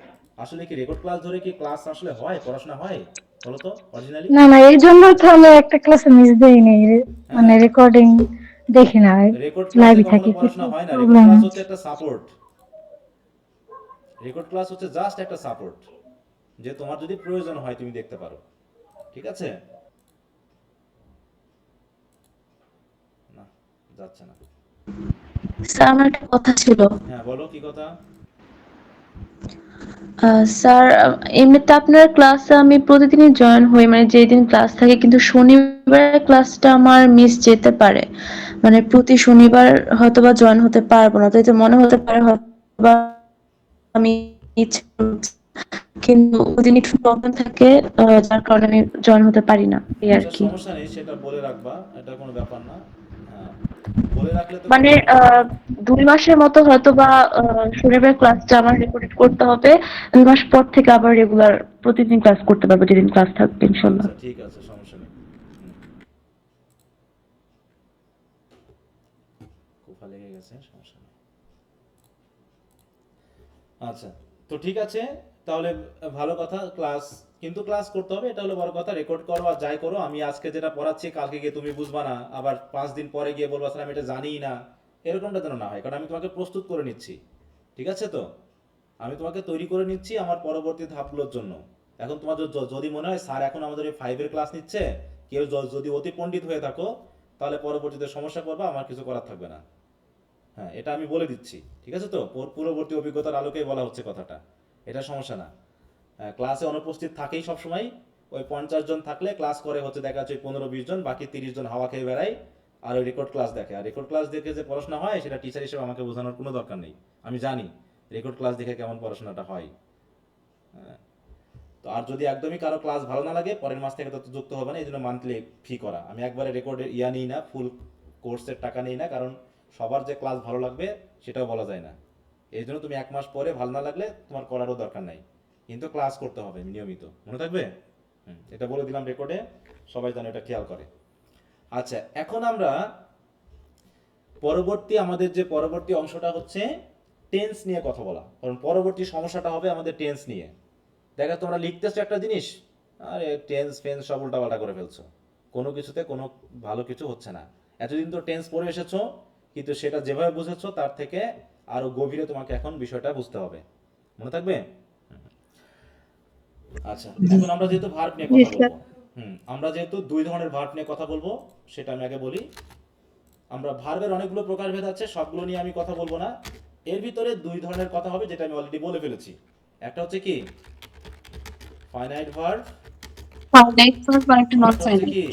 আসলে কি রেকর্ড ক্লাস ধরে কি ক্লাস আসলে হয়, পড়াশোনা হয় বলো তো অরিজিনালি? না না, এই জন্য তো আমি একটা ক্লাসে মিস দেই নেই, মানে হ্যাঁ, রেকর্ডিং দেখি না, রেকর্ড ক্লাসে লাইভে কখনো থাকি, পড়াশোনা কিছু হয় না। Record problem. ক্লাস হচ্ছে একটা সাপোর্ট। রেকর্ড ক্লাস হচ্ছে জাস্ট একটা সাপোর্ট, যে তোমার যদি প্রয়োজন হয় তুমি দেখতে পারো। ঠিক আছে, না যাচ্ছে না। স্যার, আমার একটা কথা ছিল। হ্যাঁ বলো, কি কথা? স্যার, এমনিতে আপনার ক্লাসে আমি প্রতিদিনই জয়েন হই, মানে যেদিন ক্লাস থাকে, কিন্তু শনিবারের ক্লাসটা আমার মিস যেতে পারে। মানে প্রতি শনিবার হয়তোবা জয়েন হতে পারবো না, তো এতে মনে হতে পারে হয়তোবা আমি ইচ্ছে করছি। কিন্তু ওদিন একটু প্রবলেম থাকে, যার কারণে আমি জয়েন হতে পারি না, এই আর আচ্ছা, কি। সমস্যা নেই, সেটা বলে রাখবা, এটা কোনো ব্যাপার না। হ্যাঁ, বলে রাখলে তো মানে 2 মাসের মতো হয়তোবা শনিবার ক্লাসটা আমার রেকর্ডেড করতে হবে। 2 মাস পর থেকে আবার রেগুলার প্রতিদিন ক্লাস করতে পারবো, যেদিন ক্লাস থাকবে ইনশাল্লাহ। আচ্ছা ঠিক আছে, সমস্যা নেই। কোফা লেগে গেছে, সমস্যা নেই। আচ্ছা, তো ঠিক আছে, তাহলে ভালো কথা, ক্লাস কিন্তু ক্লাস করতে হবে, এটা হলো বড় কথা। রেকর্ড করো আর যাই করো, আমি আজকে যেটা পড়াচ্ছি কালকে গিয়ে তুমি বুঝবা না, আবার 5 দিন পরে গিয়ে বলবা স্যার আমি এটা জানিই না, এরকমটা যেন না হয়, কারণ আমি তোমাকে প্রস্তুত করে নিচ্ছি। ঠিক আছে, তো আমি তোমাকে তৈরি করে নিচ্ছি আমার পরবর্তী ধাপগুলোর জন্য। এখন তোমার যদি মনে হয় স্যার এখন আমাদের এই 5-এর ক্লাস নিচ্ছে, কেউ যদি অতি পণ্ডিত হয়ে থাকো, তাহলে পরবর্তীতে সমস্যা করবা, আমার কিছু করার থাকবে না। হ্যাঁ, এটা আমি বলে দিচ্ছি, ঠিক আছে তো, পূর্ববর্তী অভিজ্ঞতার আলোকেই বলা হচ্ছে কথাটা, এটা সমস্যা না। ক্লাসে অনুপস্থিত থাকেই সবসময়, ওই 50 জন থাকলে ক্লাস করে হচ্ছে দেখা যাচ্ছে 15-20 জন, বাকি 30 জন হাওয়া খেয়ে বেড়ায় আর ওই রেকর্ড ক্লাস দেখে। আর রেকর্ড ক্লাস দেখে যে পড়াশোনা হয় সেটা টিচার হিসেবে আমাকে বোঝানোর কোনো দরকার নেই, আমি জানি রেকর্ড ক্লাস দেখে কেমন পড়াশোনাটা হয়। হ্যাঁ, তো আর যদি একদমই কারো ক্লাস ভালো না লাগে পরের মাস থেকে তো যুক্ত হবে না, এই জন্য মান্থলি ফি করা। আমি একবারে রেকর্ডের নিই না, ফুল কোর্সের টাকা নিই না, কারণ সবার যে ক্লাস ভালো লাগবে সেটাও বলা যায় না। এই জন্য তুমি 1 মাস পরে ভালো না লাগলে তোমার করারও দরকার নাই, কিন্তু ক্লাস করতে হবে নিয়মিত, মনে থাকবে। এটা বলে দিলাম রেকর্ডে, সবাই যেন এটা খেয়াল করে। আচ্ছা, এখন আমরা আমাদের যে পরবর্তী অংশটা হচ্ছে টেন্স নিয়ে কথা বলা, কারণ পরবর্তী সমস্যাটা হবে আমাদের টেন্স নিয়ে। দেখো তোমরা লিখতেছো একটা জিনিস, আরে টেন্স ফেন্স সব উল্টাপাল্টা করে ফেলছো, কোনো কিছুতে কোনো ভালো কিছু হচ্ছে না। এতদিন তো টেন্স পড়ে এসেছো, কিন্তু সেটা যেভাবে বুঝেছো তার থেকে আরো গভীরে তোমাকে এখন বিষয়টা বুঝতে হবে, মনে থাকবে। আচ্ছা, এখন আমরা যেহেতু ভার্ব নিয়ে কথা বলবো, আমরা যেহেতু দুই ধরনের ভার্ব নিয়ে কথা বলবো, সেটা আমি আগে বলি। আমরা ভার্বের অনেকগুলো প্রকারভেদ আছে, সবগুলো নিয়ে আমি কথা বলবো না। এর ভিতরে দুই ধরনের কথা হবে, যেটা আমি অলরেডি বলে ফেলেছি। একটা হচ্ছে কি ফাইনাইট ভার্ব, একটা নট একটা হচ্ছে কি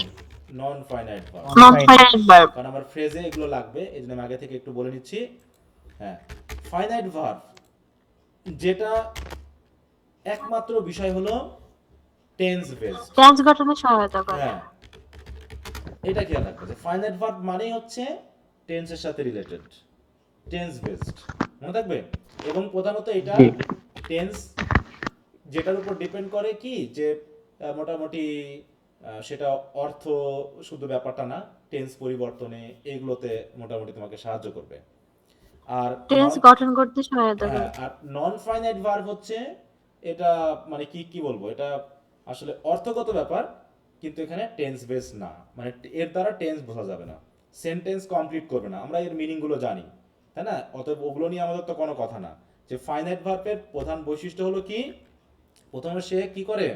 non finite verb. Not finite verb. কারণ আমার ফ্রেজে এগুলো লাগবে, এই জন্য আমি আগে থেকে একটু বলে নিচ্ছি। হ্যাঁ, ফাইনাইট ভার্ব যেটা একমাত্র বিষয় হলো টেন্স বেসড। টেন্স গঠনে সহায়তা করে। হ্যাঁ, এটা খেয়াল রাখবে যে ফাইনাইট ভার্ব মানেই হচ্ছে টেন্সের সাথে রিলেটেড, টেন্স বেসড, মনে থাকবে। এবং প্রধানত এটা টেন্স যেটার উপর ডিপেন্ড করে কি যে মোটামুটি সেটা অর্থ শুধু ব্যাপারটা না, টেন্স পরিবর্তনে এগুলোতে মোটামুটি তোমাকে সাহায্য করবে। আর টেন্স গঠন করতে সহায়তা করে। আর নন ফাইনাইট ভার্ব হচ্ছে এটা মানে কি বলবো, এটা আসলে অর্থগত ব্যাপার, কিন্তু এখানে টেন্স বেস না, মানে এর দ্বারা টেন্স বোঝা যাবে না, সেন্টেন্স কমপ্লিট করবে না। আমরা এর মিনিং গুলো জানি, তাই না? অতএব ওগুলো নিয়ে আমাদের তো কোনো কথা না। যে ফাইনাইট ভার্বের প্রধান বৈশিষ্ট্য হলো কি, প্রথমে সে কি করে,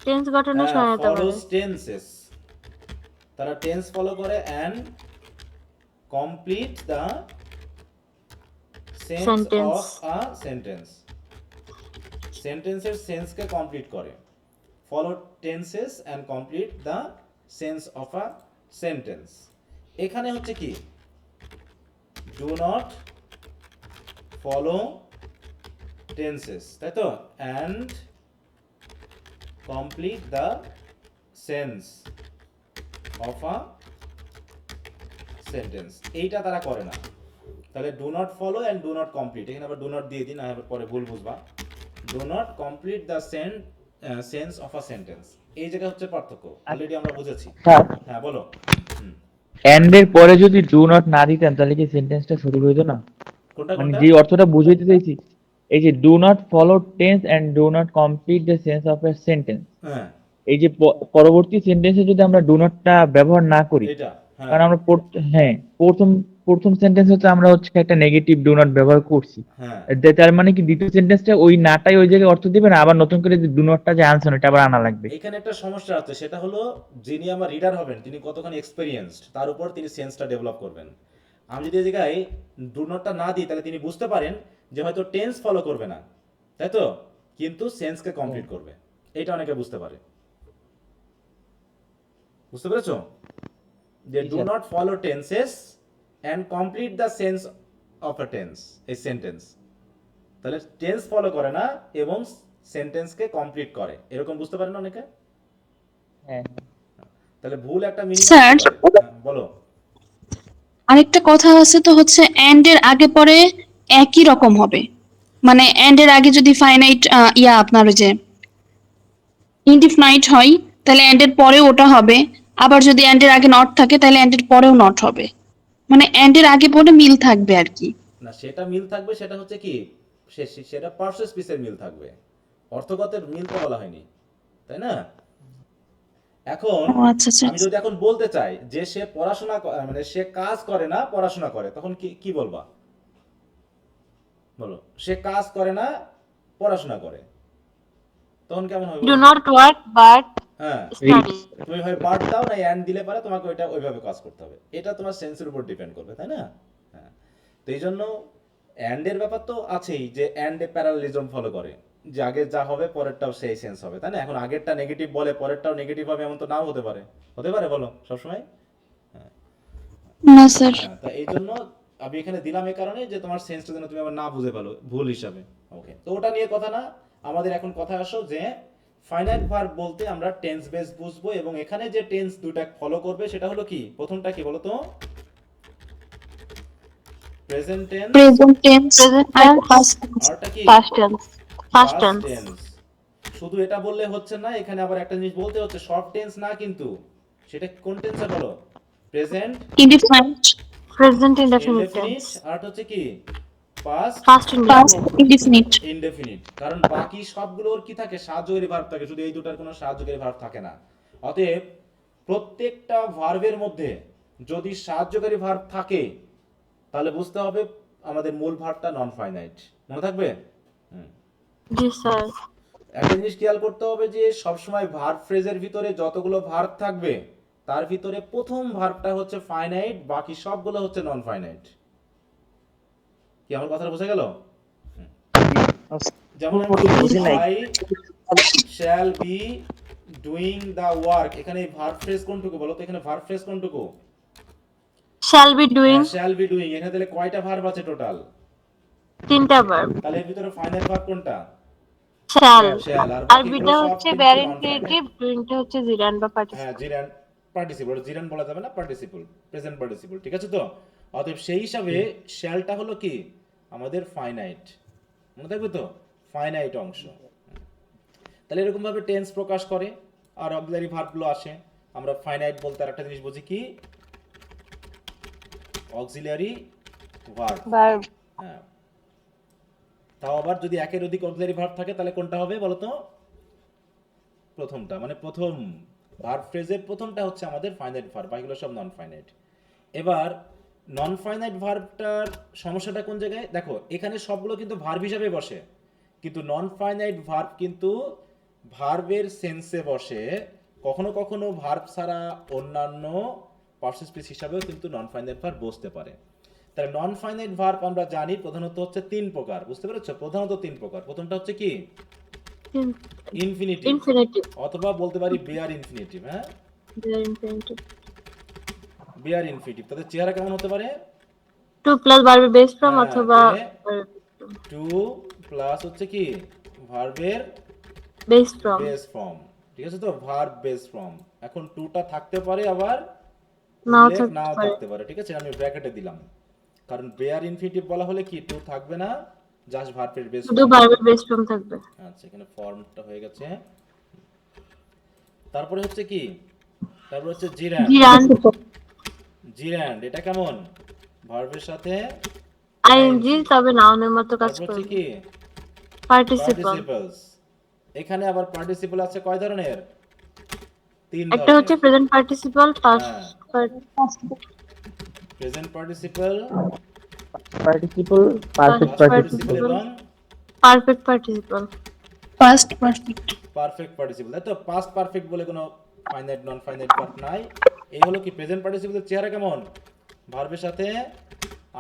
টেন্স গঠনে সহায়তা করে। ফলোস টেন্সেস, তারা টেন্স ফলো করে and complete the sense Sentence. Of a sentence, সেন্টেন্সের সেন্সকে কমপ্লিট করে। Follow tenses and complete the sense of a sentence. এখানে হচ্ছে কি ডু নট ফলো টেন্সেস, তাই তো, and complete the sense of a sentence, এইটা তারা করে না। তাহলে do not follow and do not complete, এখানে আবার ডু নট দিয়ে দিন, আবার পরে ভুল বুঝবা। Do not complete the sense of a sentence, এই জায়গা হচ্ছে পার্থক্য, অলরেডি আমরা বুঝেছি। হ্যাঁ বলো। এন্ড এর পরে যদি ডু নট না দিতেন তাহলে কি সেন্টেন্সটা সঠিক হইতো না? কোনটা মানে কোনটা? যে অর্থটা বুঝাইতে চাইছি, এই যে do not follow tense and do not complete the sense of a sentence, হ্যাঁ, এই যে পরবর্তী সেন্টেন্সে যদি আমরা ডু নটটা ব্যবহার না করি, এটা হ্যাঁ কারণ আমরা প্রথম সেন্টেন্স হচ্ছে আমরা হচ্ছে একটা নেগেটিভ ডু নট ব্যবহার করছি, হ্যাঁ, তার মানে কি দ্বিতীয় সেন্টেন্সটা ওই নাটাই ওই জায়গায় অর্থ দিবে না, আবার নতুন করে যে ডু নটটা যে আনসার এটা আবার আনা লাগবে। এখানে একটা সমস্যা আছে, সেটা হলো যিনি আমার রিডার হবেন তিনি কতখানি এক্সপেরিয়েন্সড তার উপর তিনি সেন্সটা ডেভেলপ করবেন। আমি যদি এই জায়গায় ডু নটটা না দিই, তাহলে তিনি বুঝতে পারেন যে হয়তো টেন্স ফলো করবে না, তাই তো, কিন্তু সেন্সকে কমপ্লিট করবে, এটা অনেকে বুঝতে পারে। বুঝতে পেরেছো? যে do not follow tenses and complete the sense of a tense, এই সেন্টেন্স, তাহলে টেন্স ফলো করে না এবং সেন্টেন্সকে কমপ্লিট করে, এরকম বুঝতে পারেন অনেকে। হ্যাঁ, তাহলে ভুল একটা মিনিং স্যার, বলো। আরেকটা কথা আছে তো হচ্ছে এন্ড এর আগে পরে একই রকম হবে, মানে এন্ড এর আগে যদি ফাইনাইট আপনার ওই যে ইনডিফিনাইট হয় তাহলে এন্ড এর পরেও ওটা হবে, আবার যদি এন্ড এর আগে নট থাকে তাহলে এন্ড এর পরেও নট হবে, মানে এন্ড এর আগে পরে মিল থাকবে আর কি। না, সেটা মিল থাকবে, সেটা হচ্ছে কি সেটা পারসেস পিসের মিল থাকবে, অর্থগতের মিল তো বলা হয়নি, তাই না? এখন ও আচ্ছা আচ্ছা। আমি যদি এখন বলতে চাই যে সে পড়াশোনা মানে সে কাজ করে না পড়াশোনা করে, তখন কি বলবা? বলো, সে কাজ করে না পড়াশোনা করে, তখন কেমন হবে? ডু নট ওয়ার্ক বাট হ্যাঁ, স্টাডি। তুমি হয় পার্ট দাও না এন্ড দিলে পারে, তোমাকে ওইটা ওইভাবে কাজ করতে হবে, এটা তোমার সেন্সের উপর ডিপেন্ড করবে, তাই না? হ্যাঁ, তো এই জন্য এন্ড এর ব্যাপার তো আছেই, যে এন্ড এ প্যারালেলিজম ফলো করে, যে আগে যা হবে পরেরটাও সেই সেন্স হবে, তাই না? এখন আগেরটা নেগেটিভ বলে পরেরটাও নেগেটিভ হবে এমন তো নাও হতে পারে, বলো সবসময়। না স্যার। হ্যাঁ, তা এই জন্য আমি এখানে দিলাম এই কারণে যে তোমার সেন্সটা যেন তুমি আবার না বুঝে পারো ভুল হিসাবে। ওকে, তো ওটা নিয়ে কথা না, আমাদের এখন কথা আসো যে ফাইনাইট ভার্ব বলতে আমরা টেন্স বেস বুঝবো, এবং এখানে যে টেন্স দুটা ফলো করবে সেটা হলো কি, প্রথমটা কি বলো তো? প্রেজেন্ট টেন্স, প্রেজেন্ট টেন্স আর পাস্ট টেন্স। আরটা কি past tense. Past tense. Tense. শুধু এটা বললে হচ্ছে না, এখানে আবার একটা জিনিস বলতে হচ্ছে, শর্ট টেন্স না কিন্তু, সেটা কোন টেন্সে বলো? Present indefinite, present indefinite indefinite, tense. আর হচ্ছে কি past past past indefinite. Indefinite. Indefinite. কারণ বাকি সবগুলোর কি থাকে, সাহায্যকারী ভার্ব থাকে, শুধু এই দুটার কোনো সাহায্যকারী ভার্ব থাকে না। অতএব প্রত্যেকটা ভার্বের মধ্যে যদি সাহায্যকারী ভার্ব থাকে, তাহলে বুঝতে হবে আমাদের মূল ভার্বটা নন ফাইনাইট, মনে থাকবে। জি স্যার। একটা জিনিস খেয়াল করতে হবে যে সবসময় ভার্ব ফ্রেজের ভিতরে যতগুলো ভার্ব থাকবে তার ভিতরে প্রথম ভার্বটা হচ্ছে ফাইনাইট, বাকি সবগুলো হচ্ছে নন ফাইনাইট। কি আমার কথাটা বোঝা গেল? যেমন I shall be doing the work, এখানে ভার্ব ফ্রেজ কোনটুকু বলো তো? এখানে ভার্ব ফ্রেজ কোনটুকু? Shall be doing, shall be doing. এখানে তাহলে কয়টা ভার্ব আছে টোটাল? 3টা ভার্ব। তাহলে এর ভিতরে ফাইনাইট ভার্ব কোনটা? Shall, shall. আর বাকিগুলো বিটা সব হচ্ছে কিন্তু বেয়ার non-finite। ইনফিনিটিভ, ডুইংটা হচ্ছে জিরান্ড বা হ্যাঁ, পার্টিসিপল। জিরান্ড পার্টিসিপল, জিরান্ড বলা যাবে না, পার্টিসিপল, প্রেজেন্ট পার্টিসিপল, ঠিক আছে তো? অতএব সেই হিসাবে শ্যালটা হলো কি আমাদের ফাইনাইট, মনে থাকবে তো, ফাইনাইট অংশ। তাহলে এরকম ভাবে টেন্স প্রকাশ করে আর অক্সিলারি ভার্বগুলো আসে। আমরা ফাইনাইট বলতে আর একটা জিনিস বুঝি কি, অক্সিলারি ভার্ব। ভার্ব হ্যাঁ, তাও আবার যদি একের অধিক অক্সিলারি ভার্ব থাকে তাহলে কোনটা হবে বলো তো? প্রথমটা, মানে প্রথম ভার্ব ফ্রেজের প্রথমটা হচ্ছে আমাদের ফাইনাইট ভার্ব, বাকিগুলো সব নন ফাইনাইট। এবার নন ফাইনাইট ভার্বটার সমস্যাটা কোন জায়গায় দেখো, এখানে সবগুলো কিন্তু ভার্ব হিসাবে বসে, কিন্তু নন ফাইনাইট ভার্ব কিন্তু ভার্বের সেন্সে বসে। কখনো কখনো ভার্ব ছাড়া অন্যান্য পার্সন স্পিচ হিসাবেও কিন্তু নন ফাইনাইট ভার্ব বসতে পারে। তাহলে নন ফাইনাইট ভার্ব আমরা জানি প্রধানত হচ্ছে 3 প্রকার, বুঝতে পেরেছো? প্রধানত 3 প্রকার। প্রথমটা হচ্ছে কি, ইনফিনিটিভ, ইনফিনিটিভ, অথবা বলতে পারি বেয়ার ইনফিনিটিভ। হ্যাঁ, বেয়ার ইনফিনিটিভ। Bare infinitive. তাদের চেহারা কেমন হতে পারে? 2 প্লাস ভার্বের বেস ফর্ম হ্যাঁ, অথবা টু প্লাস হচ্ছে কি ভার্বের বেস ফর্ম। বেস ফর্ম, ঠিক আছে তো? Verb base form. এখন টুটা থাকতে পারে, আবার নাও উল্লেখ থাকতে নাও পারে। থাকতে পারে, ঠিক আছে? আমি ব্র্যাকেটে দিলাম, কারণ বেয়ার ইনফিনিটিভ বলা হলে কি টু থাকবে না, জাস্ট ভার্বের বেস শুধু ফর্ম। ভার্বের বেস ফর্ম থাকবে। আচ্ছা, এখানে ফর্মটা হয়ে গেছে। তারপরে হচ্ছে কি, তারপর হচ্ছে জিরান্ড। জিরান্ড, জিরান্ড এটা কেমন? ভার্বের সাথে আইএনজি, তবে নাউনের মতো কাজ তারপর হচ্ছে করবে। কি পার্টিসিপল, পার্টিসিপলস। এখানে আবার পার্টিসিপল আছে কয় ধরনের? 3 একটা হচ্ছে ধরনের। প্রেজেন্ট পার্টিসিপল, হ্যাঁ, past present participle, participle, perfect past participle. Participle এবং perfect participle. First perfect. Perfect participle. তাই তো? পাস্ট পারফেক্ট বলে কোনো ফাইনাইট নন ফাইনাইট ভার্ব নাই। এই হলো কি প্রেজেন্ট পার্টিসিপলের চেহারা কেমন? ভার্বের সাথে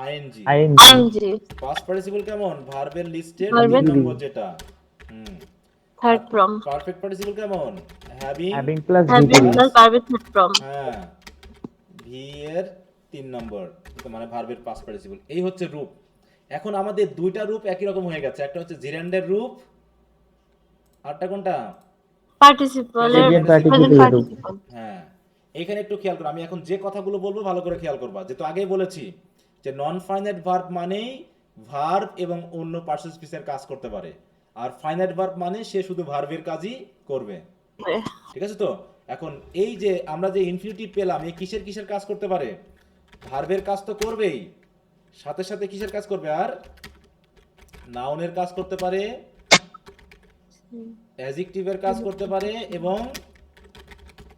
ING. ING. ING, past participle কেমন? ভার্বের লিস্টের ভার্বের 3 নম্বর যেটা। Third form. পারফেক্ট পার্টিসিপল কেমন? হ্যাভিং, হ্যাভিং প্লাস হ্যাভিং ভিভিং। প্লাস ভার্বের থার্ড ফর্ম। হ্যাঁ, ভি এর 3 নম্বর, মানে ভার্বের পাস্ট পার্টিসিপল। এই হচ্ছে রূপ। এখন আমাদের দুইটা রূপ একই রকম হয়ে গেছে, একটা হচ্ছে জিরান্ডের রূপ, আরটা কোনটা? পার্টিসিপলের প্রেজেন্ট প্রেজেন্ট পার্টিসিপলের রূপ। পার্টিসিপল। হ্যাঁ, এখানে একটু খেয়াল করো, আমি এখন যে কথাগুলো বলবো ভালো করে খেয়াল করবা। যেহেতু আগেই বলেছি যে নন ফাইনাইট ভার্ব মানেই ভার্ব এবং অন্য পার্সন স্পিচের কাজ করতে পারে, আর ফাইনাইট ভার্ব মানে সে শুধু ভার্বের কাজই করবে, ঠিক আছে তো? এখন এই যে আমরা যে ইনফিনিটিভ পেলাম, এই কিসের কিসের কাজ করতে পারে? ভার্বের কাজ তো করবেই, সাথে সাথে কিসের কাজ করবে? আর নাউনের কাজ করতে পারে, অ্যাডজেক্টিভের কাজ করতে পারে, এবং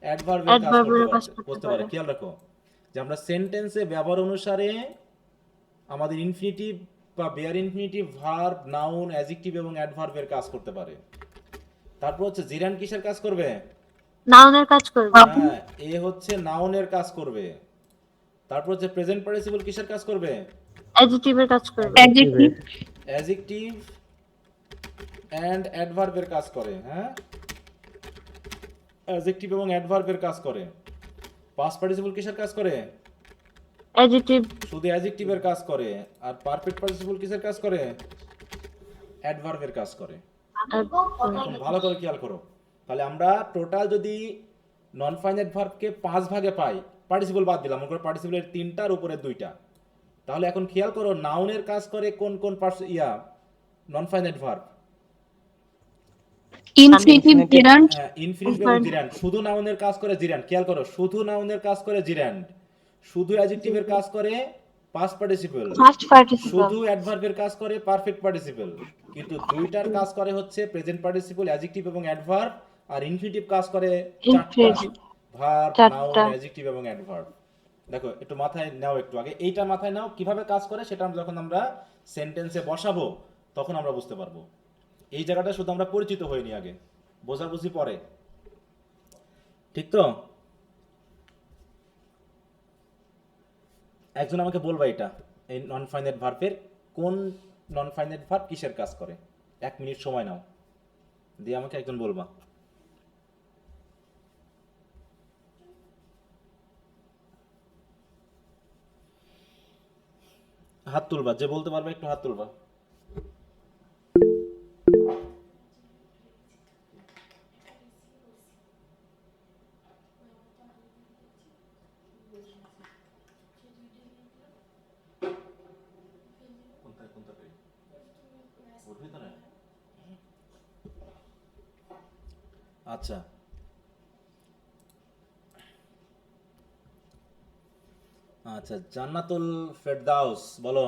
অ্যাডভার্বের কাজ অ্যাডভার্বের কাজ করতে করতে করতে পারে। পারে। খেয়াল রাখো যে আমরা সেন্টেন্সে ব্যবহার অনুসারে আমাদের ইনফিনিটিভ বা bare infinitive, verb, noun, adjective এবং অ্যাডভার্বের কাজ করতে পারে। তারপর হচ্ছে জিরান্ড কিসের কাজ করবে? নাউনের কাজ করবে। হ্যাঁ, এ হচ্ছে নাউনের কাজ করবে। তারপর হচ্ছে প্রেজেন্ট পার্টিসিপল কিসের কাজ করবে? অ্যাডজেক্টিভের কাজ করবে। অ্যাডজেক্টিভ। অ্যাডজেক্টিভ এন্ড অ্যাডভার্বের কাজ করে। হ্যাঁ, অ্যাডজেক্টিভ এবং অ্যাডভার্বের কাজ করে। পাস্ট পার্টিসিপল কিসের কাজ করে? অ্যাডজেক্টিভ, শুধু অ্যাডজেক্টিভের কাজ করে। আর পারফেক্ট পার্টিসিপল কিসের কাজ করে? অ্যাডভার্বের কাজ করে। এখন ভালো করে খেয়াল করো, তাহলে আমরা টোটাল যদি নন ফাইনাইট ভার্বকে 5 ভাগে পাই, পার্টিসিপল বাদ দিলাম, মনে করো পার্টিসিপলের 3টার উপরে 2টা, তাহলে এখন খেয়াল করো নাউনের কাজ করে কোন কোন নন ফাইনাইট ভার্ব? ইনফিনিটিভ, জিরান্ড। হ্যাঁ, ইনফিনিটিভ এবং জিরান্ড। শুধু নাউনের কাজ করে জিরান্ড, খেয়াল করো, শুধু নাউনের কাজ করে জিরান্ড। শুধু অ্যাডজেক্টিভের কাজ করে পাস্ট পার্টিসিপল। First participle. শুধু অ্যাডভার্বের কাজ করে পারফেক্ট পার্টিসিপল। কিন্তু দুইটার কাজ করে হচ্ছে প্রেজেন্ট পার্টিসিপল, অ্যাডজেক্টিভ এবং অ্যাডভার্ব। আর ইনফিনিটিভ কাজ করে 4টা, ইনফিনিটিভ, ভার্ব, 4টা। নাউন, অ্যাডজেক্টিভ এবং অ্যাডভার্ব। দেখো একটু মাথায় নাও, একটু আগে এইটা মাথায় নাও, কিভাবে কাজ করে সেটা যখন আমরা সেন্টেন্সে বসাবো তখন আমরা বুঝতে পারবো। এই জায়গাটা শুধু আমরা পরিচিত হইনি আগে, বোঝাবুঝি পরে, ঠিক তো? একজন আমাকে বলবা এটা, এই নন ফাইনাইট ভার্বের কোন নন ফাইনাইট ভার্ব কিসের কাজ করে? 1 মিনিট সময় নাও, দিয়ে আমাকে একজন বলবা। হাত তুলবা, যে বলতে পারবে একটু হাত তুলবা। আচ্ছা, আচ্ছা, জান্নাতুল ফেরদাউস বলো।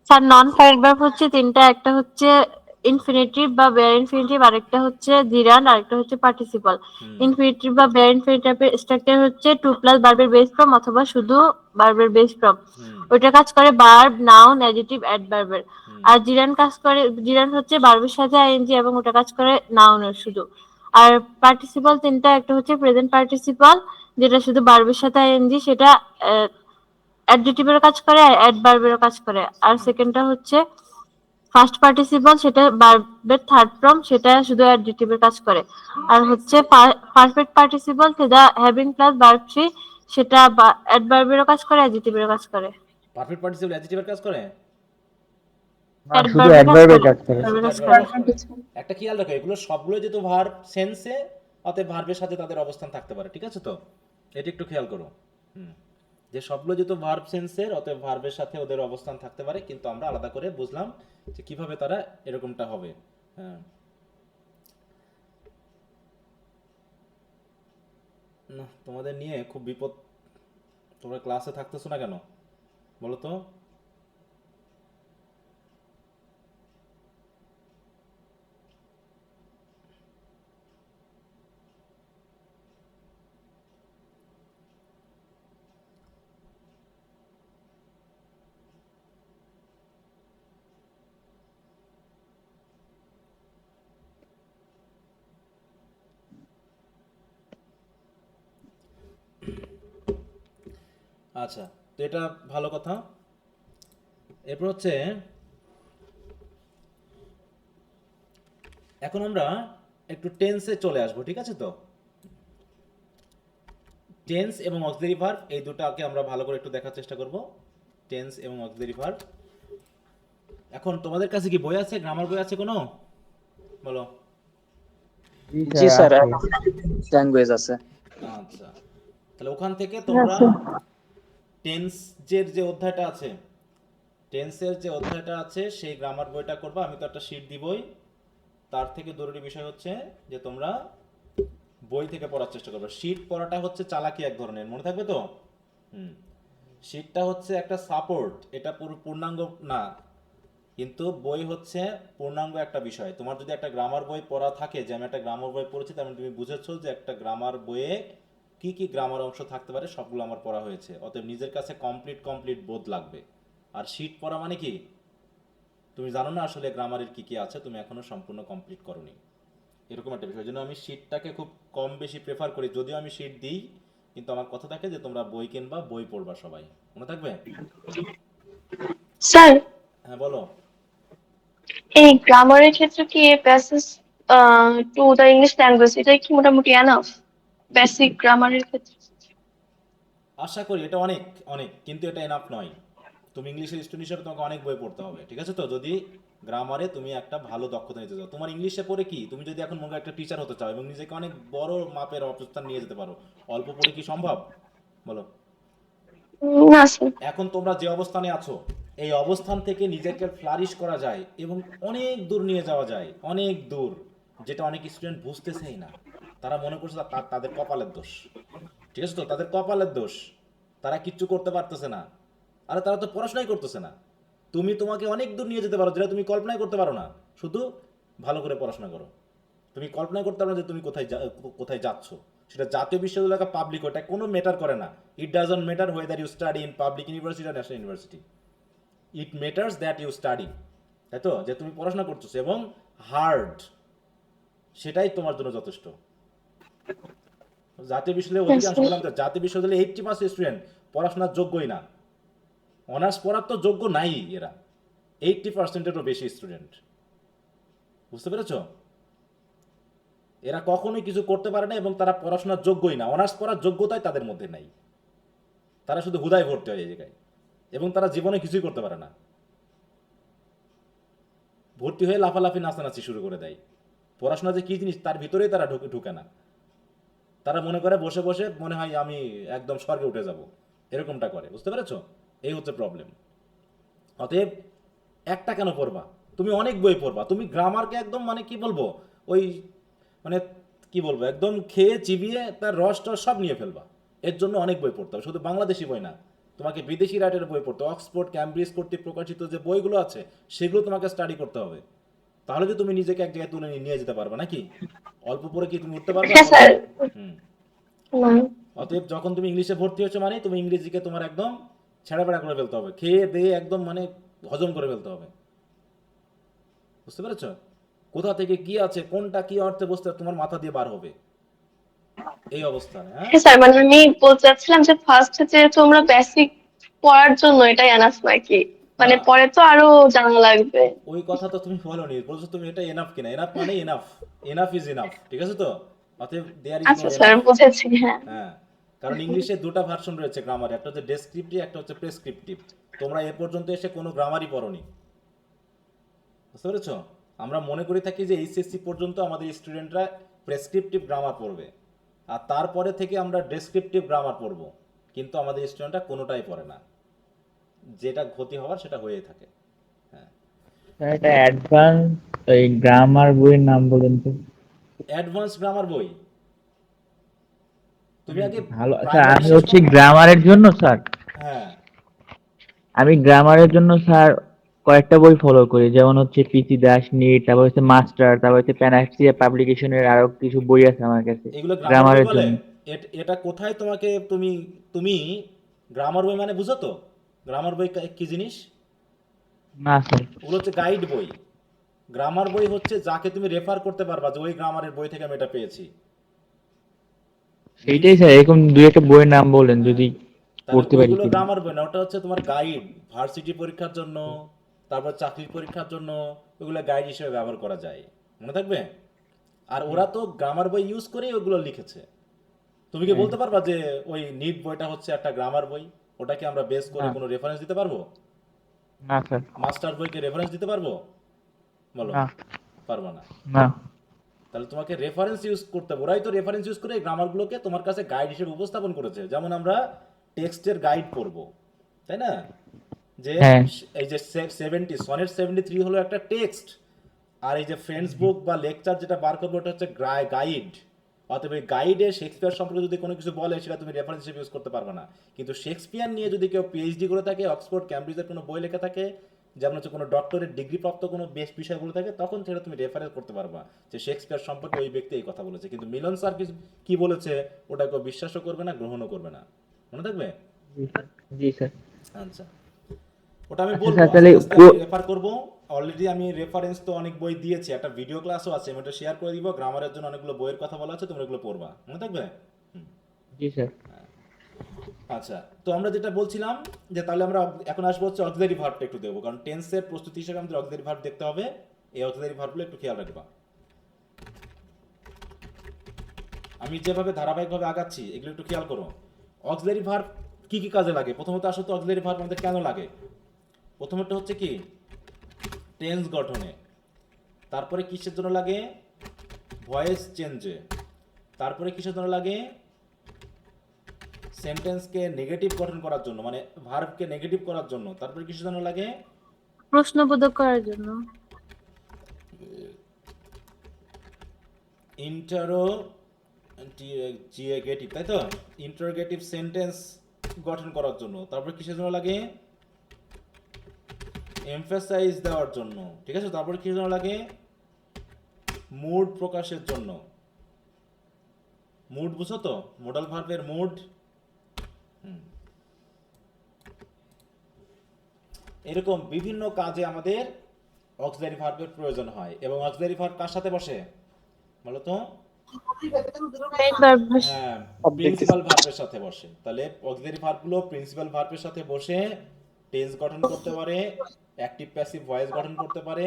স্যার নন ফাইনাইট ভার্ব হচ্ছে তিনটা, একটা হচ্ছে ইনফিনিটিভ বা বেয়ার ইনফিনিটিভ, আরেকটা হচ্ছে জিরান্ড, আরেকটা হচ্ছে পার্টিসিপল। ইনফিনিটিভ বা বেয়ার ইনফিনিটিভের স্ট্রাকচার হচ্ছে টু প্লাস ভার্বের বেস ফর্ম অথবা শুধু ভার্বের বেস ফর্ম। ওইটা কাজ করে ভার্ব, নাউন, অ্যাডজেক্টিভ, অ্যাডভার্বের। আর জিরান্ড কাজ করে, জিরান্ড হচ্ছে ভার্বের সাথে আইএনজি এবং ওটা কাজ করে নাউনের শুধু। আর পার্টিসিপল তিনটা, একটা হচ্ছে প্রেজেন্ট পার্টিসিপল যেটা শুধু ভার্বের সাথে আইএনজি, সেটা অ্যাডজেক্টিভের কাজ করে, অ্যাডভার্বের কাজ করে। আর সেকেন্ডটা হচ্ছে ফার্স্ট পার্টিসিপল, সেটা ভার্বের থার্ড ফর্ম, সেটা শুধু অ্যাডজেক্টিভের কাজ করে। আর হচ্ছে পারফেক্ট পার্টিসিপল সেটা হ্যাভিং প্লাস ভার্ব থ্রি, সেটা অ্যাডভার্বেরও কাজ করে, অ্যাডজেক্টিভেরও কাজ করে। পারফেক্ট পার্টিসিপল অ্যাডজেক্টিভের কাজ করে? শুধু অ্যাডভার্বের অ্যাডভার্বের কাজ কাজ করে। করে, শুধু অ্যাডভার্বের কাজ অ্যাডভার্বের করে। কাজ করে। একটা খেয়াল রাখো, এগুলো সবগুলো যেহেতু ভার্ব সেন্সে, অতএব ভার্বের সাথে তাদের অবস্থান থাকতে পারে, ঠিক আছে তো? এটা একটু খেয়াল করো। যে সবগুলো যেহেতু ভার্ব সেন্সের, অতএব ভার্বের সাথে ওদের অবস্থান থাকতে পারে, কিন্তু আমরা আলাদা করে বুঝলাম যে কিভাবে তারা এরকমটা হবে। হ্যাঁ, না তোমাদের নিয়ে খুব বিপদ, তোমরা ক্লাসে থাকতেছো না কেন বলো তো? আচ্ছা, তো এটা ভালো কথা। এরপর হচ্ছে এখন আমরা একটু টেন্সে চলে আসবো, ঠিক আছে তো? টেন্স এবং অক্সিলারি ভার্ব এই দুটাকে আমরা ভালো করে একটু দেখার চেষ্টা করব। টেন্স এবং অক্সিলারি ভার্ব। এখন তোমাদের কাছে কি বই আছে, গ্রামার বই আছে কোনো? বলো। জি স্যার, ল্যাঙ্গুয়েজ আছে। আচ্ছা, তাহলে ওখান থেকে তোমরা টেন্সের যে অধ্যায়টা আছে, টেন্সের যে অধ্যায়টা আছে সেই গ্রামার বইটা করবা। আমি তো একটা শীট দিবই, তার থেকে জরুরি বিষয় হচ্ছে যে তোমরা বই থেকে পড়ার চেষ্টা করবে। শীট পড়াটা হচ্ছে চালাকি এক ধরনের, মনে থাকবে তো? শীটটা হচ্ছে একটা সাপোর্ট, এটা পুরো পূর্ণাঙ্গ না, কিন্তু বই হচ্ছে পূর্ণাঙ্গ একটা বিষয়। তোমার যদি একটা গ্রামার বই পড়া থাকে, যে আমি একটা গ্রামার বই পড়েছি, তার মানে তুমি বুঝেছো যে একটা গ্রামার বইয়ে কি কি গ্রামার অংশ থাকতে পারে সবগুলো আমার পড়া হয়েছে। অতএব নিজের কাছে কমপ্লিট বোধ লাগবে। আর শীট পড়া মানে কি, তুমি জানো না আসলে গ্রামারের কি কি আছে, তুমি এখনো সম্পূর্ণ কমপ্লিট করোনি, এরকম একটা বিষয়। জন্য আমি শীটটাকে খুব কম বেশি প্রেফার করি, যদিও আমি শীট দিই, কিন্তু আমার কথা থাকে যে তোমরা বই কিনবা, বই পড়বা সবাই, মনে থাকবে? স্যার, হ্যাঁ বলো। এই গ্রামারের ক্ষেত্রে কি passage to the English language এটা কি মোটামুটি এনাফ বেসিক গ্রামারের ক্ষেত্রে? আশা করি এটা অনেক অনেক, কিন্তু এটা এনাফ নয়। তুমি ইংলিশের স্টুডেন্ট হিসেবে তোমাকে অনেক বই পড়তে হবে, ঠিক আছে তো? যদি গ্রামারে তুমি একটা ভালো দক্ষতা নিতে চাও। তোমার ইংলিশে পড়ে কি, তুমি যদি এখন মনে করো একটা টিচার হতে চাও এবং নিজেকে অনেক বড় মাপের অবস্থান নিয়ে যেতে পারো, অল্প পড়ে কি সম্ভব বলো? না স্যার। এখন তোমরা যে অবস্থানে আছো, এই অবস্থান থেকে নিজেকে ফ্লারিশ করা যায় এবং অনেক দূর নিয়ে যাওয়া যায়, অনেক দূর, যেটা অনেক স্টুডেন্ট বুঝতেছেই না। তারা মনে করছে তাদের কপালের দোষ, ঠিক আছে তো? তাদের কপালের দোষ, তারা কিচ্ছু করতে পারতেছে না। আরে তারা তো পড়াশোনাই করতেছে না। তুমি তোমাকে অনেক দূর নিয়ে যেতে পারো, যেটা তুমি কল্পনাই করতে পারো না। শুধু ভালো করে পড়াশোনা করো। তুমি কল্পনাই করতে পারো না যে তুমি কোথায় যাচ্ছ। সেটা জাতীয় বিশ্ববিদ্যালয়, পাবলিক, ওটা কোনো ম্যাটার করে না। It doesn't matter whether you study in public university or national university. It matters that you study. তাই তো, যে তুমি পড়াশোনা করতেছো এবং হার্ড, সেটাই তোমার জন্য যথেষ্ট। জাতীয় বিশ্ববিদ্যালয়ে অধিকাংশ, বললাম তো, জাতীয় বিশ্ববিদ্যালয়ে 80% স্টুডেন্ট পড়াশোনার যোগ্যই না, অনার্স পড়ার তো যোগ্য নাই এরা, 80%-এরও বেশি স্টুডেন্ট। বুঝতে পেরেছো? এরা কখনোই কিছু করতে পারে না এবং তারা পড়াশোনার যোগ্যই না, অনার্স পড়ার যোগ্যতাই তাদের মধ্যে নাই। তারা শুধু হুদায় ভর্তি হয় এই জায়গায়, এবং তারা জীবনে কিছুই করতে পারে না। ভর্তি হয়ে লাফালাফি নাচানাচি শুরু করে দেয়। পড়াশোনা যে কী জিনিস তার ভিতরেই তারা ঢুকে না। তারা মনে করে বসে বসে মনে হয় আমি একদম স্বর্গে উঠে যাব, এরকমটা করে। বুঝতে পেরেছো? এই হচ্ছে প্রবলেম। অতএব একটা কেন পড়বা, তুমি অনেক বই পড়বা। তুমি গ্রামারকে একদম মানে কি বলবো, ওই মানে কি বলবো, একদম খেয়ে চিবিয়ে তার রস টস সব নিয়ে ফেলবা। এর জন্য অনেক বই পড়তে হবে, শুধু বাংলাদেশি বই না, তোমাকে বিদেশি রাইটারের বই পড়তে, অক্সফোর্ড ক্যামব্রিজ কর্তৃক প্রকাশিত যে বইগুলো আছে সেগুলো তোমাকে স্টাডি করতে হবে। তাহলে যে তুমি নিজেকে এক জায়গায় তুলে নিয়ে যেতে পারবে নাকি? অল্প পরে কি তুমি উঠতে পারবে? হ্যাঁ স্যার। হুম। না অতএব যখন তুমি ইংলিশে ভর্তি হচ্ছ মানে তুমি ইংরেজিকে তোমার একদম ছেঁড়াবেড়া করে ফেলতে হবে, খেয়ে দিয়ে একদম মানে হজম করে ফেলতে হবে। বুঝতে পেরেছ? কোথা থেকে কি আছে, কোনটা কি অর্থে বুঝতে তোমার মাথা দিয়ে বার হবে এই অবস্থানে। হ্যাঁ হ্যাঁ স্যার, মানে আমি বলতে চাচ্ছিলাম যে ফার্স্ট যে তোমরা বেসিক পড়ার জন্য এটাই এনাফ নাকি, মানে না, পরে তো আরো জানা লাগবে। ওই কথা তো তুমি বলোনি, বলছো তুমি এটা এনাফ কিনা। এনাফ মানে এনাফ, এনাফ ইজ এনাফ, ঠিক আছে তো? অতএব দেয়ার ইজ নো আচ্ছা স্যার, এনাফ। বুঝেছি। হ্যাঁ হ্যাঁ, কারণ ইংলিশে দুটো ভার্সন রয়েছে গ্রামারে, একটা হচ্ছে ডেসক্রিপটিভ, একটা হচ্ছে প্রেসক্রিপটিভ। তোমরা এ পর্যন্ত এসে কোনো গ্রামারই পড়োনি। বুঝতে পেরেছ? আমরা মনে করে থাকি যে এইচএসসি পর্যন্ত আমাদের স্টুডেন্টরা প্রেসক্রিপটিভ গ্রামার পড়বে, আর তারপরে থেকে আমরা ডেসক্রিপটিভ গ্রামার পড়ব, কিন্তু আমাদের স্টুডেন্টরা কোনোটাই পড়ে না। যেটা ক্ষতি হওয়ার সেটা হয়েই থাকে। হ্যাঁ, স্যার এটা অ্যাডভান্স এই গ্রামার বইয়ের নাম বলেন তো। অ্যাডভান্স গ্রামার বই তুমি আগে ভালো স্যার, প্রাইমারি আমি শেষ হচ্ছে করো না? গ্রামারের জন্য স্যার, হ্যাঁ, আমি গ্রামারের জন্য স্যার কয়েকটা বই ফলো করি, যেমন হচ্ছে পিসি দাস নিট, তারপর হচ্ছে মাস্টার, তারপর হচ্ছে প্যানাক্সিয়া পাবলিকেশনের আরো কিছু বই আছে আমার কাছে এগুলো গ্রামার বই গ্রামারের বলে? জন্য। এটা কোথায় তোমাকে তুমি তুমি গ্রামার বই মানে বুঝো তো? গ্রামার বই কি জিনিস? না স্যার, ওগুলো হচ্ছে গাইড বই। গ্রামার বই হচ্ছে যাকে তুমি রেফার করতে পারবা যে ওই গ্রামারের বই থেকে আমি এটা পেয়েছি। সেইটাই স্যার, এরকম দুই একটা বইয়ের নাম বলেন হ্যাঁ, যদি তাহলে পড়তে পারি ওইগুলো কি। গ্রামার বই না, ওটা হচ্ছে তোমার গাইড। ভার্সিটি পরীক্ষার জন্য, তারপর চাকরির পরীক্ষার জন্য ওইগুলো গাইড হিসেবে ব্যবহার করা যায়, মনে থাকবে। আর ওরা তো গ্রামার বই ইউজ করেই ওগুলো লিখেছে। তুমি কি বলতে পারবা যে ওই নিট বইটা হচ্ছে একটা গ্রামার বই? ওটাকে আমরা বেস করে না কোনো রেফারেন্স দিতে পারবো? না স্যার, মাস্টার বইকে রেফারেন্স দিতে পারবো? বলো, না পারবো না। না তাহলে তোমাকে রেফারেন্স ইউজ করতে হবে। ওরাই তো রেফারেন্স ইউজ করে এই গ্রামারগুলোকে তোমার কাছে গাইড হিসেবে উপস্থাপন করেছে। যেমন আমরা টেক্সটের গাইড পড়বো, তাই না? যে হ্যাঁ এই যে 70 সনেট 73 হলো একটা টেক্সট, আর এই যে ফ্রেন্ডস বুক বা লেকচার যেটা বার করবো ওটা হচ্ছে গাইড। অতএব এই গাইডে শেক্সপিয়ার সম্পর্কে যদি কোনো কিছু বলে সেটা তুমি রেফারেন্স হিসেবে ইউজ করতে পারবে না। কিন্তু শেক্সপিয়ার নিয়ে যদি কেউ পিএইচডি করে থাকে, অক্সফোর্ড ক্যামব্রিজের কোনো বই লেখা থাকে, যেমন হচ্ছে কোনো ডক্টরের ডিগ্রি প্রাপ্ত কোনো বেশ বিষয়গুলো থাকে, তখন সেটা তুমি রেফারেন্স করতে পারবা যে শেক্সপিয়ার সম্পর্কে ওই ব্যক্তি এই কথা বলেছে। কিন্তু মিলন স্যার কি বলেছে ওটা কেউ বিশ্বাসও করবে না, গ্রহণও করবে না, মনে থাকবে। জি স্যার। আচ্ছা, ওটা আমি আচ্ছা বলবো স্যার, আস্তে তাহলে আস্তে, আমি রেফার করবো। অলরেডি আমি রেফারেন্স তো অনেক বই দিয়েছি, একটা ভিডিও ক্লাসও আছে, আমি ওটা শেয়ার করে দিব। গ্রামারের জন্য অনেকগুলো বইয়ের কথা বলা আছে, তোমরা এগুলো পড়বা, মনে থাকবে। জি স্যার। আচ্ছা, তো আমরা যেটা বলছিলাম যে তাহলে আমরা এখন আসবো হচ্ছে অক্সিলারি ভার্বটা একটু দেখবো, কারণ টেন্সের প্রস্তুতি হিসেবে আমাদের অক্সিলারি ভার্ব দেখতে হবে। এই অক্সিলারি ভার্বগুলো একটু খেয়াল রাখবা। আমি যেভাবে ধারাবাহিকভাবে আগাচ্ছি এগুলো একটু খেয়াল করো। অক্সিলারি ভার্ব কি কি কাজে লাগে? প্রথমত আসলে অক্সিলারি ভার্ব আমাদের কেন লাগে? প্রথমত হচ্ছে কি, টেন্স গঠনে। তারপরে কিসের জন্য লাগে? ভয়েস চেঞ্জে। তারপরে কিসের জন্য লাগে? সেন্টেন্সকে নেগেটিভ গঠন করার জন্য, মানে ভার্বকে নেগেটিভ করার জন্য। তারপরে কিসের জন্য লাগে? প্রশ্নবোধক করার জন্য। ইন্টারোগেটিভ, তাই তো? ইন্টারোগেটিভ সেন্টেন্স গঠন করার জন্য। তারপরে কিসের জন্য লাগে? এমফাসাইজ দেওয়ার জন্য, ঠিক আছে। তারপরে কিসের জন্য লাগে? মুড প্রকাশের জন্য। মুড বুঝো তো? মোডাল ভার্বের মুড। এরকম বিভিন্ন কাজে আমাদের অক্সিলারি ভার্বের প্রয়োজন হয়, এবং অক্সিলারি ভার্ব কার সাথে বসে বলো তো? মেইন ভার্ব হ্যাঁ, প্রিন্সিপাল ভার্বের সাথে বসে। তাহলে অক্সিলারি ভার্বগুলো প্রিন্সিপাল ভার্বের সাথে বসে টেন্স গঠন করতে পারে, অ্যাক্টিভ প্যাসিভ ভয়েস গঠন করতে পারে,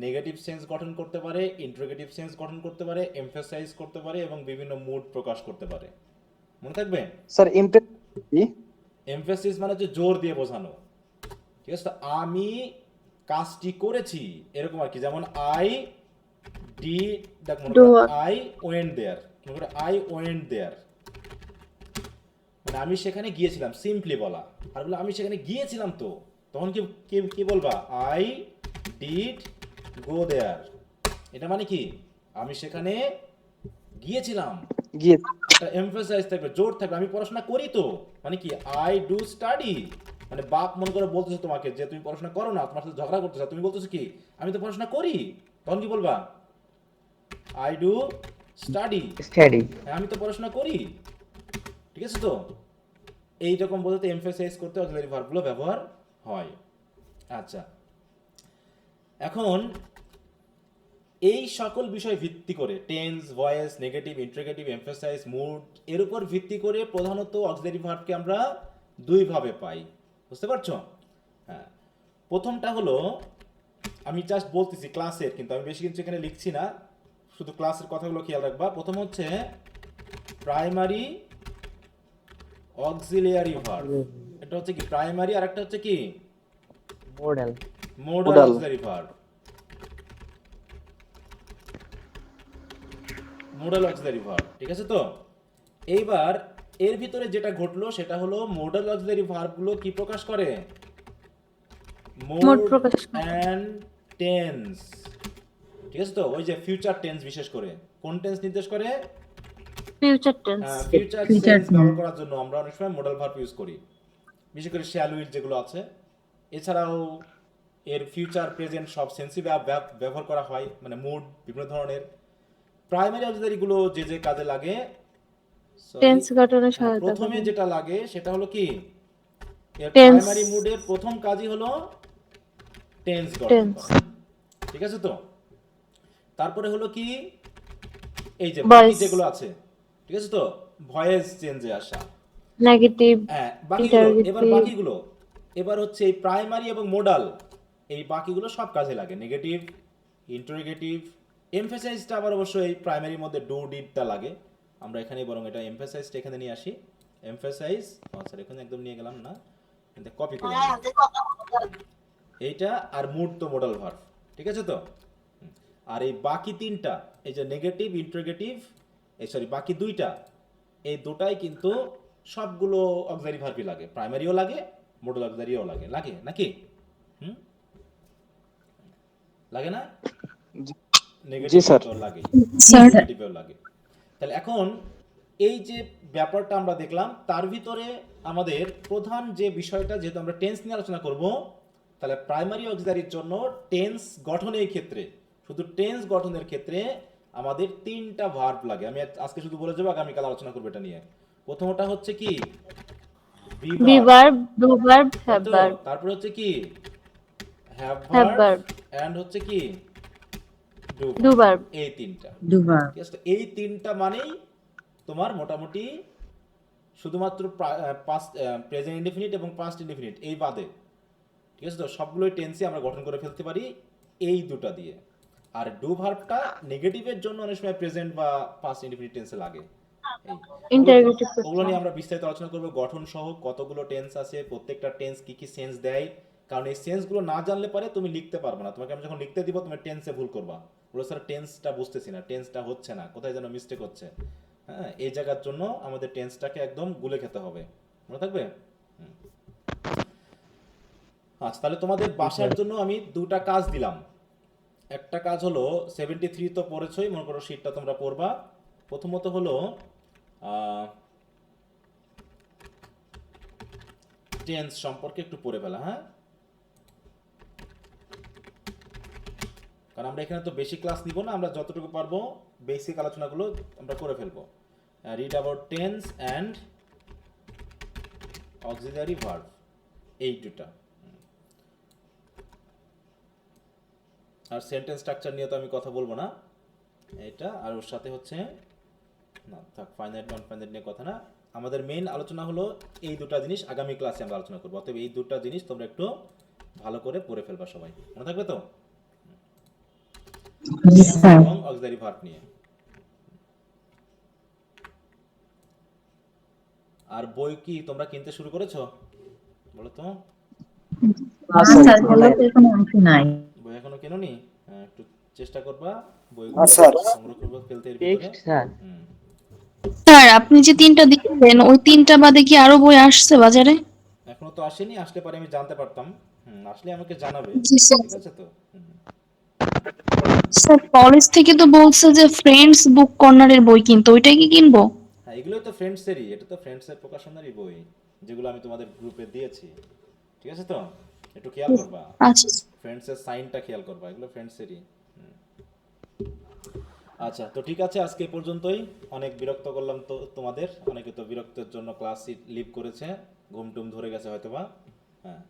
নেগেটিভ সেন্স গঠন করতে পারে, ইন্টারোগেটিভ সেন্স গঠন করতে পারে, এমফাসাইজ করতে পারে এবং বিভিন্ন মুড প্রকাশ করতে পারে। মনে থাকবে? স্যার এমফাসিস মানে হচ্ছে জোর দিয়ে বোঝানো, ঠিক আছে? তো আমি কাজটি করেছি এরকম আর কি, যেমন আই ডি, দেখ মনে করো আই ওয়েন্ট দেয়ার, মনে করো আই ওয়েন্ট দেয়ার, মানে আমি সেখানে গিয়েছিলাম, সিম্পলি বলা। আর বলে আমি সেখানে গিয়েছিলাম, তো তখন কি কি কি বলবা? আই ডিড গো দেয়ার। এটা মানে কি? আমি সেখানে গিয়েছিলাম, একটা এমফাসাইজ থাকবে, জোর থাকবে, আমি পড়াশোনা করি তো, মানে কি আই ডু স্টাডি। মানে বাপ মনে করে বলতেছো তোমাকে যে তুমি পড়াশোনা করো না, তোমার সাথে ঝগড়া করতেছো, তুমি বলতেছো কি আমি তো পড়াশোনা করি, তখন কি বলবা? আই ডু স্টাডি, আমি তো পড়াশোনা করি, ঠিক আছে? তো এইরকম বলতে এমফাসাইজ করতে অক্সিলারি ভার্বগুলো ব্যবহার হয়। আচ্ছা, এখন এই সকল বিষয় ভিত্তি করে tense, voice, negative, interrogative, emphasise, mood, এর উপর ভিত্তি করে প্রধানত অক্সিলারি ভার্বকে আমরা দুই ভাবে পাই। বুঝতে পারছো? হ্যাঁ, প্রথমটা হলো, আমি জাস্ট বলতেছি ক্লাসের, কিন্তু আমি বেশি কিছু এখানে লিখছি না, শুধু ক্লাসের কথাগুলো খেয়াল রাখবা। প্রথম হচ্ছে প্রাইমারি অক্সিলিয়ারি ভার্ব, এটা হচ্ছে কি প্রাইমারি, আর একটা হচ্ছে কি modal auxiliary verb, modal auxiliary verb, ঠিক আছে? তো এইবার এর ভিতরে যেটা ঘটলো সেটা হলো মোডাল অক্সিলারি ভার্বগুলো কি প্রকাশ করে? মোড প্রকাশ করে। এন্ড টেন্স, ঠিক আছে? তো ওই যে ফিউচার টেন্স বিশেষ করে কোন টেন্স নির্দেশ করে? Future tense. ফিউচার টেন্স ব্যবহার করার জন্য আমরা অনেক সময় মোডাল ভার্ব ইউজ করি, বিশেষ করে শ্যাল উইল যেগুলো আছে। এছাড়াও এর ফিউচার, প্রেজেন্ট সব সেন্সি ব্যবহার করা হয়, মানে মুড, বিভিন্ন ধরনের। প্রাইমারি অক্সিলারি গুলো যে যে কাজে লাগে, টেন্স গঠনে সহায়তা প্রথমে করে। যেটা লাগে সেটা হলো কি, এর Tense. প্রাইমারি মুডের প্রথম কাজই হলো টেন্স গঠন করা, ঠিক আছে? তো তারপরে হলো কি, এই যে বাকি যেগুলো আছে, ঠিক আছে? তো ভয়েস চেঞ্জে আসা, নেগেটিভ, হ্যাঁ বাকিগুলো, এবার বাকিগুলো এবার হচ্ছে এই প্রাইমারি এবং মোডাল, এই বাকিগুলো সব কাজে লাগে, নেগেটিভ, ইন্টারোগেটিভ, এমফাসাইজটা আবার অবশ্য এই প্রাইমারির মধ্যে ডু ডিডটা লাগে। আমরা এখানে বরং এটা এমফাসাইজটা এখানে নিয়ে আসি, এমফাসাইজ, স্যার এখানে একদম নিয়ে গেলাম না, কিন্তু কপি করে এইটা। আর মুড তো মোডাল ভার্ব, ঠিক আছে? তো আর এই বাকি তিনটা, এই যে নেগেটিভ, ইন্টারোগেটিভ, এই সরি বাকি দুইটা, এই দুটাই কিন্তু সবগুলো অক্সিলারি ভার্বই লাগে, প্রাইমারিও লাগে, মোডাল অক্সিলারিও লাগে, লাগে নাকি? লাগে না? নেগেটিভও লাগে, নেগেটিভও লাগে। তাহলে এখন এই যে ব্যাপারটা আমরা দেখলাম, তার ভিতরে আমাদের প্রধান যে বিষয়টা, যেহেতু আমরা টেন্স নিয়ে আলোচনা করব, তাহলে প্রাইমারি অক্সিলারির জন্য টেন্স গঠনের ক্ষেত্রে, শুধু টেন্স গঠনের ক্ষেত্রে আমাদের তিনটা ভার্ব লাগে। আমি আজকে শুধু বলে যাবো, আগামীকাল আলোচনা করবো এটা নিয়ে। প্রথমটা হচ্ছে কি be verb, do verb, have verb. তারপর হচ্ছে কি have have verb, verb, and হচ্ছে কি ডু ভার্ব। এই তিনটা, ডু ভার্ব। ঠিক আছে? এই তিনটা মানেই তোমার মোটামুটি শুধুমাত্র পাস্ট, প্রেজেন্ট ইনডেফিনিট এবং পাস্ট ইনডেফিনিট এই বাদে, ঠিক আছে? তো সবগুলোই টেন্সই আমরা গঠন করে ফেলতে পারি এই দুটা দিয়ে। আর ডু ভার্বটা নেগেটিভের জন্য অনেক সময় প্রেজেন্ট বা পাস্ট ইনডেফিনিট টেন্সে লাগে। ইন্টারোগেটিভ, ওগুলো নিয়ে আমরা বিস্তারিত আলোচনা করব, গঠন সহ কতগুলো টেন্স আছে, প্রত্যেকটা টেন্স কি কি সেন্স দেয়, কারণ এই সেন্সগুলো না জানলে পারে তুমি লিখতে পারবে না। তোমাকে আমি যখন লিখতে দিব তুমি টেন্সে ভুল করবা, বলো স্যার টেন্সটা বুঝতেছি না, টেন্সটা হচ্ছে না, কোথায় যেন মিস্টেক হচ্ছে। হ্যাঁ, এই জায়গার জন্য আমাদের টেন্সটাকে একদম গুলে খেতে হবে, মনে থাকবে? আচ্ছা, তাহলে তোমাদের বাসার জন্য আমি দুটা কাজ দিলাম। একটা কাজ হলো 73 তো পড়েছই, মনে করো শীটটা তোমরা পড়বা। প্রথমত হলো টেন্স সম্পর্কে একটু পড়ে ফেলা, হ্যাঁ, কারণ আমরা এখানে তো বেশি ক্লাস নিব না, আমরা যতটুকু পারবো বেসিক আলোচনাগুলো আমরা করে ফেলবো। Read about tense and auxiliary verb, এই দুটা। আর সেন্টেন্স স্ট্রাকচার নিয়ে তো আমি কথা বলবো না, এটা আর ওর সাথে হচ্ছে না থাক, ফাইনাইট নন ফাইনাইট নিয়ে কথা না, আমাদের মেইন আলোচনা হলো এই দুটো জিনিস আগামী ক্লাসে আমরা আলোচনা করবো। অতএব এই দুটো জিনিস তোমরা একটু ভালো করে পড়ে ফেলবা সবাই, মনে থাকবে তো? জি স্যার। এবং অক্সিলারি ভার্ব নিয়ে। আর বই কি তোমরা কিনতে শুরু করেছো বলো তো? না স্যার, বলা তো এখনো আসে নাই। বই এখনো কেননি? একটু চেষ্টা করবা বই সংগ্রহ করবে ফেলতে এর ভিতরে। টেক্সট স্যার, হুম। স্যার আপনি যে 3টা দিলেন ওই 3টা বাদে কি আরো বই আসছে বাজারে? এখনো তো আসেনি, আসলে পরে আমি জানতে পারতাম। আসলে আমাকে জানাবে, জি স্যার। ঠিক আছে তো? স্যার কলেজ থেকে তো বলছে যে ফ্রেন্ডস বুক কর্নারের বই কিনতে, ওইটাই কি কিনবো? হ্যাঁ, এগুলোই তো ফ্রেন্ডসেরই, এটা তো ফ্রেন্ডসের প্রকাশনারই বই, যেগুলো আমি তোমাদের গ্রুপে দিয়েছি, ঠিক আছে তো? একটু খেয়াল করবা, আচ্ছা ফ্রেন্ডসের সাইনটা খেয়াল করবা, এগুলো ফ্রেন্ডসেরই। আচ্ছা, তো ঠিক আছে, আজকে এ পর্যন্তই। অনেক বিরক্ত করলাম তো তোমাদের, অনেকে তো বিরক্তের জন্য ক্লাস লিভ করেছে, ঘুম টুম ধরে গেছে হয়তোবা। হ্যাঁ,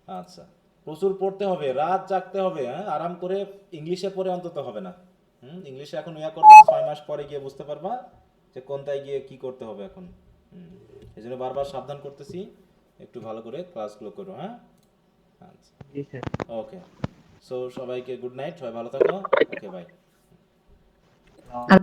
আচ্ছা, প্রচুর পড়তে হবে, রাত জাগতে হবে, হ্যাঁ, আরাম করে ইংলিশে পড়ে অন্তত হবে না। ইংলিশে এখন ইয়া করবা, 6 মাস পরে গিয়ে বুঝতে পারবা যে কোনটায় গিয়ে কি করতে হবে এখন। এই জন্য বারবার সাবধান করতেছি, একটু ভালো করে ক্লাসগুলো করো, হ্যাঁ? আচ্ছা, জি স্যার। ওকে, সো সবাইকে গুড নাইট, সবাই ভালো থাকো, ওকে বাই। আর